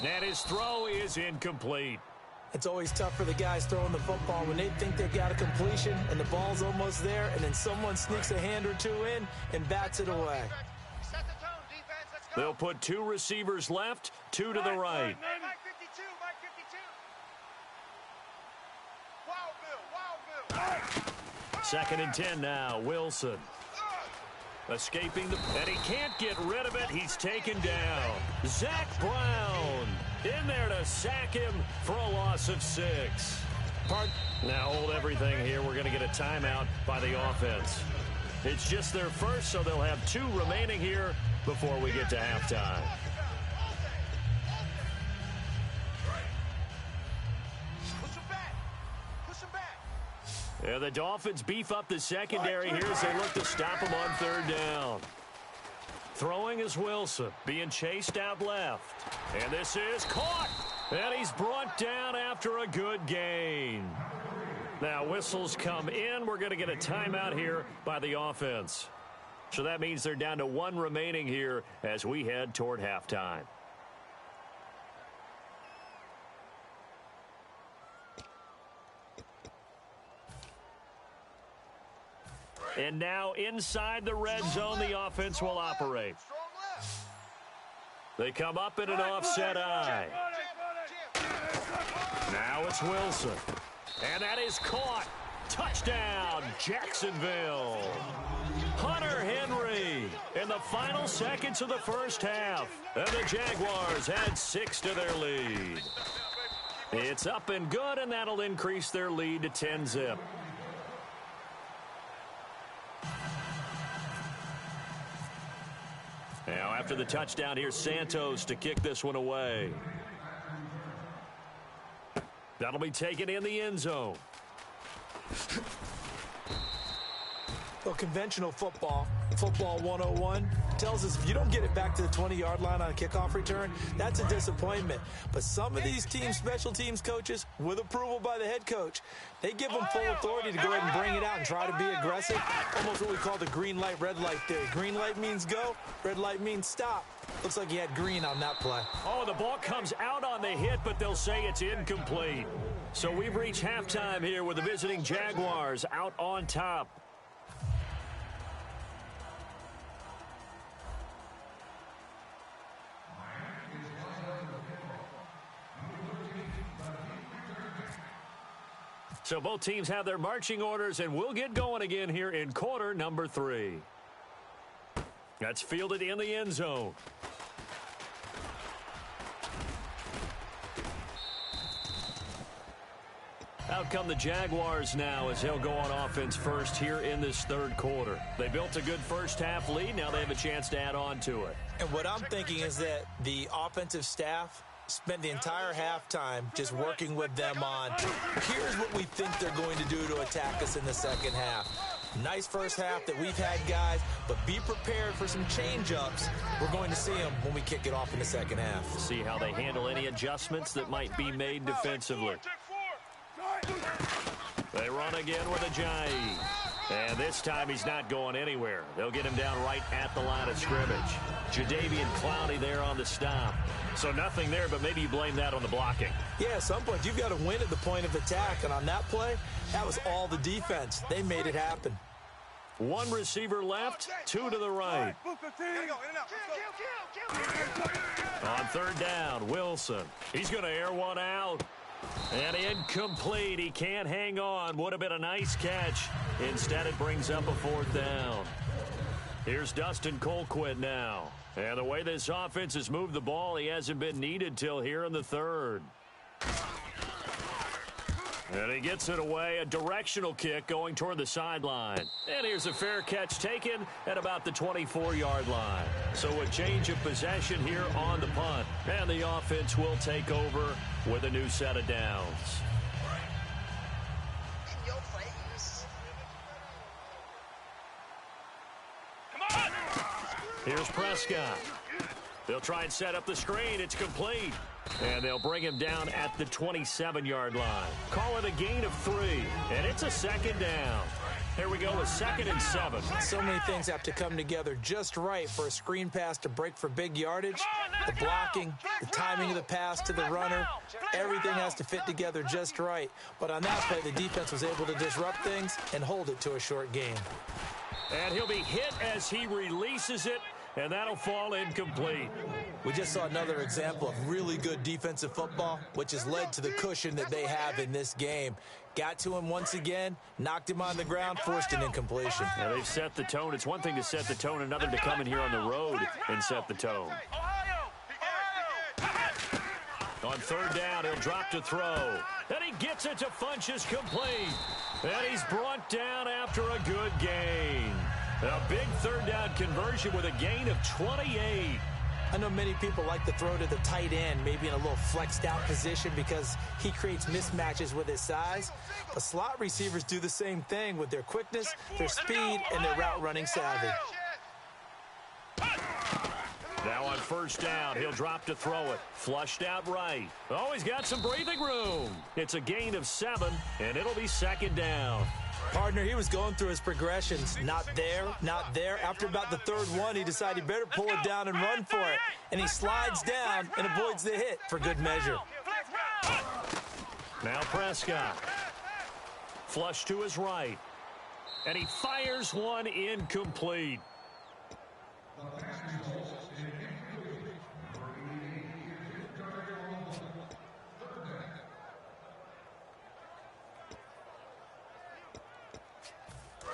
And his throw is incomplete. It's always tough for the guys throwing the football when they think they've got a completion and the ball's almost there, and then someone sneaks a hand or two in and bats it away. They'll put 2 receivers left, 2 to the right. Second and 10 now, Wilson. Escaping and he can't get rid of it. He's taken down. Zach Brown in there to sack him for a loss of 6. Now hold everything here. We're going to get a timeout by the offense. It's just their first, so they'll have 2 remaining here before we get to halftime. Yeah, the Dolphins beef up the secondary here as they look to stop him on third down. Throwing is Wilson, being chased out left. And this is caught. And he's brought down after a good gain. Now whistles come in. We're going to get a timeout here by the offense. So that means they're down to 1 remaining here as we head toward halftime. And now inside the red zone, the offense will operate. They come up in an offset eye. Now it's Wilson. And that is caught. Touchdown, Jacksonville. Hunter Henry in the final seconds of the first half. And the Jaguars add 6 to their lead. It's up and good, and that'll increase their lead to 10-zip. Now, after the touchdown, here's Santos to kick this one away. That'll be taken in the end zone. Well, conventional football 101, tells us if you don't get it back to the 20-yard line on a kickoff return, that's a disappointment. But some of these special teams coaches, with approval by the head coach, they give them full authority to go ahead and bring it out and try to be aggressive. Almost what we call the green light, red light theory. Green light means go, red light means stop. Looks like he had green on that play. Oh, the ball comes out on the hit, but they'll say it's incomplete. So we've reached halftime here with the visiting Jaguars out on top. So both teams have their marching orders, and we'll get going again here in quarter number 3. That's fielded in the end zone. Out come the Jaguars now as they'll go on offense first here in this third quarter. They built a good first-half lead. Now they have a chance to add on to it. And what I'm thinking is that the offensive staff spent the entire halftime just working with them on, here's what we think they're going to do to attack us in the second half. Nice first half that we've had, guys, but be prepared for some change-ups. We're going to see them when we kick it off in the second half. See how they handle any adjustments that might be made defensively. They run again with Ajayi. And this time he's not going anywhere. They'll get him down right at the line of scrimmage. Jadeveon Clowney there on the stop. So nothing there, but maybe you blame that on the blocking. Yeah, at some point you've got to win at the point of attack. And on that play, that was all the defense. They made it happen. One receiver left, two to the right. On third down, Wilson. He's going to air one out. And incomplete. He can't hang on. Would have been a nice catch. Instead, it brings up a fourth down. Here's Dustin Colquitt now. And the way this offense has moved the ball, he hasn't been needed till here in the third. And he gets it away, a directional kick going toward the sideline. And here's a fair catch taken at about the 24-yard line. So a change of possession here on the punt. And the offense will take over with a new set of downs. Come on! Here's Prescott. They'll try and set up the screen. It's complete. And they'll bring him down at the 27-yard line. Call it a gain of 3. And it's a second down. Here we go with 2nd and 7. So many things have to come together just right for a screen pass to break for big yardage. The blocking, the timing of the pass to the runner, everything has to fit together just right. But on that play, the defense was able to disrupt things and hold it to a short gain. And he'll be hit as he releases it. And that'll fall incomplete. We just saw another example of really good defensive football, which has led to the cushion that they have in this game. Got to him once again, knocked him on the ground, forced an incompletion. Now they've set the tone. It's one thing to set the tone, another to come in here on the road and set the tone. On third down, he'll drop to throw. And he gets it to Funchess complete. And he's brought down after a good gain. A big third down conversion with a gain of 28. I know many people like to throw to the tight end, maybe in a little flexed out position because he creates mismatches with his size. But slot receivers do the same thing with their quickness, their speed, and their route running savvy. Now on first down, he'll drop to throw it. Flushed out right. Oh, he's got some breathing room. It's a gain of 7, and it'll be second down. Partner, he was going through his progressions. Not there, not there. After about the third one, he decided he better pull it down and run for it. And he slides down and avoids the hit for good measure. Now Prescott. Flush to his right. And he fires one incomplete.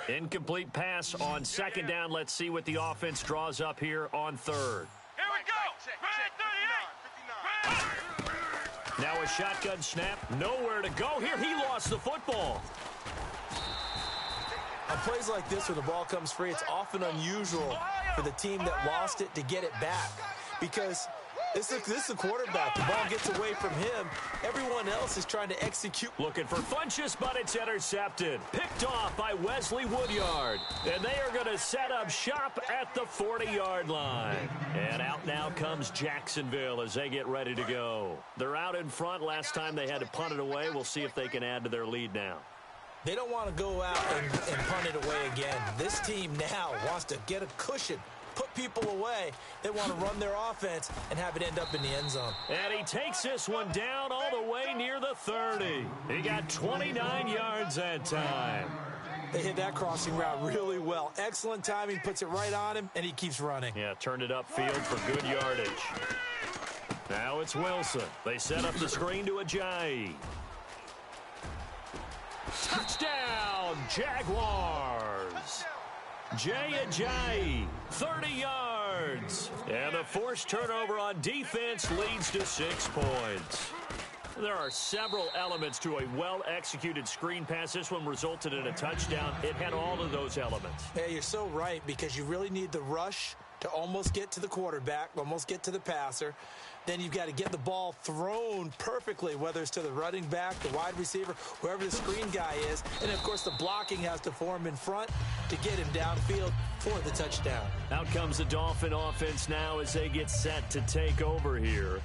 Incomplete pass on second down. Let's see what the offense draws up here on third. Here we go! Red 38! Now a shotgun snap. Nowhere to go here. He lost the football. On plays like this where the ball comes free, it's often unusual for the team that lost it to get it back. Because this is the quarterback. The ball gets away from him. Everyone else is trying to execute. Looking for Funchess, but it's intercepted. Picked off by Wesley Woodyard. And they are going to set up shop at the 40-yard line. And out now comes Jacksonville as they get ready to go. They're out in front. Last time they had to punt it away. We'll see if they can add to their lead now. They don't want to go out and punt it away again. This team now wants to get a cushion, put people away. They want to run their offense and have it end up in the end zone. And he takes this one down all the way near the 30. He got 29 yards that time. They hit that crossing route really well. Excellent timing, puts it right on him, and he keeps running. Yeah, turned it upfield for good yardage. Now it's Wilson. They set up the screen to Ajayi. Touchdown, Jaguars. Jay Ajayi, 30 yards. And the forced turnover on defense leads to 6 points. There are several elements to a well-executed screen pass. This one resulted in a touchdown. It had all of those elements. Yeah, you're so right, because you really need the rush to almost get to the quarterback, almost get to the passer. Then you've got to get the ball thrown perfectly, whether it's to the running back, the wide receiver, whoever the screen guy is. And, of course, the blocking has to form in front to get him downfield for the touchdown. Out comes the Dolphin offense now as they get set to take over here.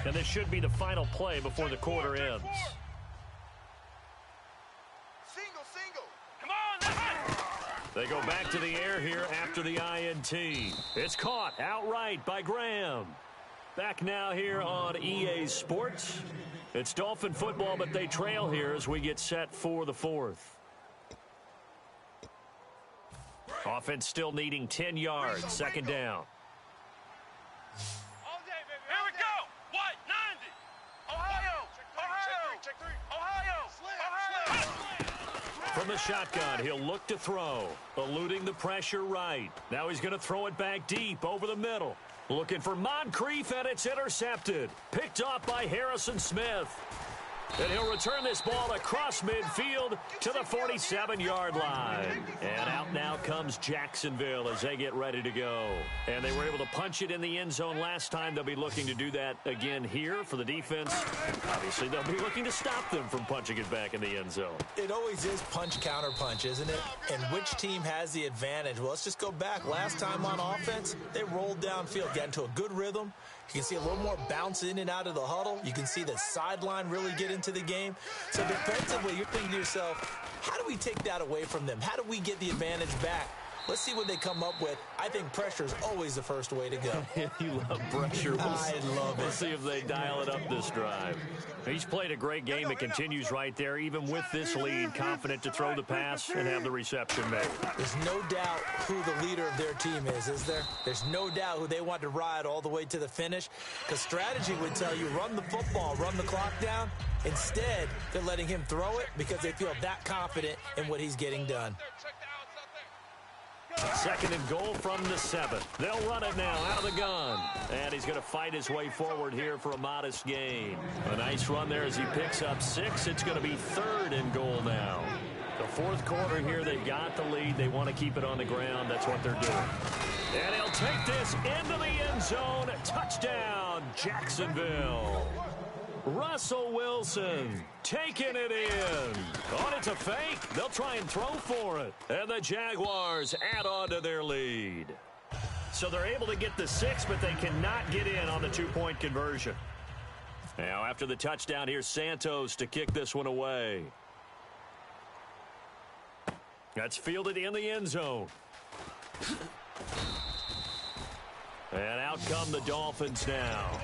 And this should be the final play before the quarter ends. They go back to the air here after the INT. It's caught outright by Graham. Back now here on EA Sports. It's Dolphin football, but they trail here as we get set for the fourth. Offense still needing 10 yards. Second down. Here we go. What? 90. Ohio. Check three. Ohio. From the shotgun, he'll look to throw. Eluding the pressure right. Now he's going to throw it back deep over the middle. Looking for Moncrief, and it's intercepted. Picked off by Harrison Smith. And he'll return this ball across midfield to the 47-yard line. And out now comes Jacksonville as they get ready to go. And they were able to punch it in the end zone last time. They'll be looking to do that again here for the defense. Obviously, they'll be looking to stop them from punching it back in the end zone. It always is punch, counter punch, isn't it? And which team has the advantage? Well, let's just go back. Last time on offense, they rolled downfield, got into a good rhythm. You can see a little more bounce in and out of the huddle. You can see the sideline really get into the game. So defensively, you're thinking to yourself, how do we take that away from them? How do we get the advantage back? Let's see what they come up with. I think pressure is always the first way to go. You love pressure. I love it. We'll see if they dial it up this drive. He's played a great game. It continues right there, even with this lead, confident to throw the pass and have the reception made. There's no doubt who the leader of their team is there? There's no doubt who they want to ride all the way to the finish, because strategy would tell you run the football, run the clock down. Instead, they're letting him throw it because they feel that confident in what he's getting done. Second and goal from the 7. They'll run it now out of the gun. And he's going to fight his way forward here for a modest gain. A nice run there as he picks up 6. It's going to be third and goal now. The fourth quarter here, they've got the lead. They want to keep it on the ground. That's what they're doing. And he'll take this into the end zone. Touchdown, Jacksonville. Russell Wilson taking it in. Oh, it's a fake. They'll try and throw for it. And the Jaguars add on to their lead. So they're able to get the 6, but they cannot get in on the 2-point conversion. Now, after the touchdown, here's Santos to kick this one away. That's fielded in the end zone. And out come the Dolphins now.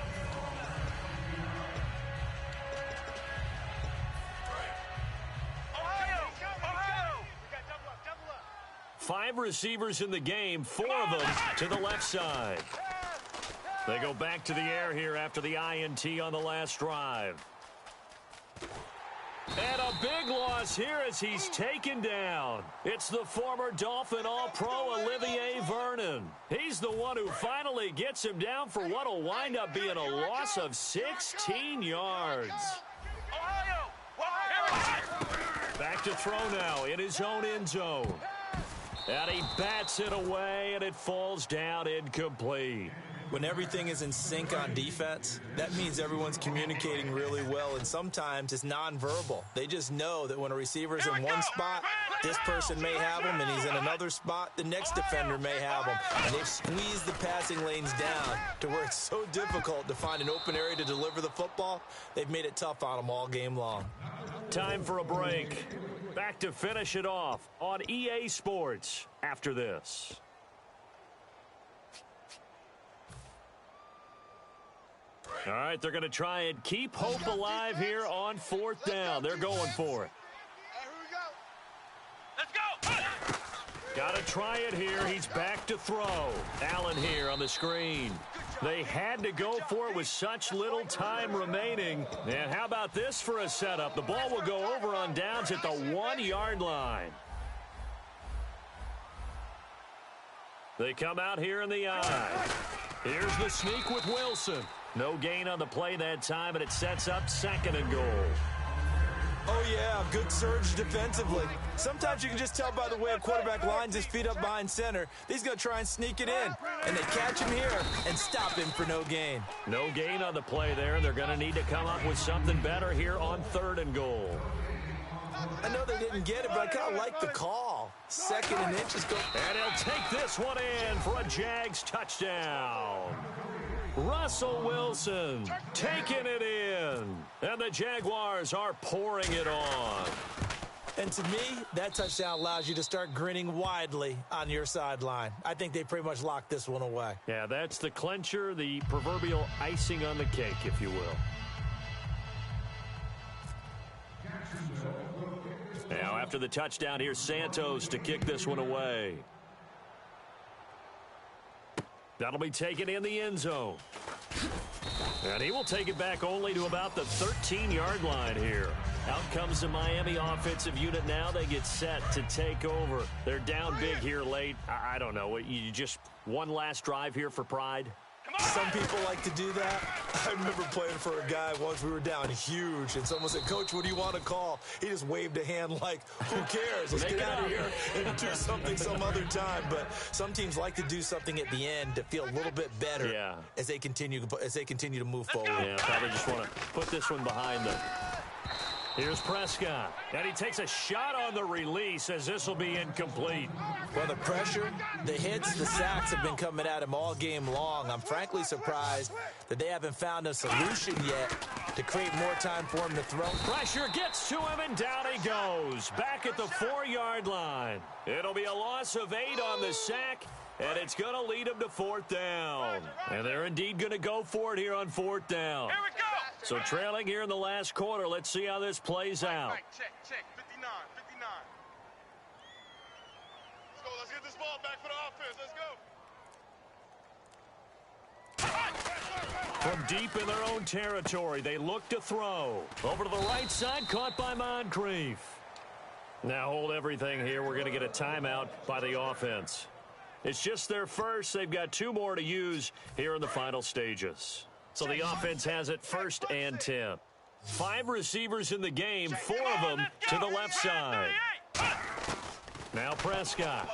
Five receivers in the game, 4 of them to the left side. They go back to the air here after the INT on the last drive. And a big loss here as he's taken down. It's the former Dolphin All-Pro Olivier Vernon. He's the one who finally gets him down for what will wind up being a loss of 16 yards. Back to throw now in his own end zone. And he bats it away, and it falls down incomplete. When everything is in sync on defense, that means everyone's communicating really well, and sometimes it's nonverbal. They just know that when a receiver's in one spot, this person may have him, and he's in another spot, the next defender may have him. And they've squeezed the passing lanes down to where it's so difficult to find an open area to deliver the football. They've made it tough on them all game long. Time for a break. Back to finish it off on EA Sports after this. All right, they're going to try and keep hope alive here on 4th down. They're going for it. Let's go. Got to try it here. He's back to throw. Allen here on the screen. They had to go for it with such little time remaining. And how about this for a setup? The ball will go over on downs at the 1-yard line. They come out here in the eye. Here's the sneak with Wilson. No gain on the play that time, and it sets up 2nd and goal. Oh, yeah, good surge defensively. Sometimes you can just tell by the way a quarterback lines his feet up behind center. He's going to try and sneak it in, and they catch him here and stop him for no gain. No gain on the play there, and they're going to need to come up with something better here on 3rd and goal. I know they didn't get it, but I kind of like the call. 2nd and inches go. And he'll take this one in for a Jags touchdown. Russell Wilson taking it in. And the Jaguars are pouring it on. And to me, that touchdown allows you to start grinning widely on your sideline. I think they pretty much locked this one away. Yeah, that's the clincher, the proverbial icing on the cake, if you will. Now, after the touchdown, here's Santos to kick this one away. That'll be taken in the end zone. And he will take it back only to about the 13-yard line here. Out comes the Miami offensive unit now. They get set to take over. They're down big here late. I don't know. You just one last drive here for pride? Some people like to do that. I remember playing for a guy once. We were down huge, and someone said, "Coach, what do you want to call?" He just waved a hand like, "Who cares? Let's get out of here and do something some other time." But some teams like to do something at the end to feel a little bit better as they continue to move forward. Yeah, probably just want to put this one behind them. Here's Prescott, and he takes a shot on the release as this will be incomplete. Well, the pressure, the hits, the sacks have been coming at him all game long. I'm frankly surprised that they haven't found a solution yet to create more time for him to throw. Pressure gets to him, and down he goes. Back at the 4-yard line. It'll be a loss of 8 on the sack, and it's going to lead him to 4th down. And they're indeed going to go for it here on 4th down. Here we go. So trailing here in the last quarter. Let's see how this plays out. Right, check. 59. Let's go. Let's get this ball back for the offense. Let's go. From deep in their own territory, they look to throw. Over to the right side, caught by Moncrief. Now hold everything here. We're going to get a timeout by the offense. It's just their first. They've got 2 more to use here in the final stages. So the offense has it 1st and 10. 5 receivers in the game, 4 of them to the left side. Now Prescott.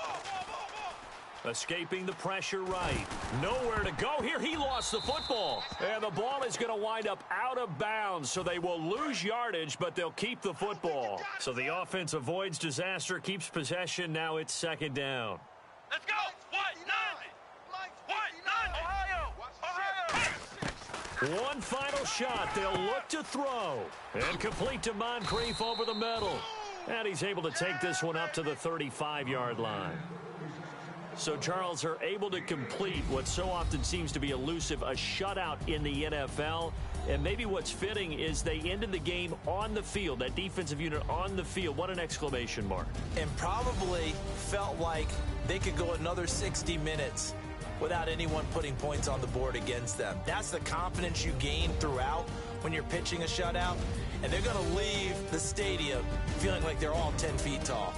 Escaping the pressure right. Nowhere to go here. He lost the football. And the ball is going to wind up out of bounds, so they will lose yardage, but they'll keep the football. So the offense avoids disaster, keeps possession. Now it's 2nd down. Let's go. What? 90. Ohio. One final shot. They'll look to throw. And complete to Moncrief over the middle. And he's able to take this one up to the 35-yard line. So, Charles, are able to complete what so often seems to be elusive, a shutout in the NFL. And maybe what's fitting is they ended the game on the field, that defensive unit on the field. What an exclamation mark. And probably felt like they could go another 60 minutes without anyone putting points on the board against them. That's the confidence you gain throughout when you're pitching a shutout. And they're going to leave the stadium feeling like they're all 10 feet tall.